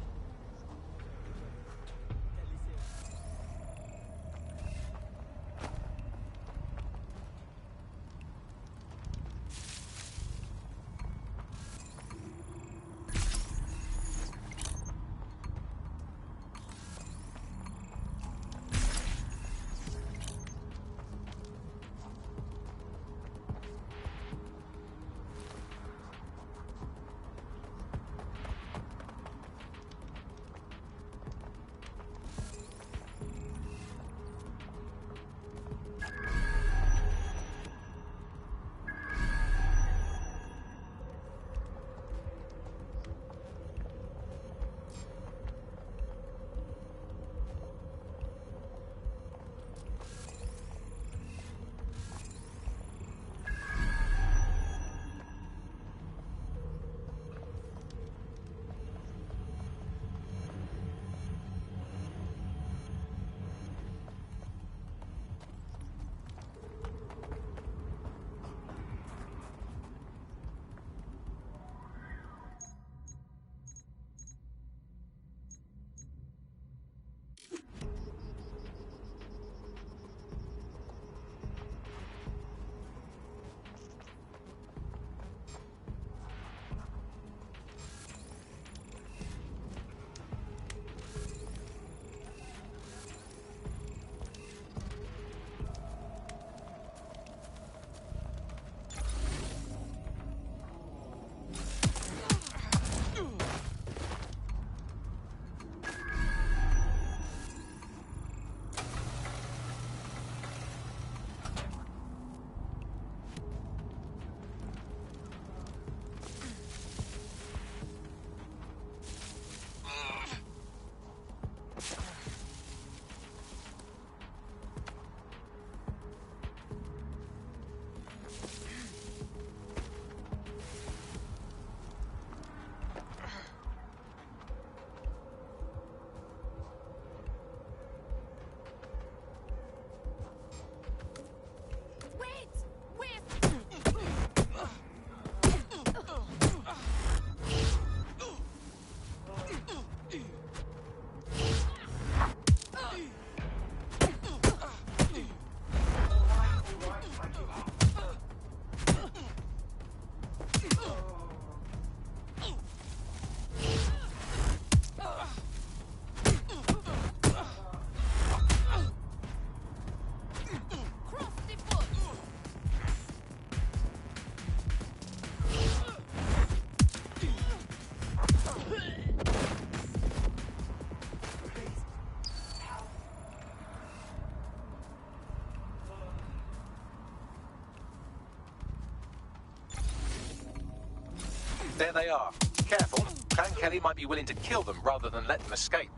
There they are. Careful. Clan Kelly might be willing to kill them rather than let them escape.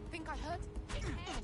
Think I heard his head.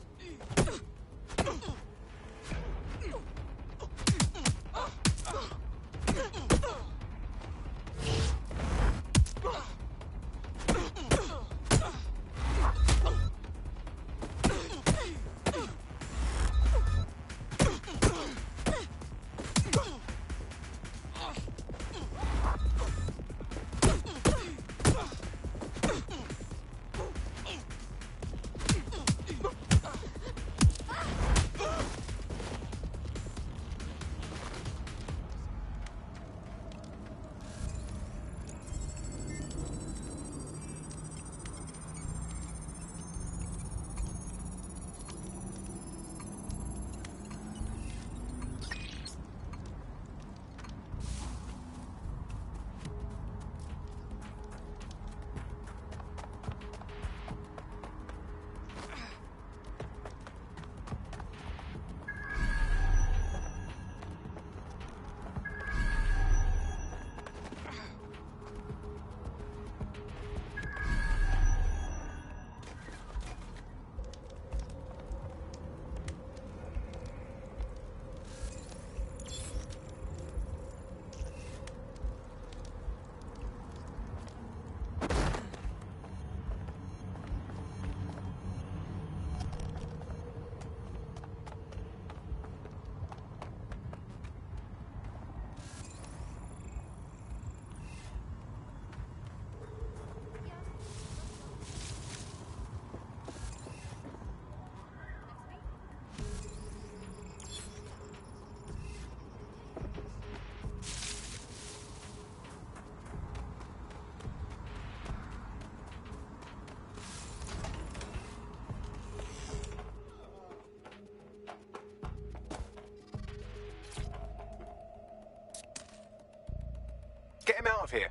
Get him out of here.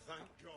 Thank God.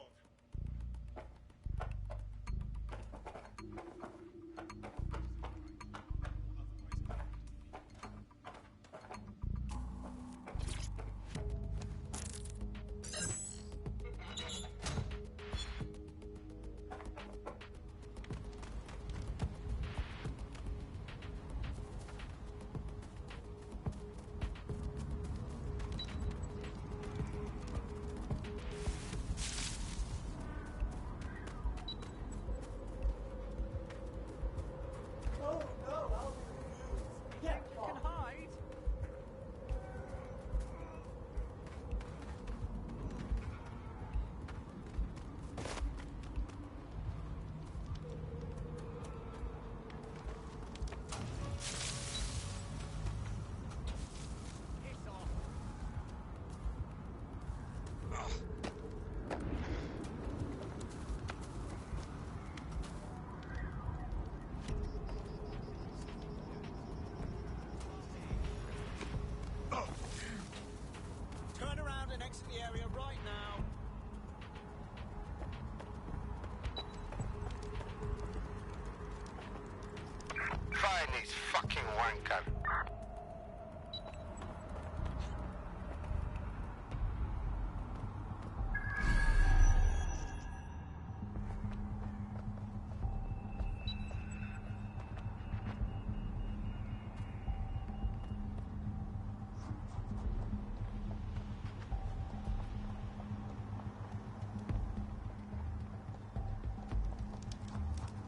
wanker.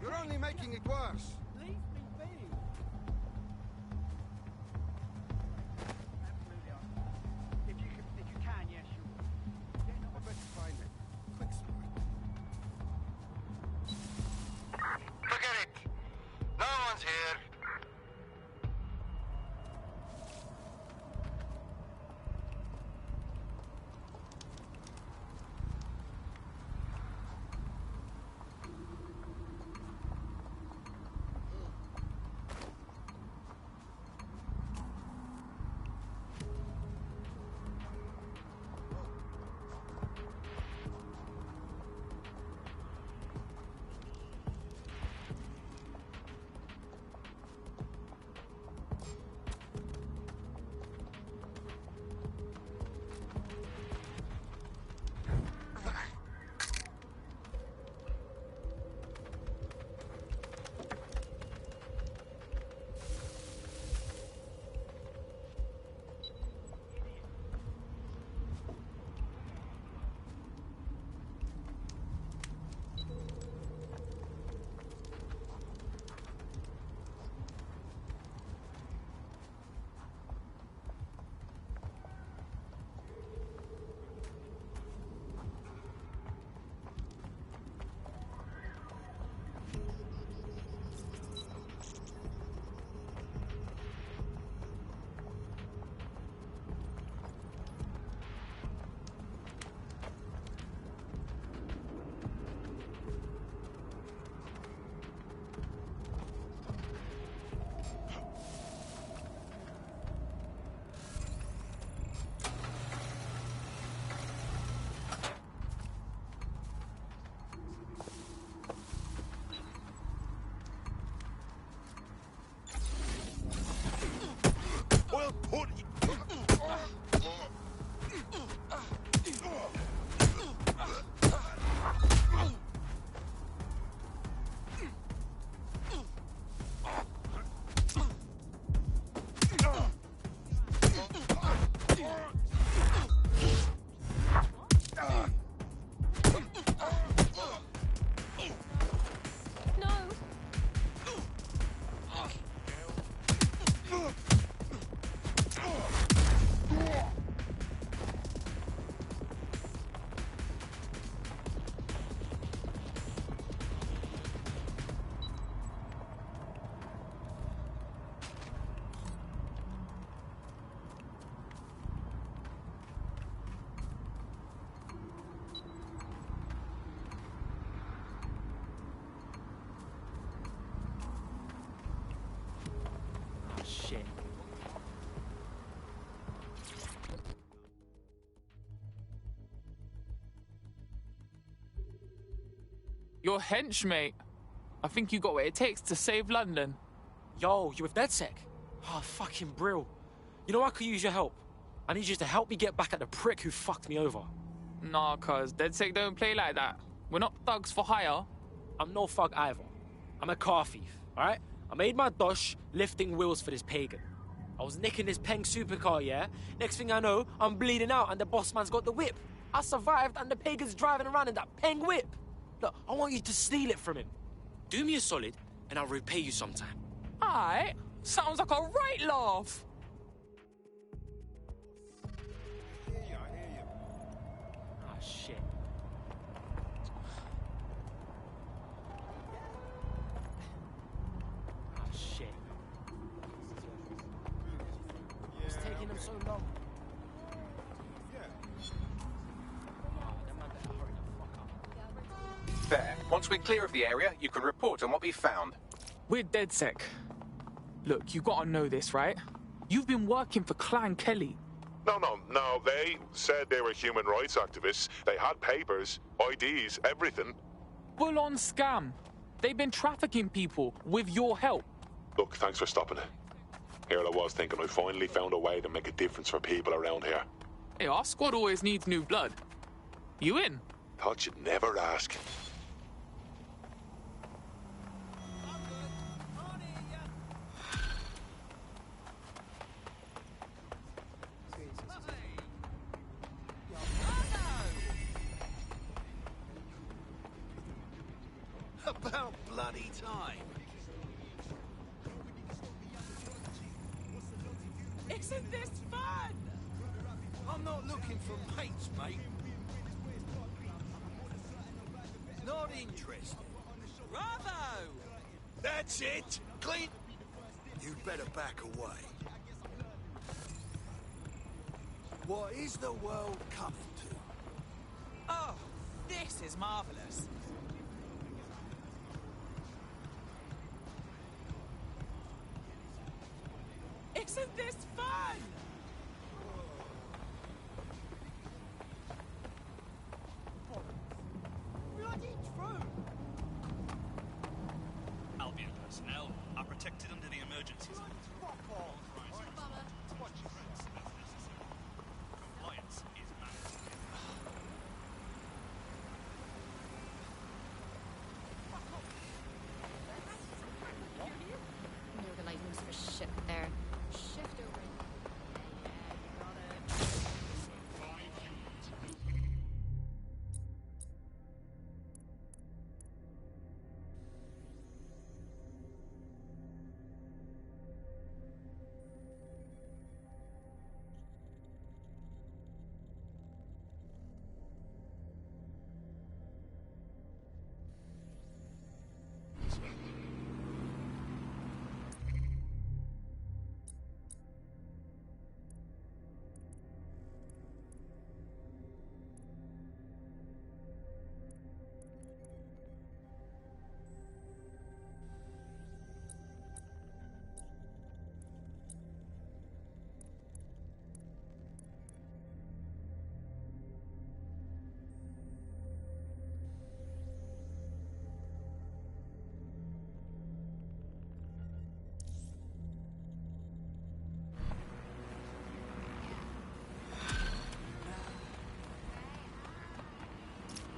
You're only making it worse. Leave me be. If you can, yeah, sure. I bet you find it. Quick smart. Forget it. No one's here. Well put. Shit. You're hench, mate. I think you got what it takes to save London. Yo, you with DedSec? Oh, fucking brill. You know I could use your help. I need you to help me get back at the prick who fucked me over. Nah, cuz DedSec don't play like that. We're not thugs for hire. I'm no thug either. I'm a car thief, alright? I made my dosh lifting wheels for this pagan. I was nicking this Peng supercar, yeah? Next thing I know, I'm bleeding out and the boss man's got the whip. I survived and the pagan's driving around in that Peng whip. Look, I want you to steal it from him. Do me a solid and I'll repay you sometime. Aight, sounds like a right laugh. I hear you. Ah, shit. Ah, shit. What's taking them so long? There. Once we're clear of the area, you can report on what we found. We're DedSec. Look, you gotta know this, right? You've been working for Clan Kelly. No. They said they were human rights activists. They had papers, IDs, everything. Full-on scam. They've been trafficking people with your help. Look, thanks for stopping it. Here I was thinking I finally found a way to make a difference for people around here. Hey, our squad always needs new blood. You in? Thought you'd never ask. About bloody time. Isn't this fun? I'm not looking for mates, mate. Not interested. Bravo! That's it. Clean. You'd better back away. What is the world coming to? Oh, this is marvelous. Isn't this fun? Bloody true. Albion personnel are protected under the emergency zone. Compliance is mandatory. No realizing for shit there. Shift over.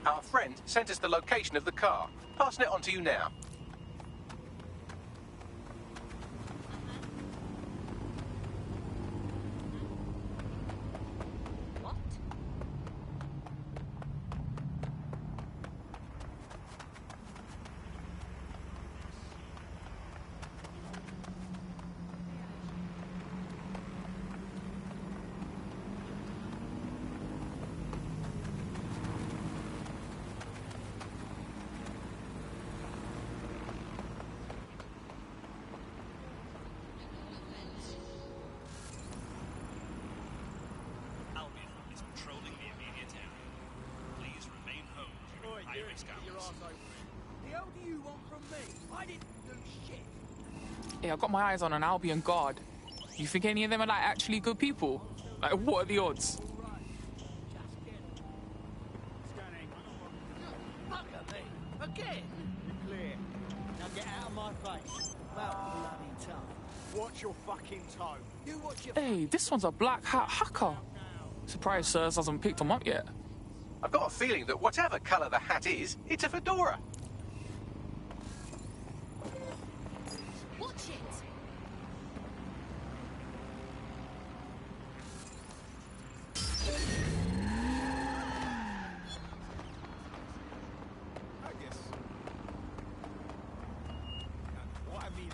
Our friend sent us the location of the car. Passing it on to you now. Albion is patrolling the immediate area. Please remain home during high-risk hours. The hell do you want from me? I didn't do shit. Hey, I got my eyes on an Albion guard. You think any of them are like actually good people? Like, what are the odds? Fuck at me. Again? Clear. Now get out of my face. About bloody time. Watch your fucking tone. You watch your... Hey, this one's a black hat hacker. Surprised Sirs hasn't picked him up yet. I've got a feeling that whatever colour the hat is, it's a fedora. Watch it! I guess. What I mean.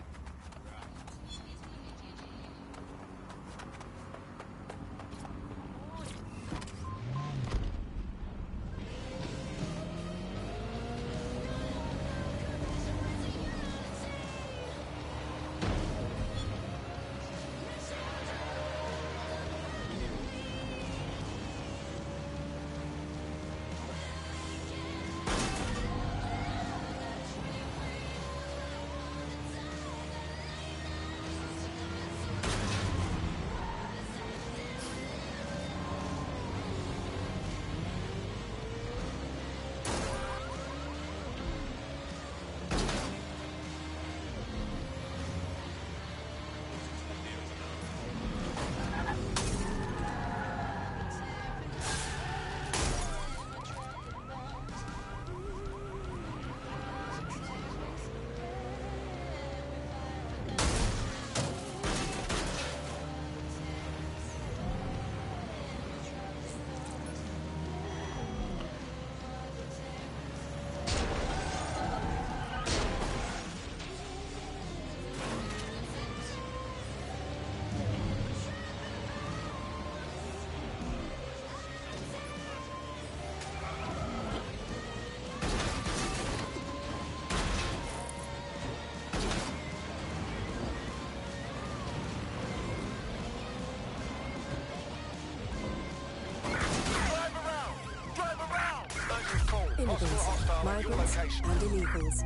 migrants, and illegals.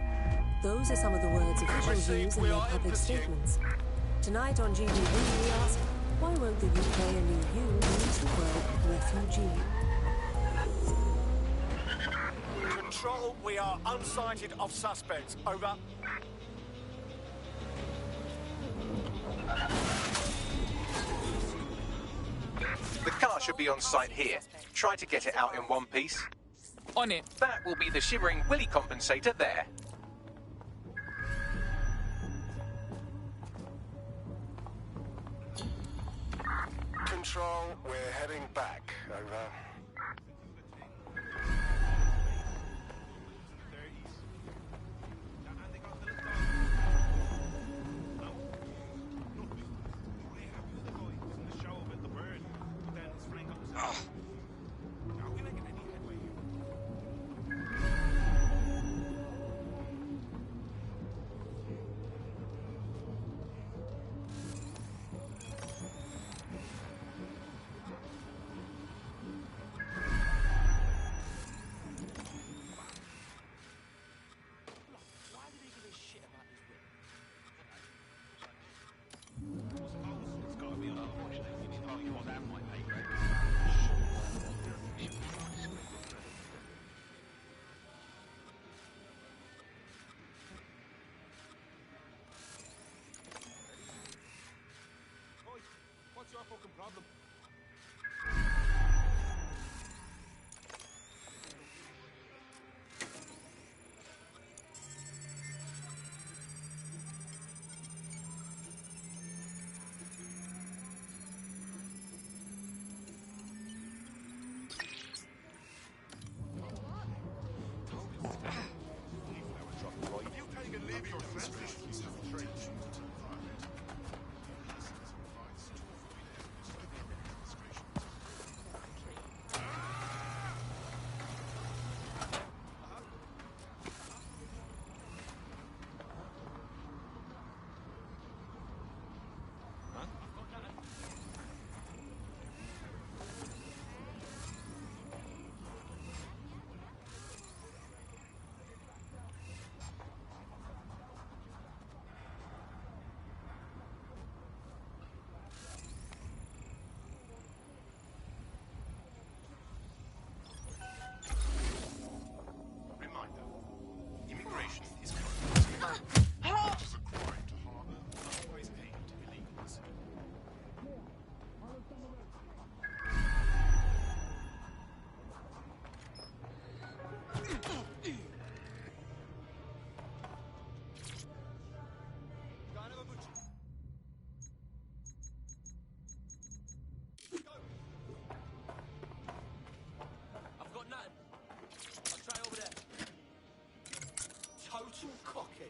Those are some of the words officials use in their public statements. Tonight on GBV we ask, why won't the UK and EU use the word refugee? Control, we are unsighted of suspects. Over. The car should be on site here. Try to get it out in one piece. On it. That will be the Shivering Willy compensator there. Control, we're heading back. Over. What's your fucking problem? Total cocky.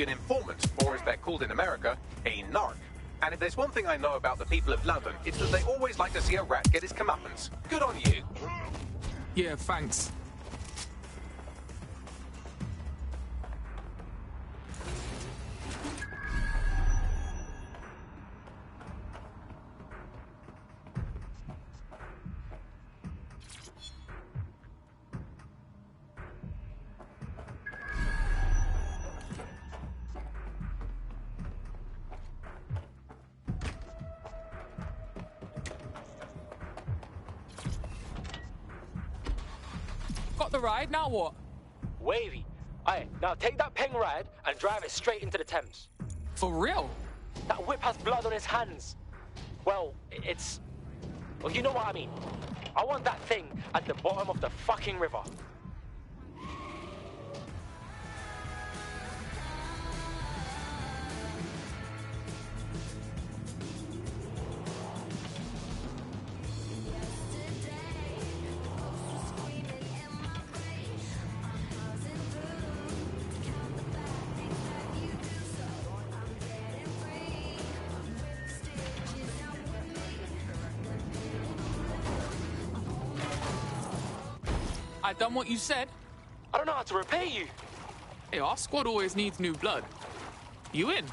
Albion informant, or as they're called in America, a narc. And if there's one thing I know about the people of London, it's that they always like to see a rat get his comeuppance. Good on you. Yeah, thanks. Got the ride, now what? Wavy. Aye, now take that peng ride and drive it straight into the Thames. For real? That whip has blood on his hands. Well, it's... Well, you know what I mean. I want that thing at the bottom of the fucking river. I done what you said. I don't know how to repay you. Hey, our squad always needs new blood. You in?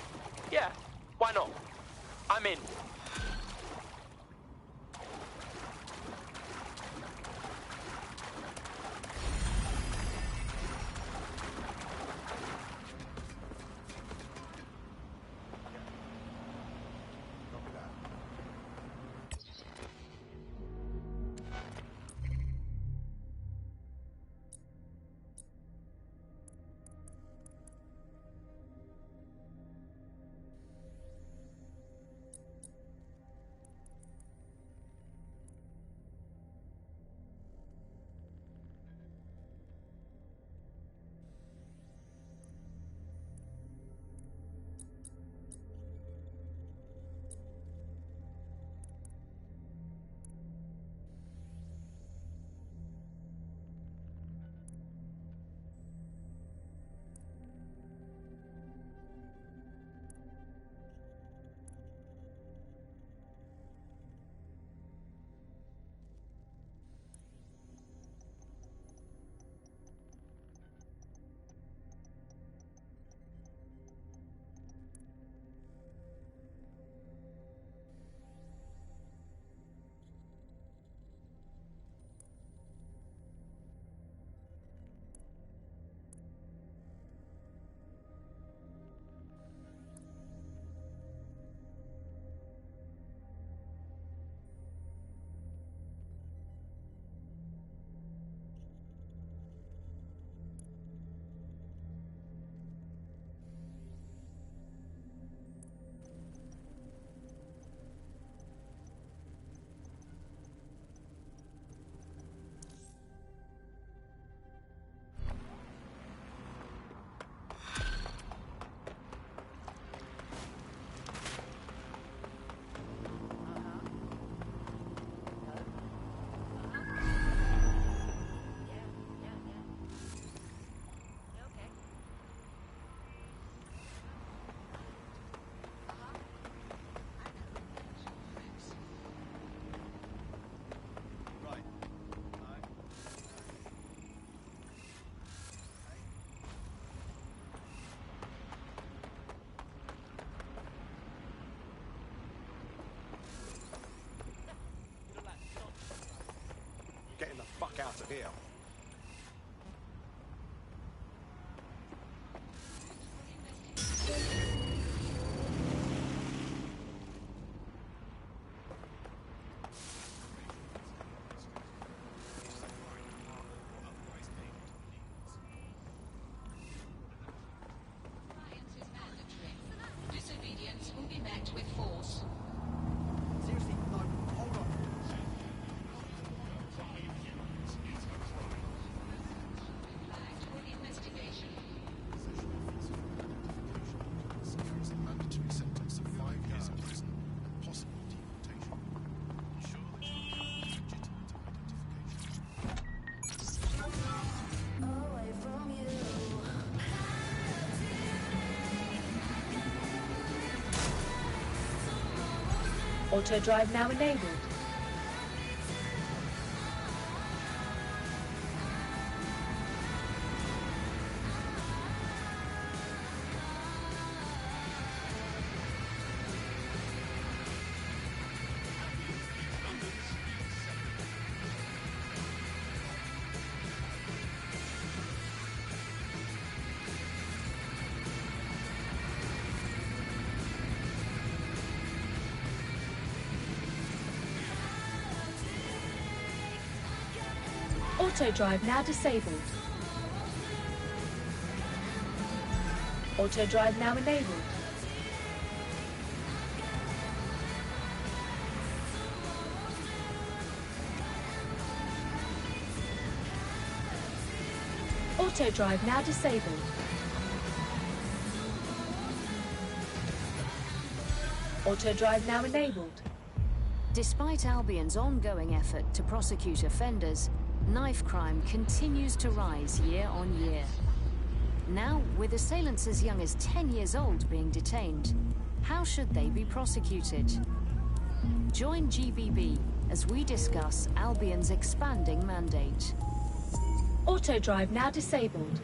Yeah, why not? I'm in. Auto drive now enabled. Auto drive now disabled. Auto drive now enabled. Auto drive now disabled. Auto drive now enabled. Despite Albion's ongoing effort to prosecute offenders, knife crime continues to rise year on year. Now, with assailants as young as 10 years old being detained, how should they be prosecuted? Join GBB as we discuss Albion's expanding mandate. Auto drive now disabled.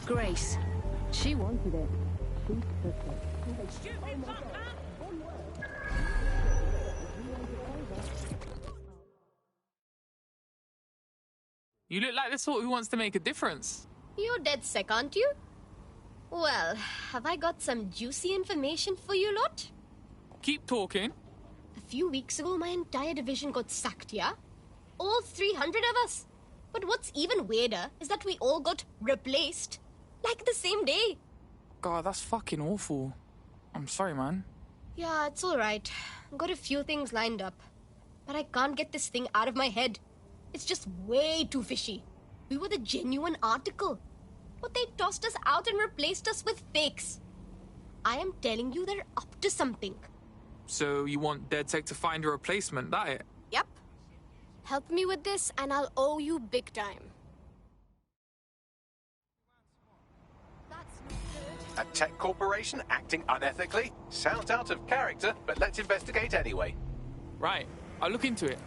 Grace. She wanted it. She took it. You look like the sort who wants to make a difference. You're dead sick, aren't you? Well, have I got some juicy information for you lot? Keep talking. A few weeks ago, my entire division got sacked, yeah? All 300 of us. But what's even weirder is that we all got replaced. Like the same day. God, that's fucking awful. I'm sorry, man. Yeah, it's alright. I've got a few things lined up. But I can't get this thing out of my head. It's just way too fishy. We were the genuine article. But they tossed us out and replaced us with fakes. I am telling you, they're up to something. So you want DedSec to find a replacement, that it? Yep. Help me with this and I'll owe you big time. A tech corporation acting unethically? Sounds out of character, but let's investigate anyway. Right. I'll look into it.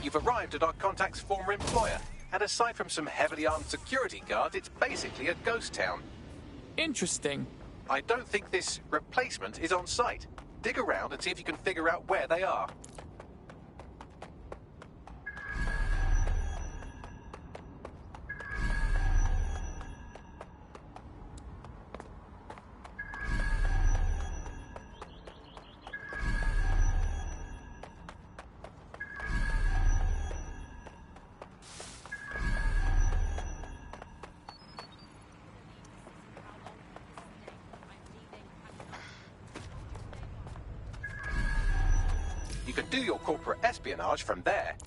You've arrived at our contact's former employer, and aside from some heavily armed security guards, it's basically a ghost town. Interesting. I don't think this replacement is on site. Dig around and see if you can figure out where they are. You can do your corporate espionage from there.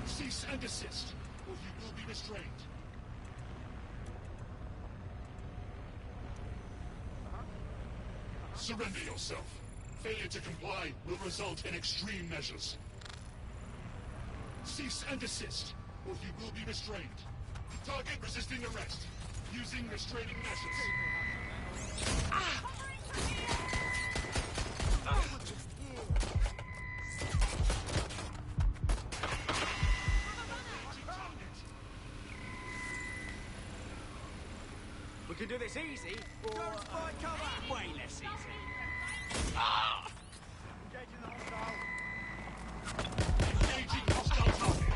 Cease and desist, or you will be restrained. Surrender yourself. Failure to comply will result in extreme measures. Cease and desist, or you will be restrained. Target resisting arrest, using restraining measures. Ah! We can do this easy, or by cover. Way less easy. Ah! Engaging hostile target.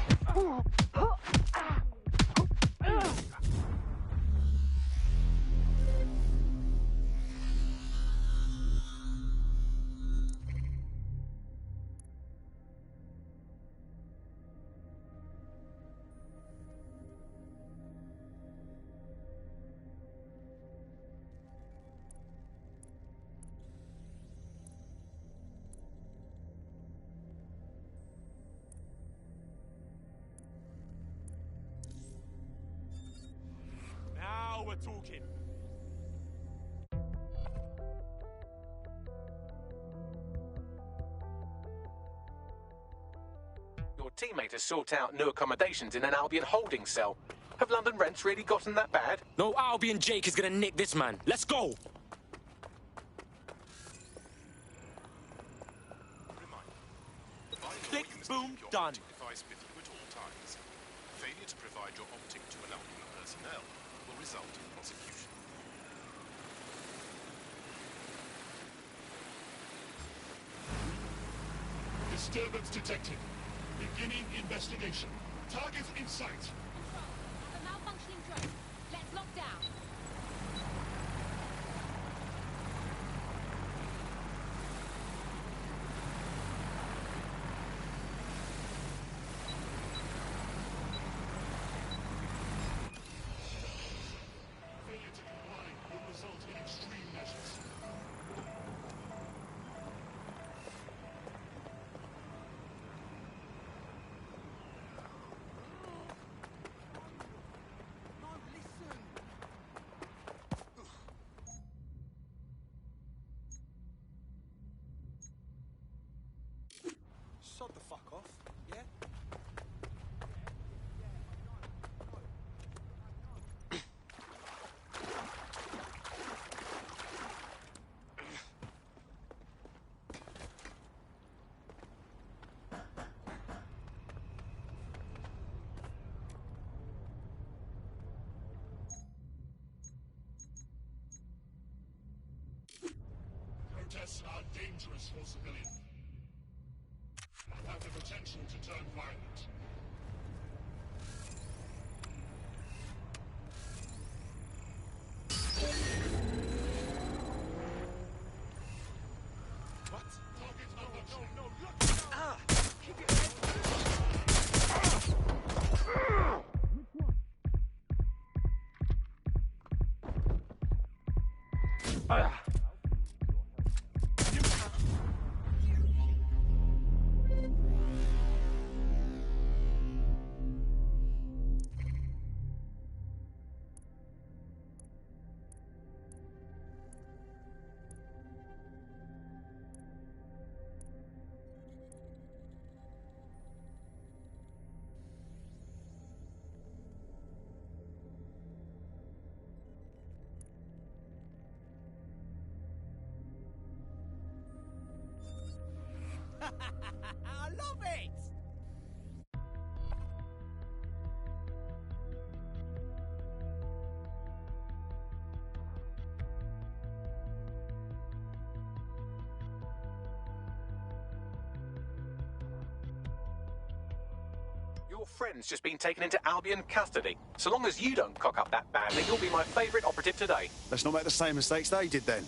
teammate to sort out new accommodations in an Albion holding cell. Have London rents really gotten that bad? No Albion Jake is gonna nick this man. Let's go! Click, boom, done. Device with you at all times. Failure to provide your optic to an Albion personnel will result in prosecution. Disturbance detected. Beginning investigation. Target in sight. A malfunctioning drone. Let's lock down. Failure to comply will result in extreme measures. Sod the fuck off, yeah? Protests are dangerous for civilians. Have the potential to turn violent. What? Target malfunctioning. No, look! Ah! Keep your head. I love it! Your friend's just been taken into Albion custody. So long as you don't cock up that badly, you'll be my favourite operative today. Let's not make the same mistakes they did then.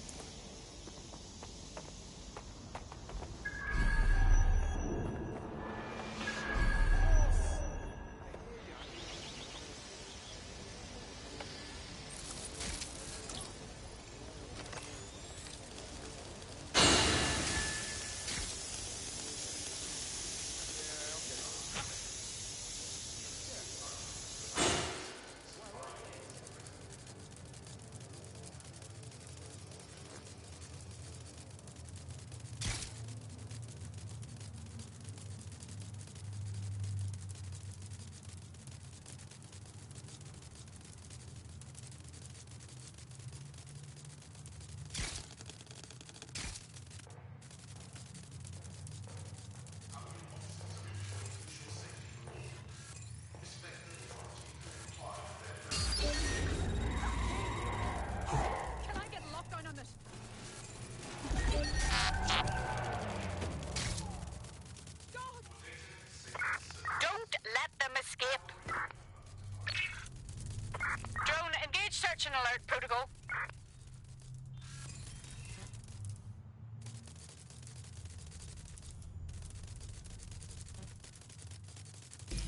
Alert protocol.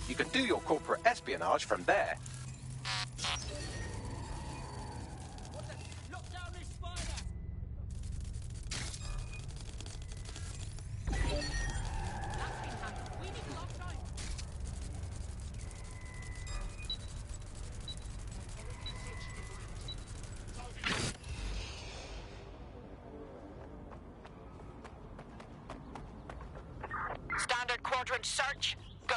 You can do your corporate espionage from there. Lock down this spider! That's been handled. We need to lock down. Standard quadrant search. Go.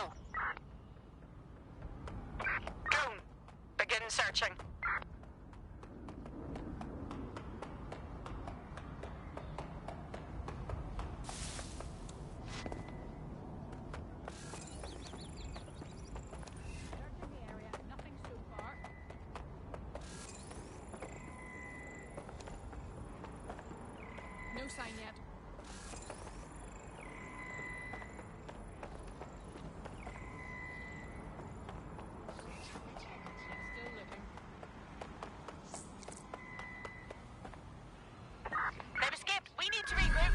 No sign yet. Still looking. They've escaped. We need to regroup.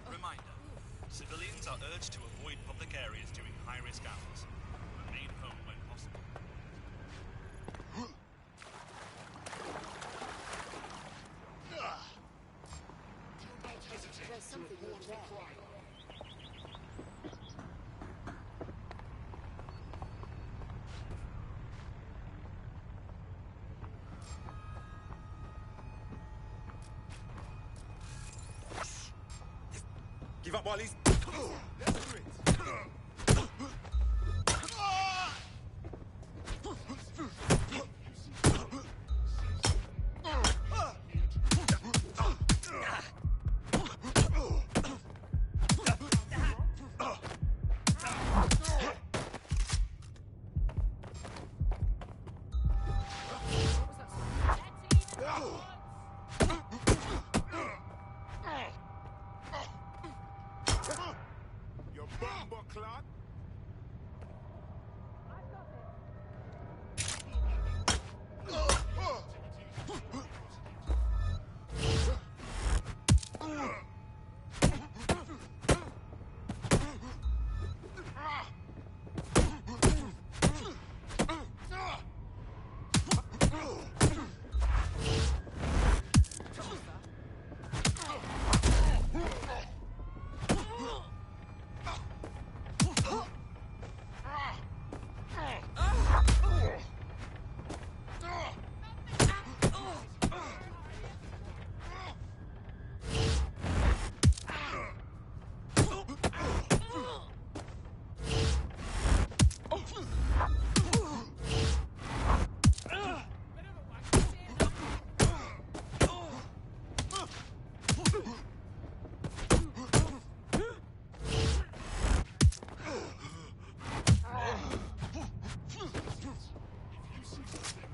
Reminder. Civilians are urged to avoid public areas during high-risk hours. Remain home when possible. There's something over there. Give up while he's... Your bumbo clot.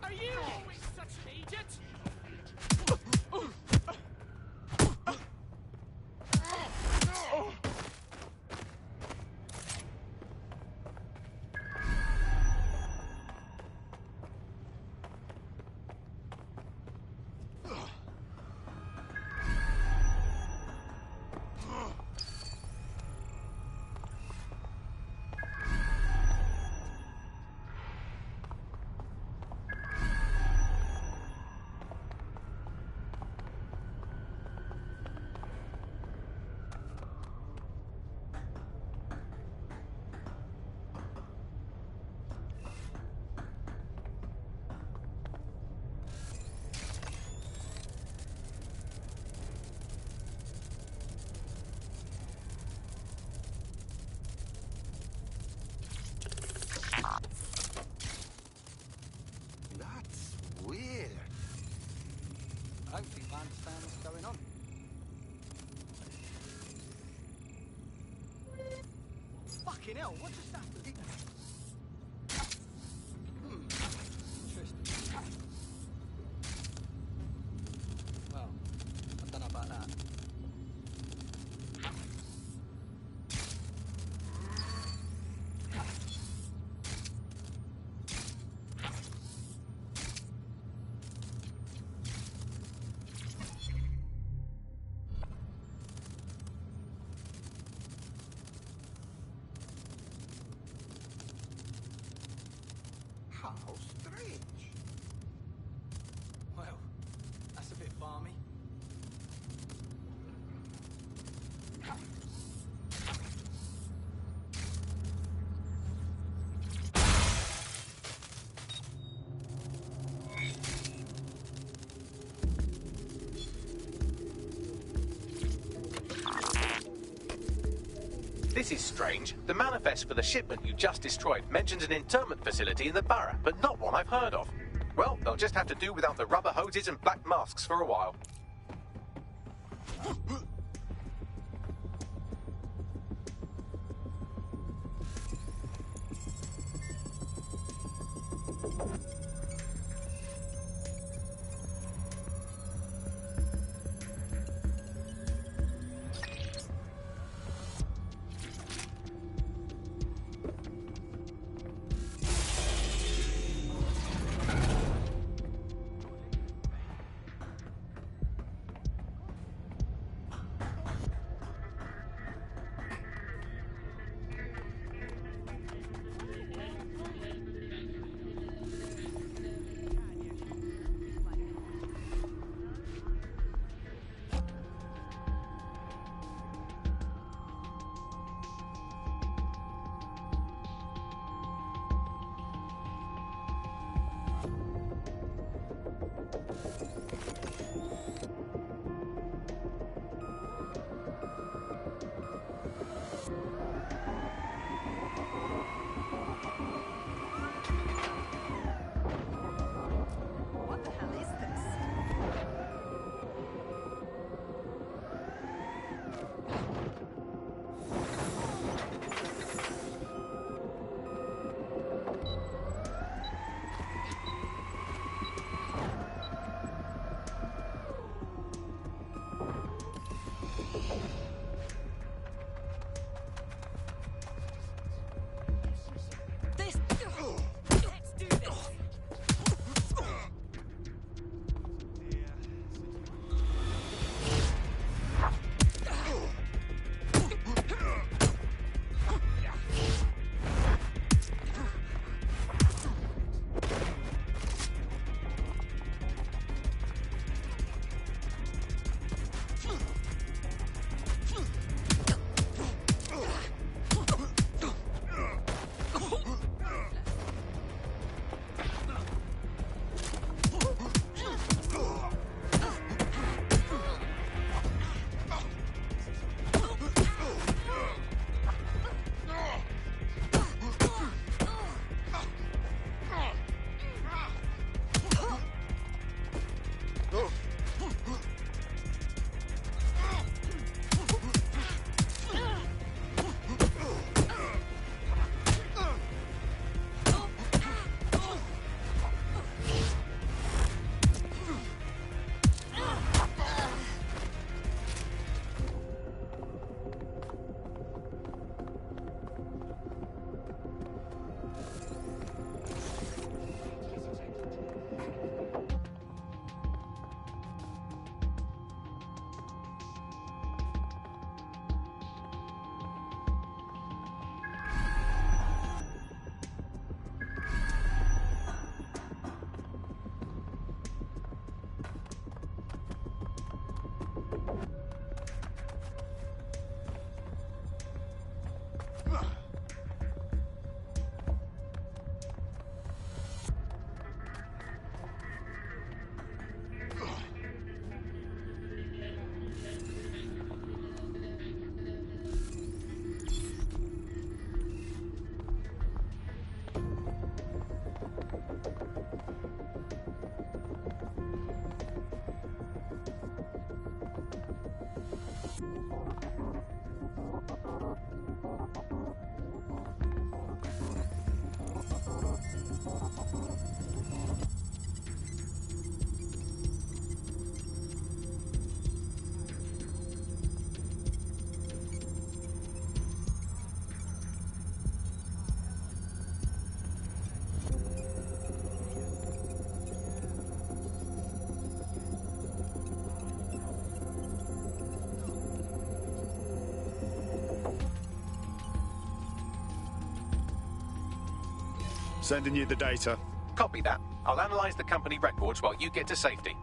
Are you always such an idiot? That's weird. I don't think I understand what's going on. Fucking hell, what just happened? Interesting. Well, I don't know about that. How strange. Well, that's a bit balmy. This is strange. The manifest for the shipment you just destroyed mentions an internment facility in the borough, but not one I've heard of. Well, they'll just have to do without the rubber hoses and black masks for a while. Sending you the data. Copy that. I'll analyze the company records while you get to safety.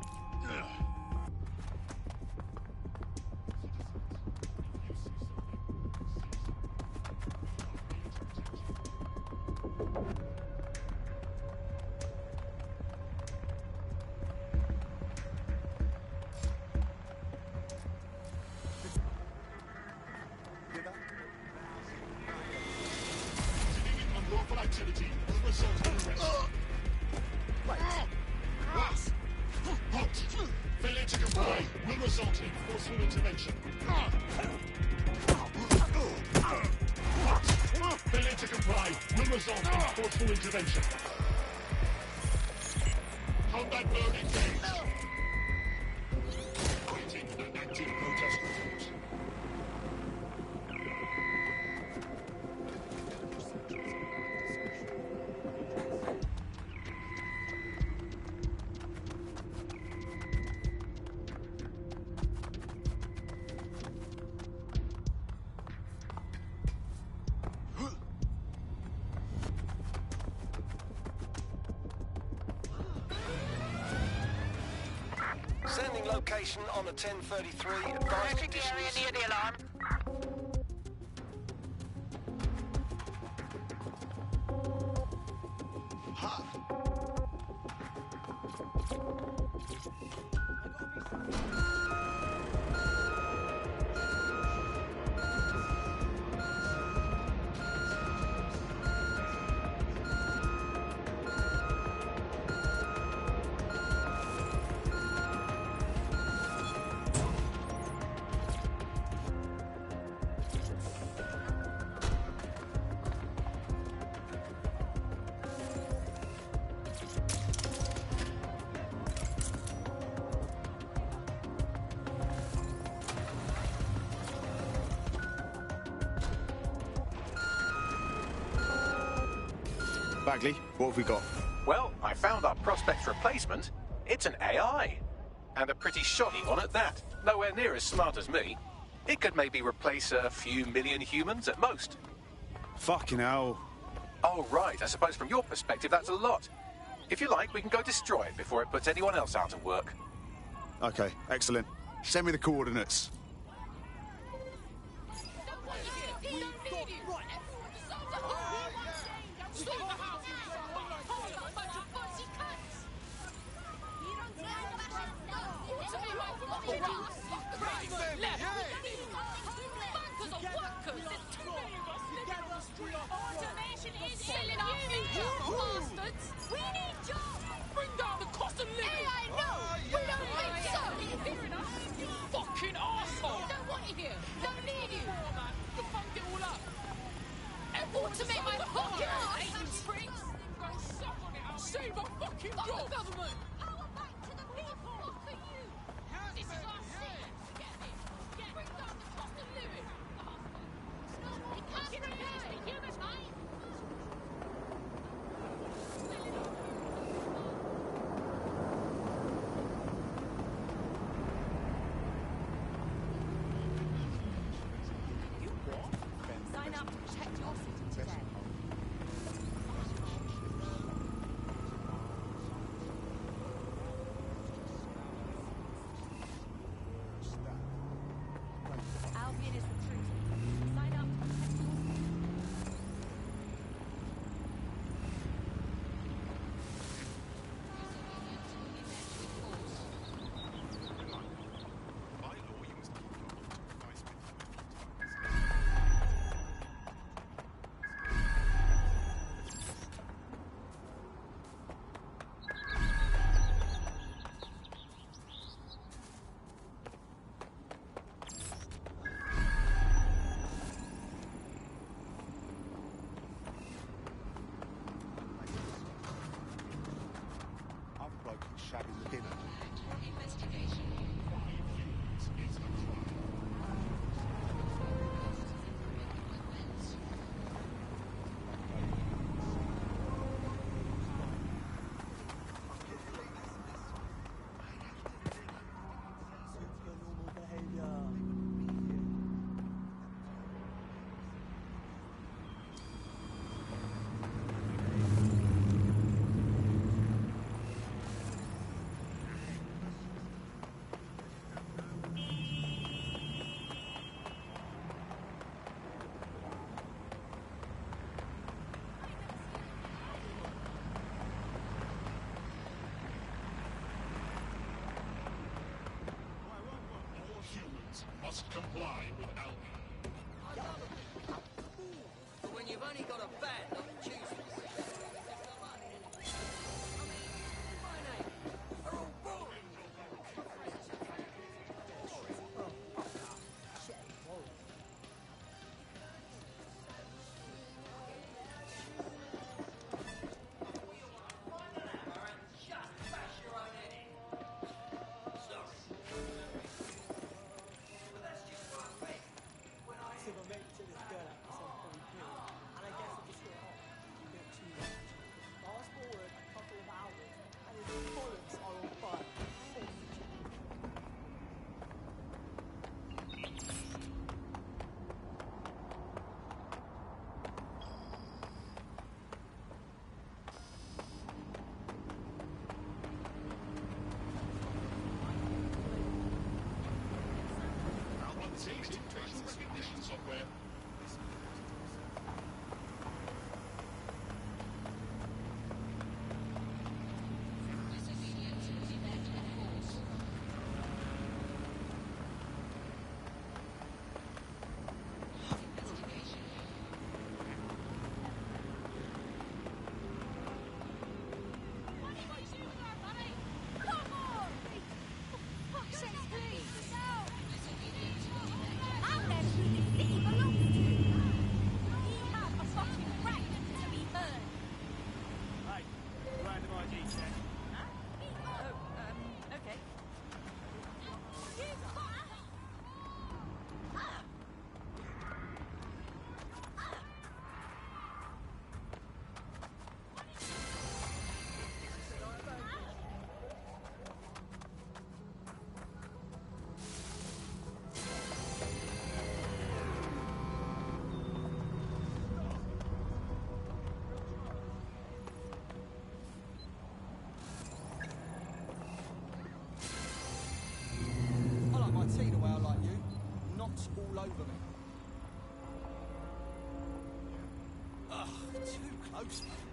Unlawful activity will result in arrest. Halt! Failure to comply will result in forceful intervention. Halt! Failure to comply will result in forceful intervention. Combat mode engaged. Waiting an active protest report. Sending location on a 1033. Advised conditions. Near the alarm. Bagley, what have we got? Well, I found our prospect's replacement. It's an AI. And a pretty shoddy one at that. Nowhere near as smart as me. It could maybe replace a few million humans at most. Fucking hell. Oh, right. I suppose from your perspective, that's a lot. If you like, we can go destroy it before it puts anyone else out of work. Okay, excellent. Send me the coordinates. Automation is killing us. Bastards. We need jobs. Bring down the cost of living. AI, no. We don't think so. Hear enough? You fucking arsehole. Don't want you here. Don't need you. You funked it all up. Automate my fucking ass. Springs. Go suck on it. I'll save a fucking job. Fuck the government. Power back to the people. Fuck are you? This is our city. Get me. Bring down the cost of living. It can't be human, mate. Sign up to protect your city today. must comply with Albion. But when you've only got a bad lot to choose from. My name are all boring. Facial recognition software. See the way I like you. Knots all over me. Ugh, too close, mate.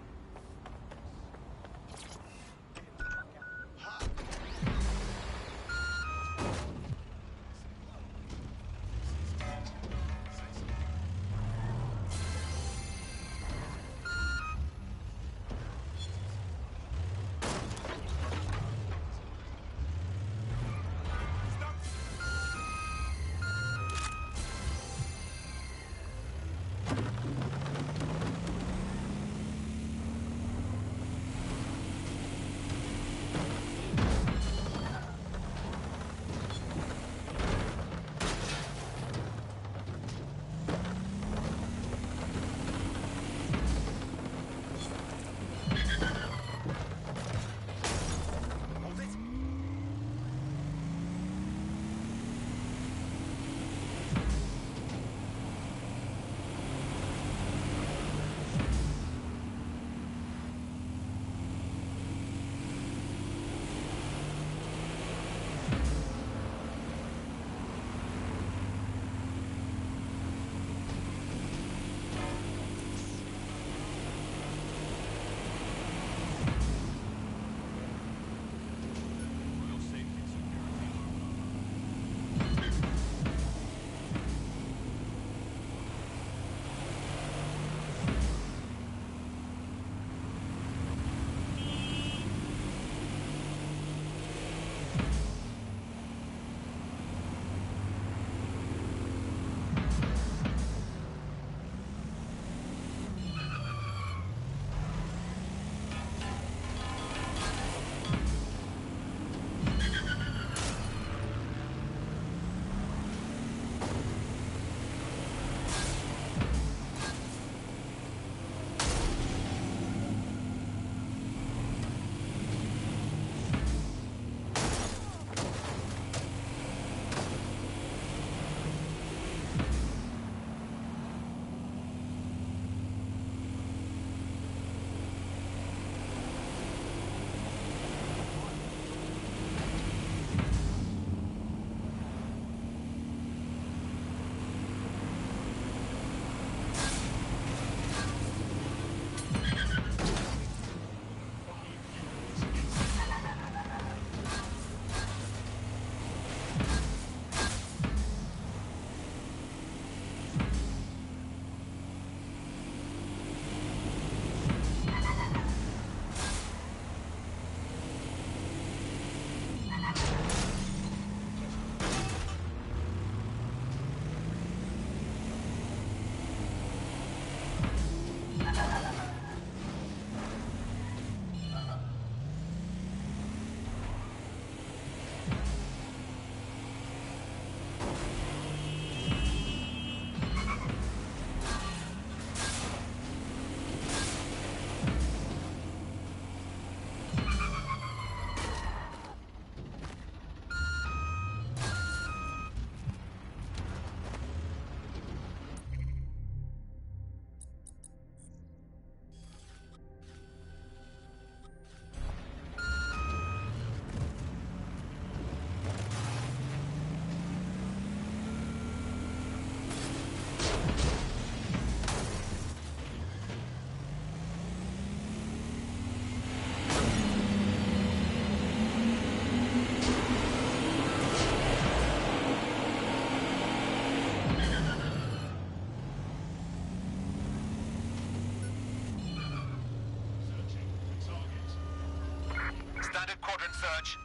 quadrant search.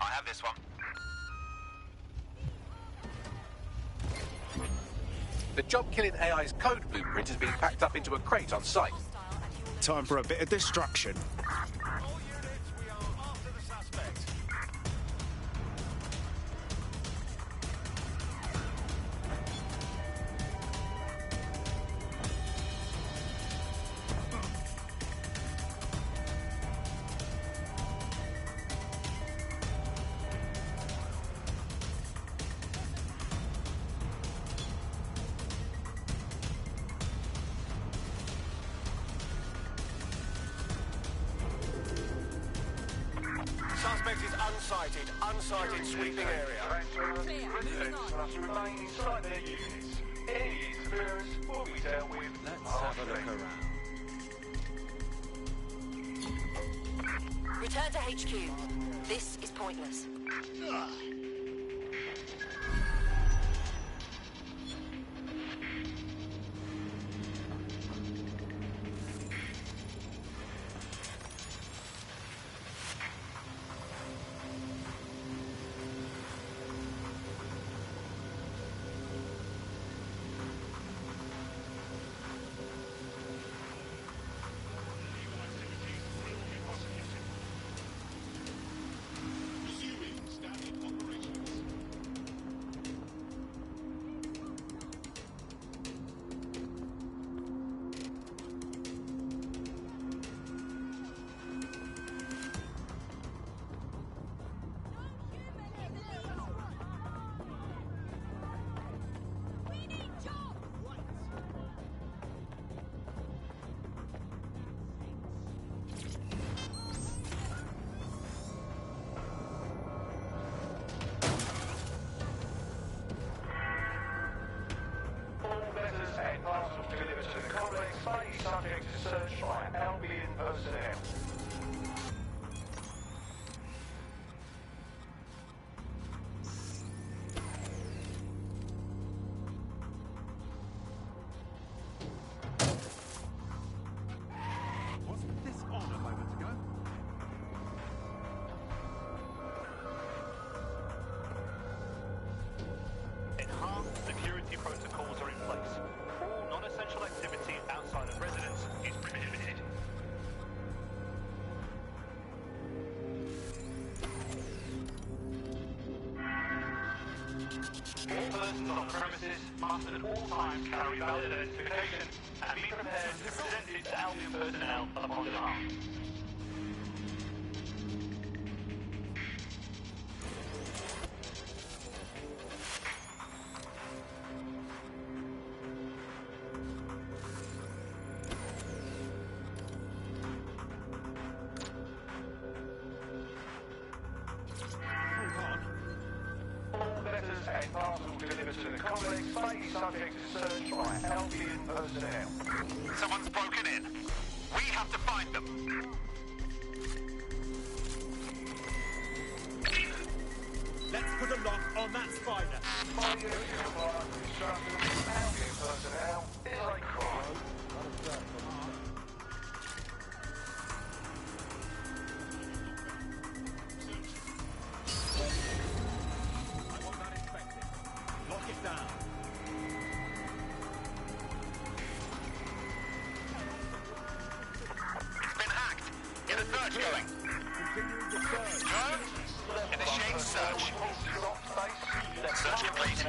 I have this one. The job-killing AI's code blueprint has been packed up into a crate on site. Time for a bit of destruction. All units, we are after the suspect. Suspect is unsighted. Unsighted sweeping area. Residents must remain inside their units. Any interference will be dealt with. Let's have a look around. Return to HQ. This is pointless. Subject is searched by Albion personnel. Wasn't this on a moment ago? Enhanced security protocols are in place. All non-essential activity outside of residence is prohibited. All persons on premises must at all times carry valid identification and be prepared to present it to Albion personnel upon demand. And parcels delivered to the complex may be subject to search by Albion personnel. Someone's broken in. We have to find them. Let's put a lock on that spider. Failure to comply with instructions from Albion personnel is a crime. Lock it down. It's been hacked. Get a search going. Continuing the search. No? Initiate search. Search complete.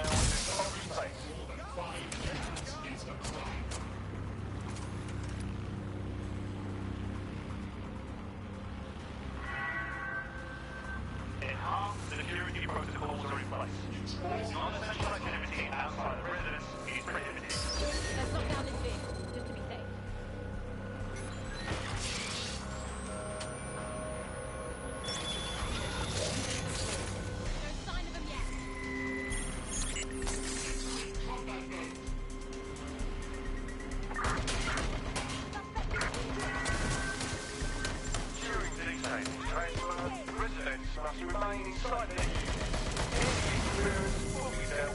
Enhanced security protocols are in place. Non-essential activity outside of residence is prohibited. Let's lock down this vehicle, just to be safe. No sign of them yet. During detaining transfer, residents must remain inside their units. Any interference will be dealt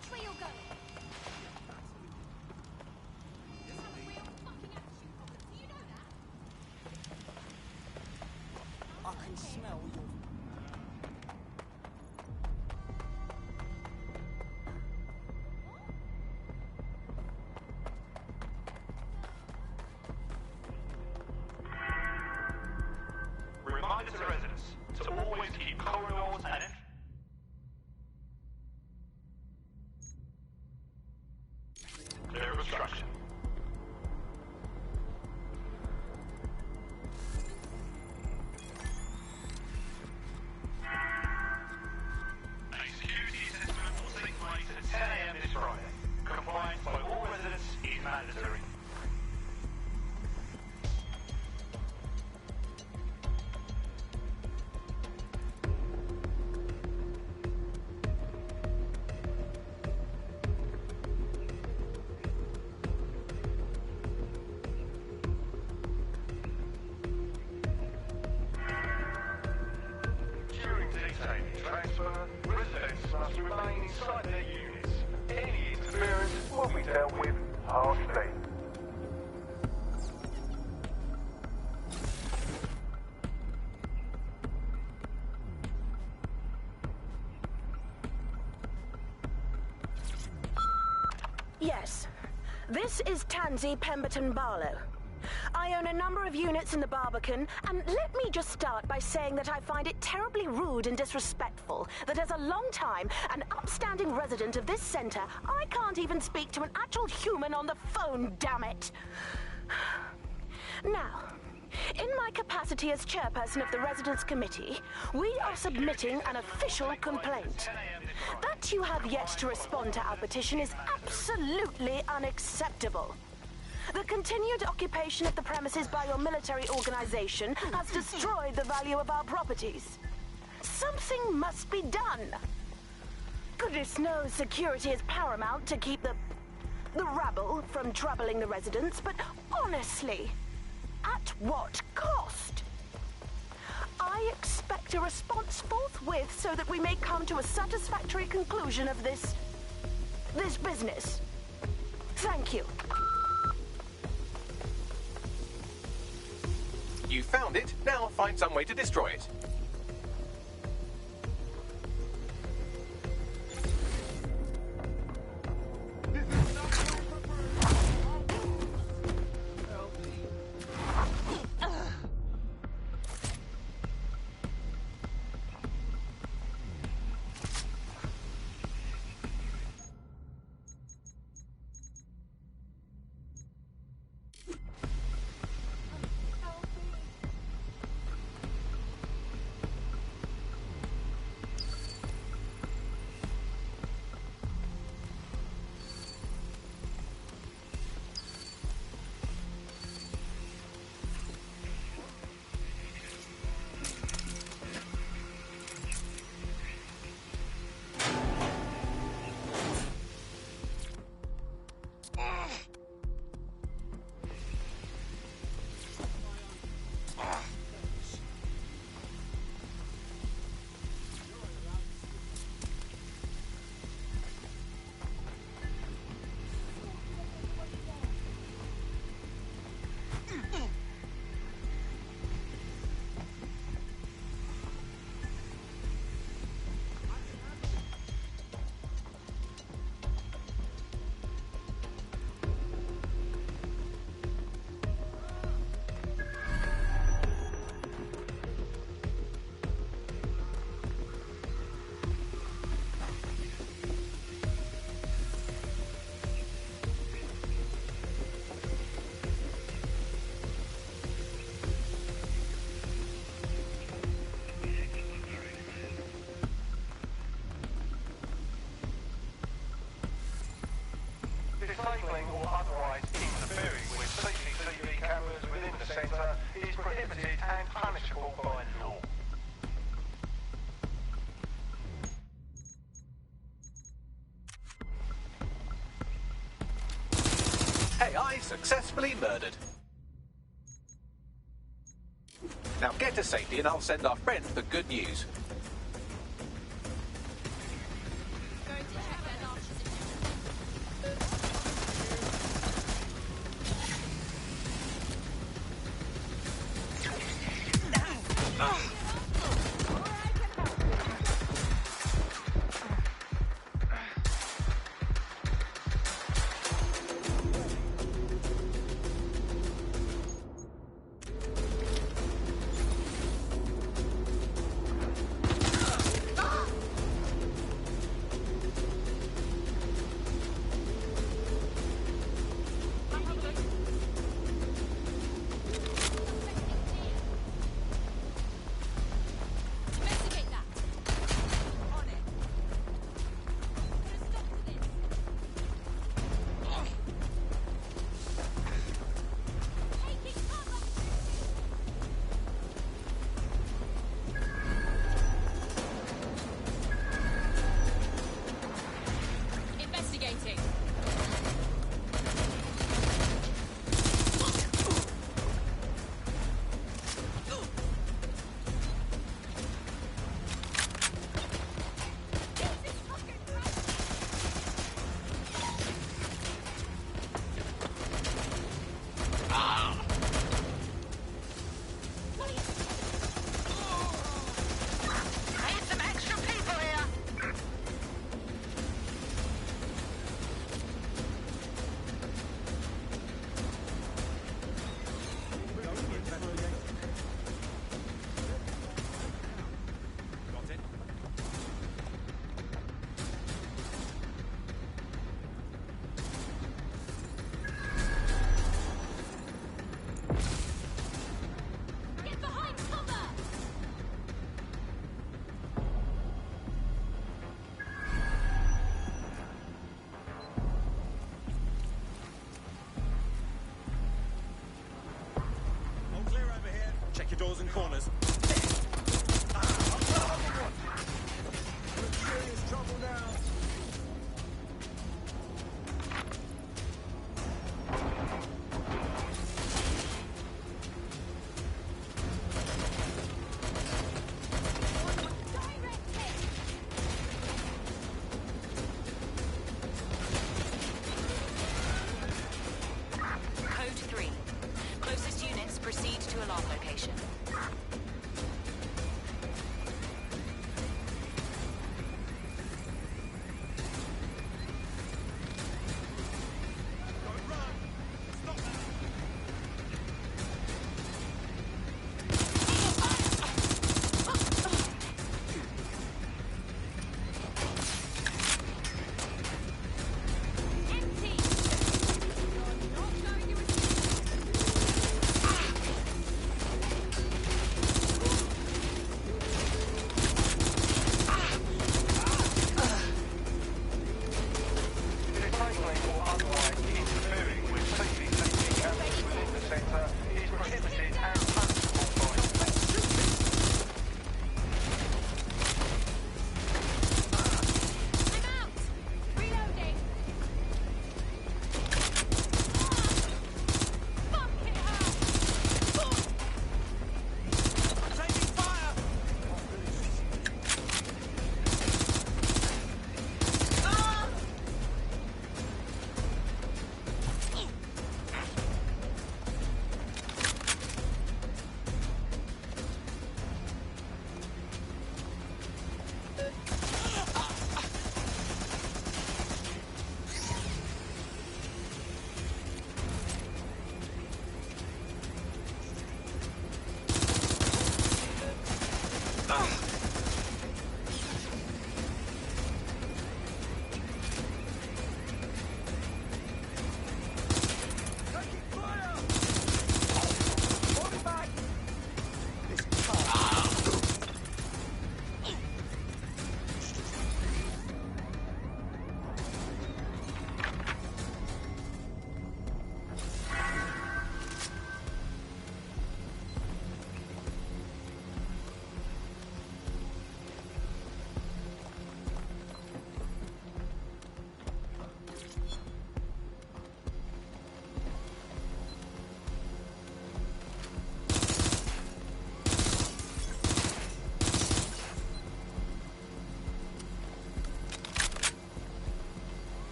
Watch where you're going. I can smell your... Reminder to residents to always keep corridors and clear of obstruction. A security assessment will take place at 10 a.m. this Friday. Compliance by all residents is mandatory. During detaining transfer, residents must remain inside their units. Any interference will be dealt with harshly. Yes. This is Tansy Pemberton Barlow. I own a number of units in the Barbican, and let me just start by saying that I find it terribly rude and disrespectful that as a long-time and upstanding resident of this center, I can't even speak to an actual human on the phone, damn it! Now, in my capacity as chairperson of the Residents' Committee, we are submitting an official complaint. That you have yet to respond to our petition is absolutely unacceptable. The continued occupation of the premises by your military organization has destroyed the value of our properties. Something must be done. Goodness knows security is paramount to keep the rabble from troubling the residents, but honestly, at what cost? I expect a response forthwith so that we may come to a satisfactory conclusion of this business. Thank you. You found it, now find some way to destroy it. Disabling or otherwise interfering with CCTV cameras within the centre is prohibited and punishable by law. AI successfully murdered. Now get to safety and I'll send our friend the good news. Going to check their last Check your doors and corners. Serious trouble now. Code 3. Closest units proceed to alarm location.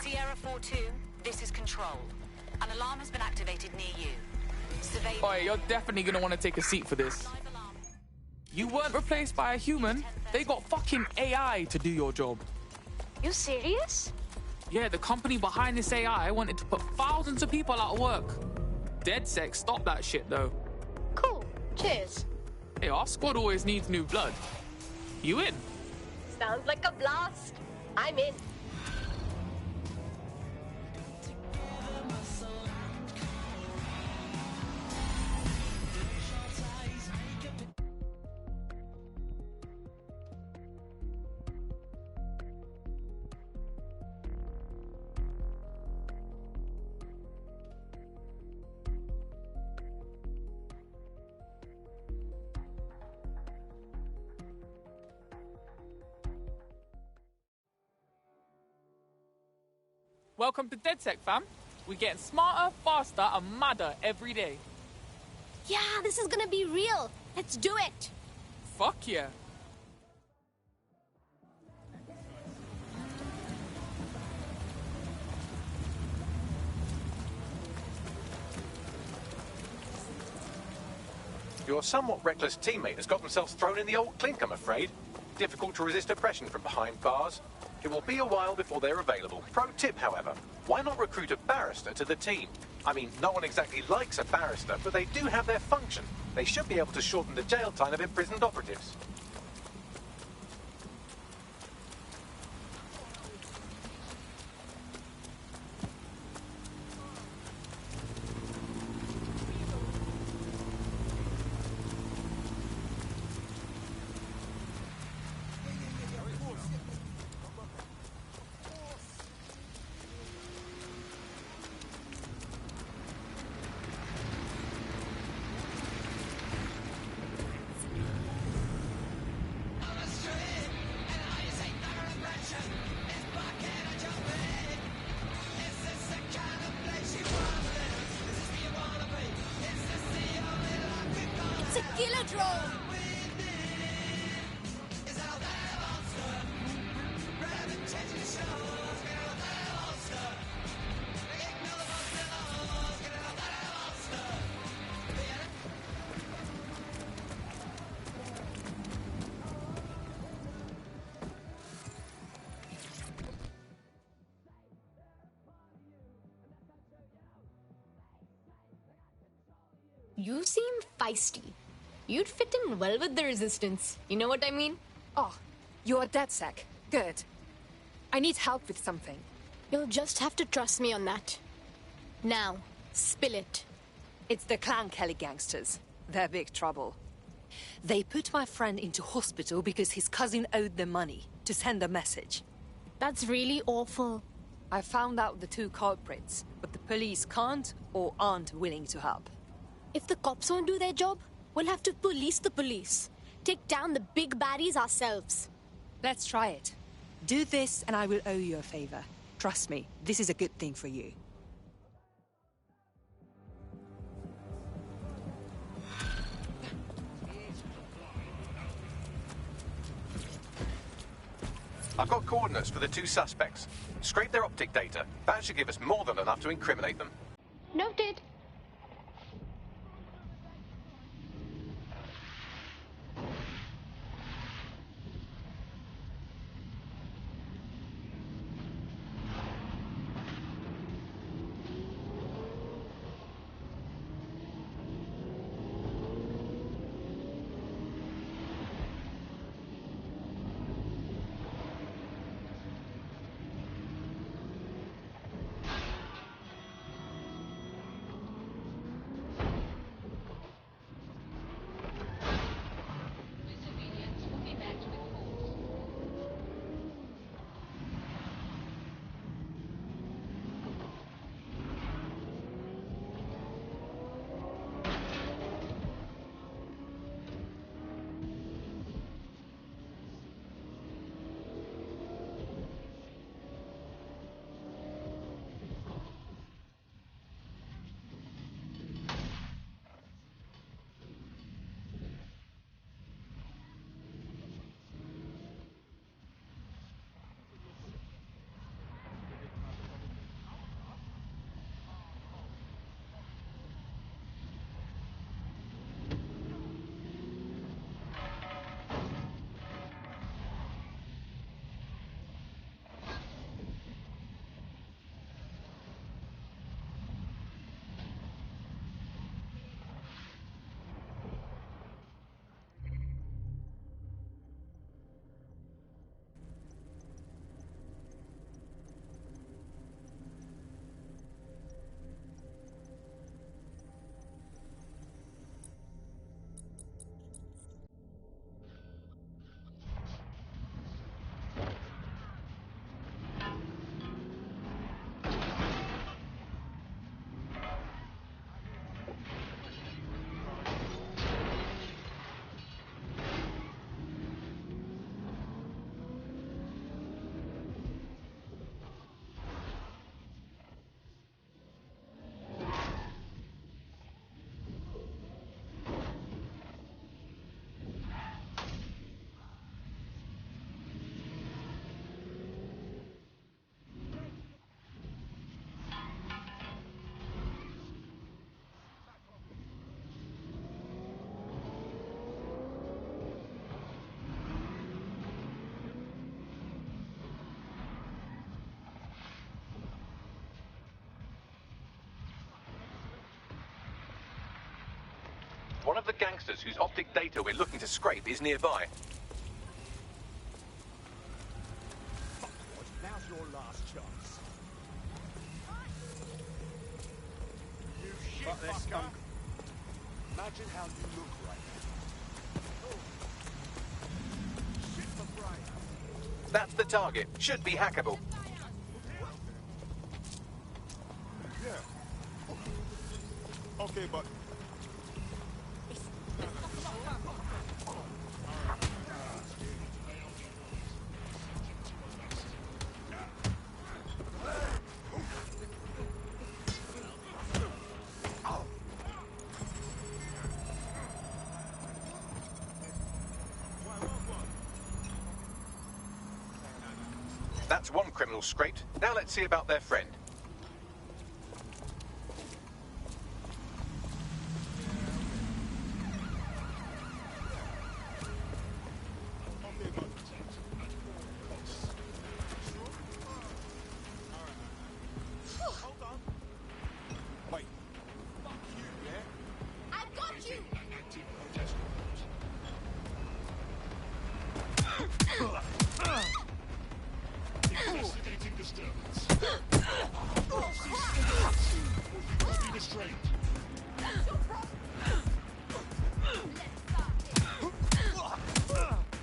Sierra 4-2, this is Control. An alarm has been activated near you. Survey. Oh, you're definitely gonna want to take a seat for this. You weren't replaced by a human. They got fucking AI to do your job. You serious? Yeah, the company behind this AI wanted to put thousands of people out of work. DedSec stopped that shit, though. Cool. Cheers. Hey, our squad always needs new blood. You in? Sounds like a blast. I'm in. Welcome to DedSec, fam. We're getting smarter, faster, and madder every day. Yeah, this is gonna be real. Let's do it. Fuck yeah. Your somewhat reckless teammate has got themselves thrown in the old clink, I'm afraid. Difficult to resist oppression from behind bars. It will be a while before they're available. Pro tip, however, why not recruit a barrister to the team? I mean, no one exactly likes a barrister, but they do have their function. They should be able to shorten the jail time of imprisoned operatives. control! You seem feisty. You'd fit in well with the resistance. You know what I mean? Oh, you're a DedSec. Good. I need help with something. You'll just have to trust me on that. Now, spill it. It's the Clan Kelly gangsters. They're big trouble. They put my friend into hospital because his cousin owed them money to send a message. That's really awful. I found out the two culprits, but the police can't or aren't willing to help. If the cops won't do their job, we'll have to police the police. Take down the big baddies ourselves. Let's try it. Do this and I will owe you a favor. Trust me, this is a good thing for you. I've got coordinates for the two suspects. Scrape their optic data. That should give us more than enough to incriminate them. Noted. One of the gangsters whose optic data we're looking to scrape is nearby. Now's your last chance. You shit fucker. Imagine how you look right now. Shit for Brian. That's the target. Should be hackable. Yeah. Okay, but... That's one criminal scraped. Now let's see about their friend. Investigating disturbance. Will be restrained.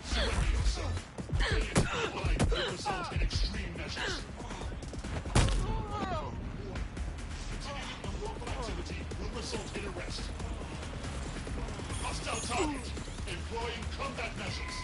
Surrender yourself. Failure to comply will result in extreme measures. Continuing unlawful activity will result in arrest. Hostile target. Employing combat measures.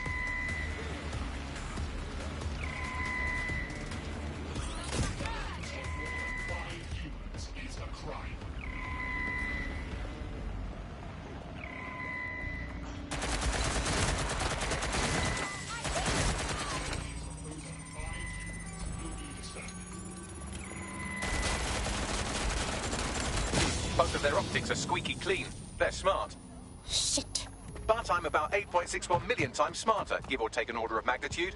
Both of their optics are squeaky clean. They're smart. Shit. But I'm about 8.61 million times smarter, give or take an order of magnitude.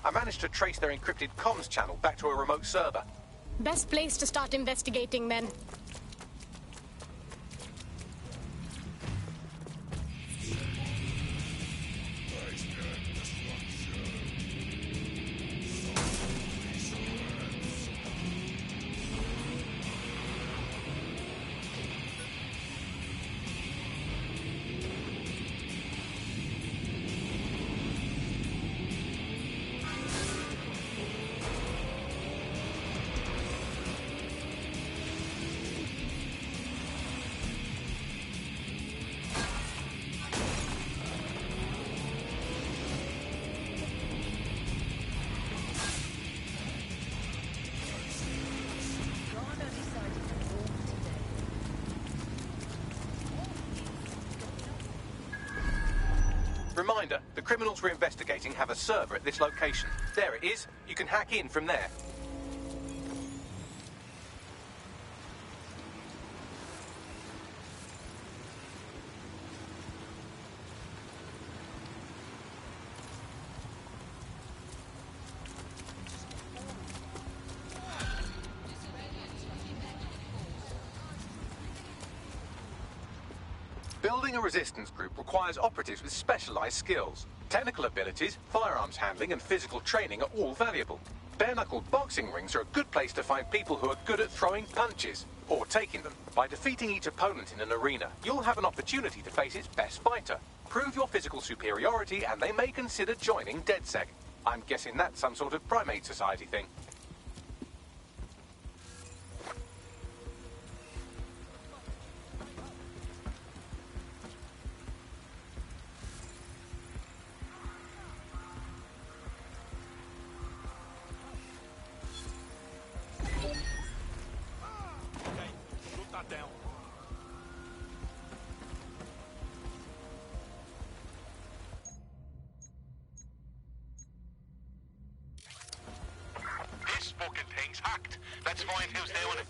I managed to trace their encrypted comms channel back to a remote server. Best place to start investigating, men. Reminder, the criminals we're investigating have a server at this location. There it is. You can hack in from there. Building a resistance group requires operatives with specialized skills. Technical abilities, firearms handling, and physical training are all valuable. Bare-knuckled boxing rings are a good place to find people who are good at throwing punches, or taking them. By defeating each opponent in an arena, you'll have an opportunity to face its best fighter. Prove your physical superiority, and they may consider joining DedSec. I'm guessing that's some sort of primate society thing. Down. This fucking thing's hacked. Let's find who's doing it.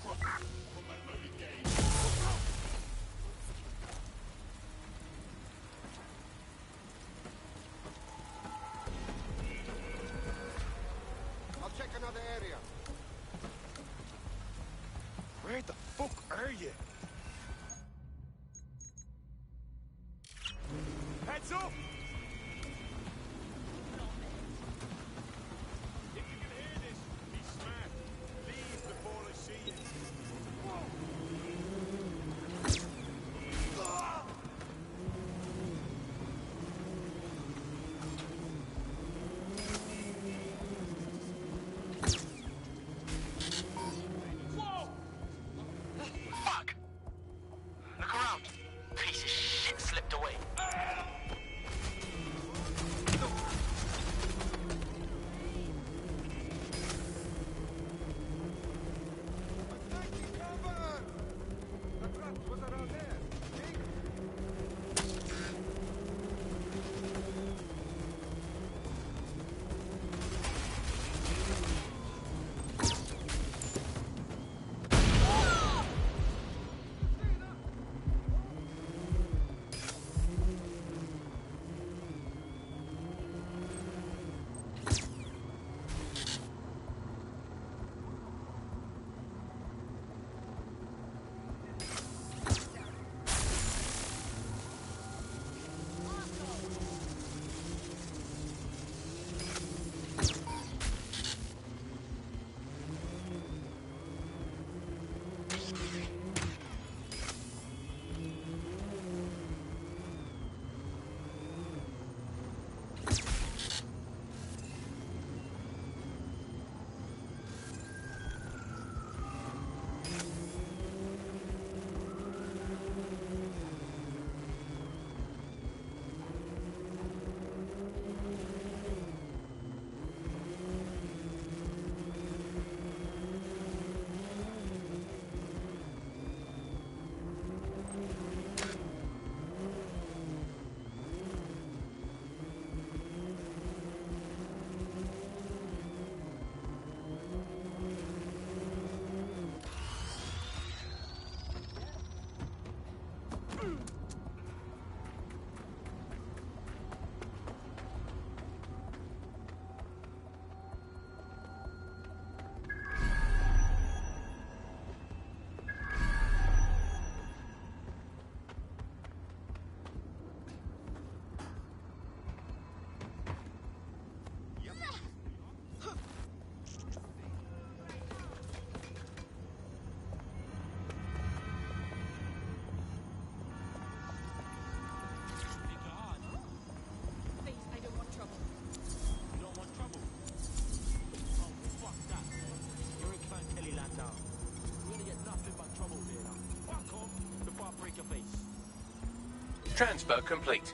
I'll check another area. Where the fuck are you? Heads up! If you can hear this, be smart. Leave before I see you. Fuck! Look around. Piece of shit slipped away. Transfer complete.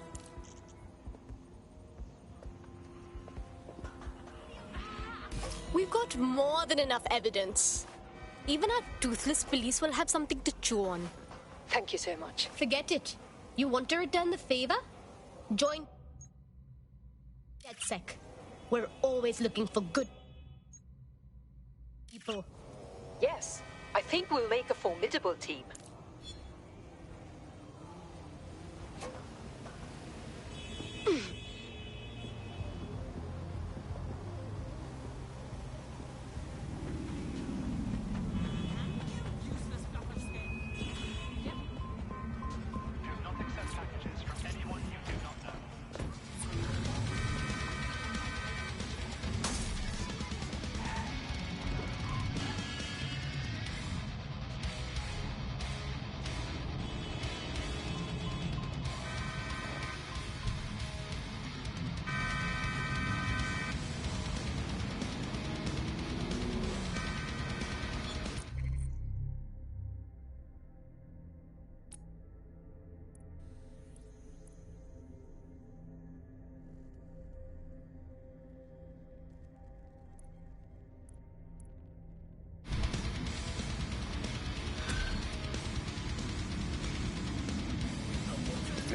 We've got more than enough evidence. Even our toothless police will have something to chew on. Thank you so much. Forget it. You want to return the favor? Join DedSec. We're always looking for good people. Yes, I think we'll make a formidable team.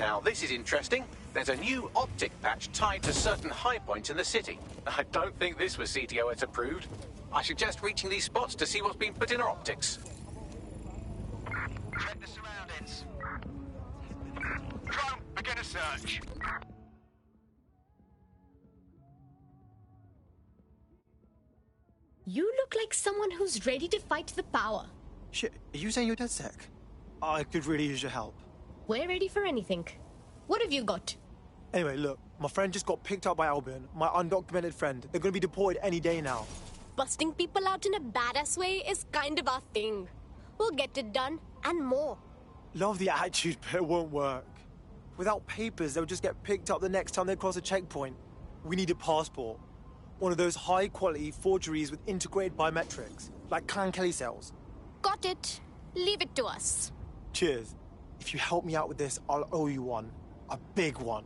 Now, this is interesting. There's a new optic patch tied to certain high points in the city. I don't think this was CTOS approved. I suggest reaching these spots to see what's been put in our optics. Check the surroundings. Drone, begin a search. You look like someone who's ready to fight the power. Shit, are you saying you're DedSec? I could really use your help. We're ready for anything. What have you got? Anyway, look, my friend just got picked up by Albion, my undocumented friend. They're gonna be deported any day now. Busting people out in a badass way is kind of our thing. We'll get it done, and more. Love the attitude, but it won't work. Without papers, they'll just get picked up the next time they cross a checkpoint. We need a passport. One of those high-quality forgeries with integrated biometrics, like Clan Kelly cells. Got it. Leave it to us. Cheers. If you help me out with this, I'll owe you one. A big one.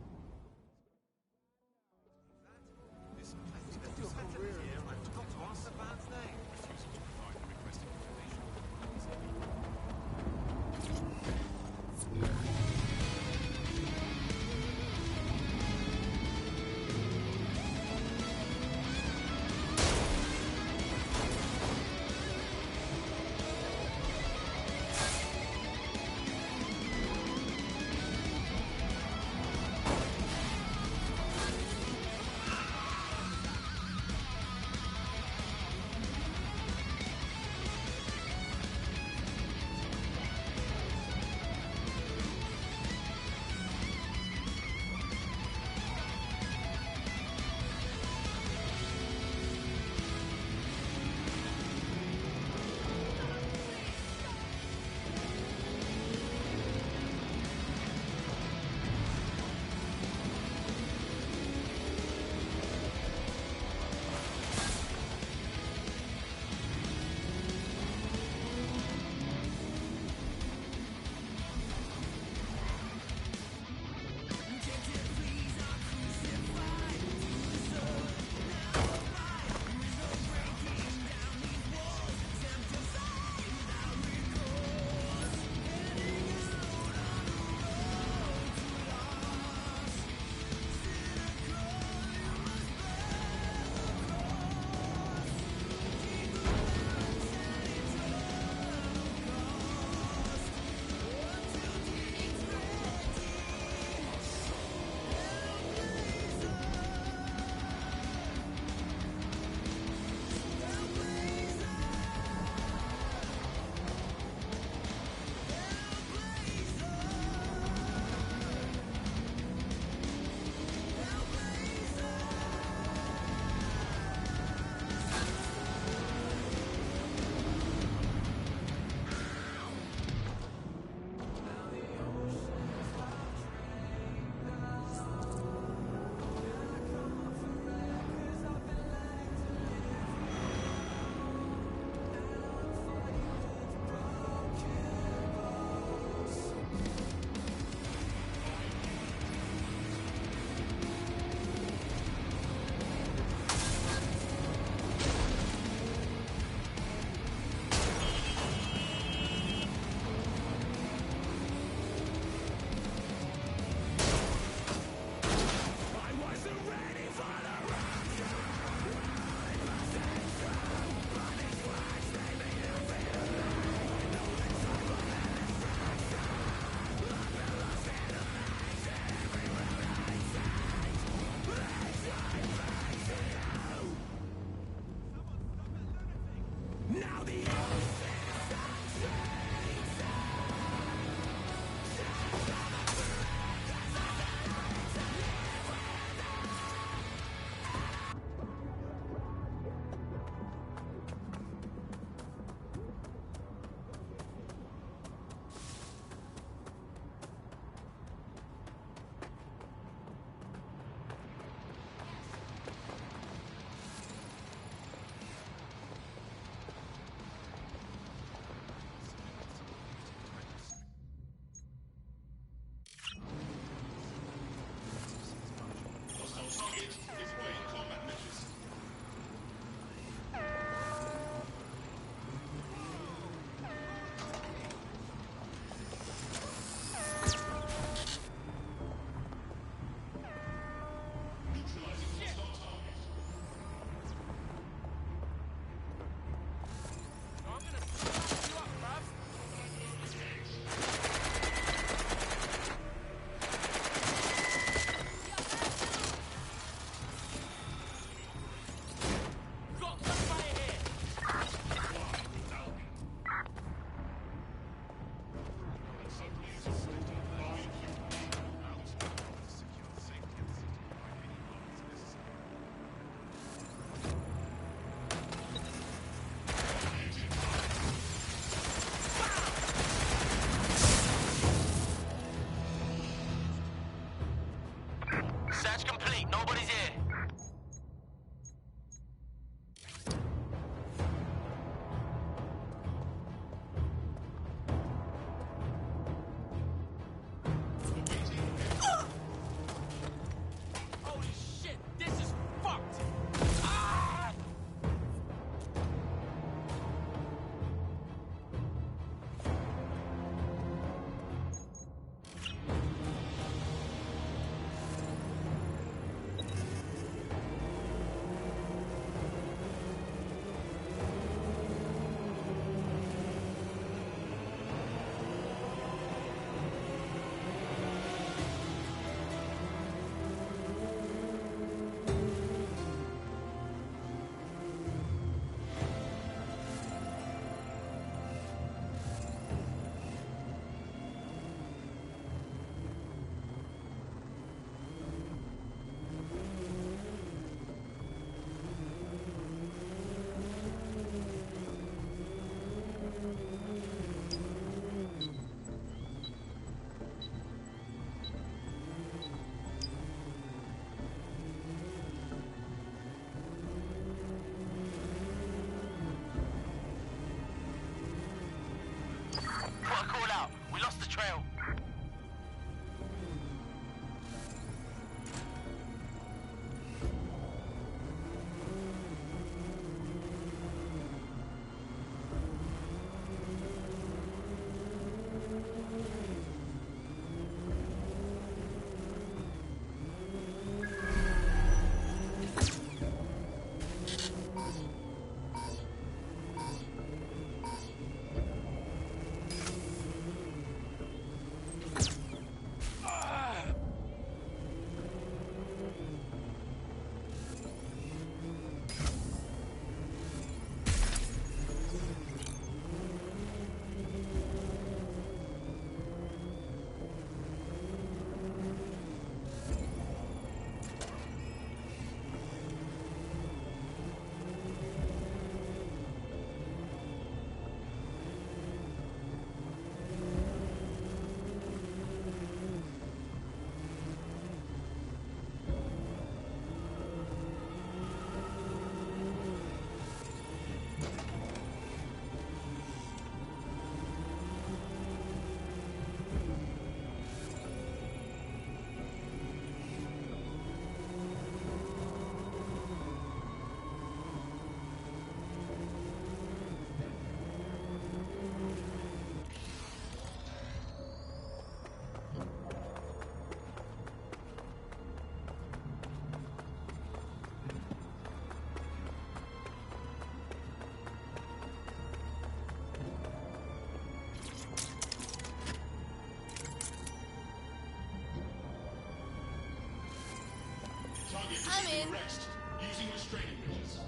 Put a call out. We lost the trail. I'm in. Arrest, using restraining measures.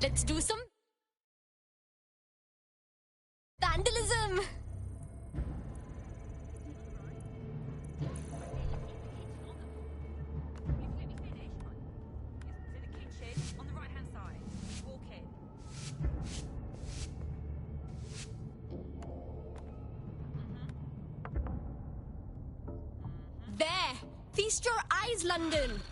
Let's do some vandalism. There! Feast your eyes, London!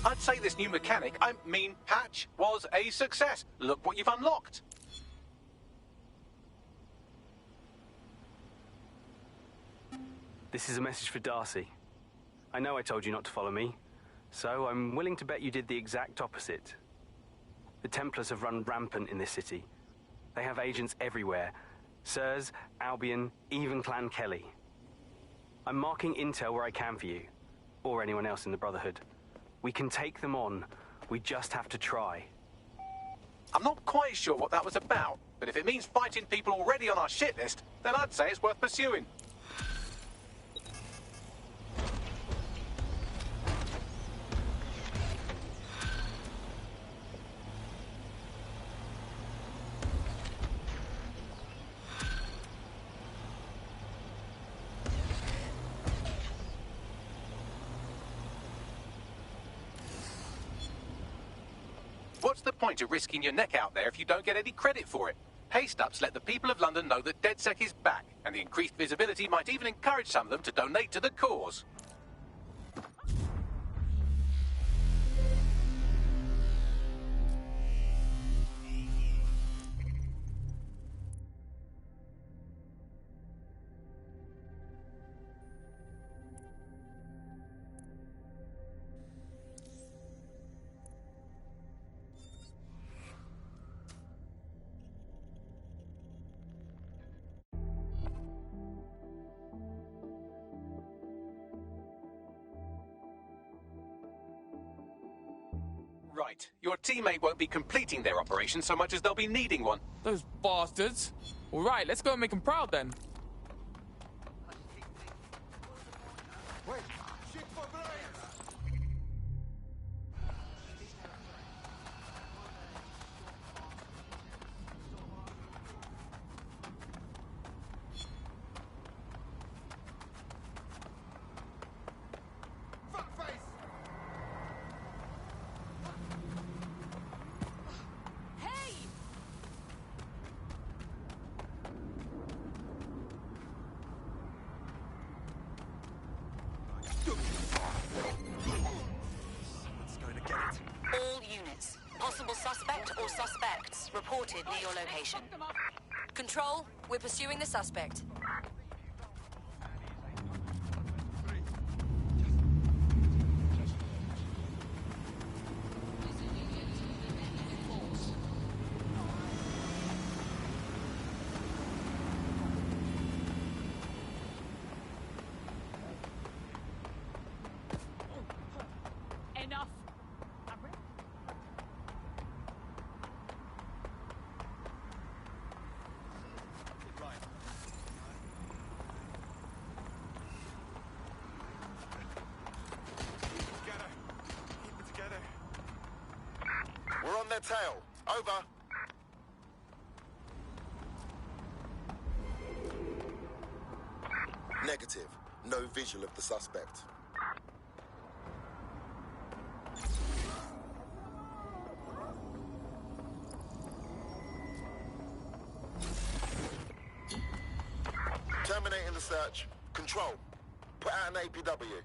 I'd say this new mechanic, I mean patch, was a success. Look what you've unlocked. This is a message for Darcy. I know I told you not to follow me, so I'm willing to bet you did the exact opposite. The Templars have run rampant in this city. They have agents everywhere. Sirs, Albion, even Clan Kelly. I'm marking intel where I can for you, or anyone else in the Brotherhood. We can take them on. We just have to try. I'm not quite sure what that was about, but if it means fighting people already on our shit list, then I'd say it's worth pursuing. What's the point of risking your neck out there if you don't get any credit for it? Haste-ups let the people of London know that DedSec is back, and the increased visibility might even encourage some of them to donate to the cause. Right. Your teammate won't be completing their operation so much as they'll be needing one. Those bastards. All right, let's go and make them proud then. All units. Possible suspect or suspects reported near your location. Control, we're pursuing the suspect. Enough. We're on their tail. Over. Negative. No visual of the suspect. Terminating the search. Control. Put out an APW.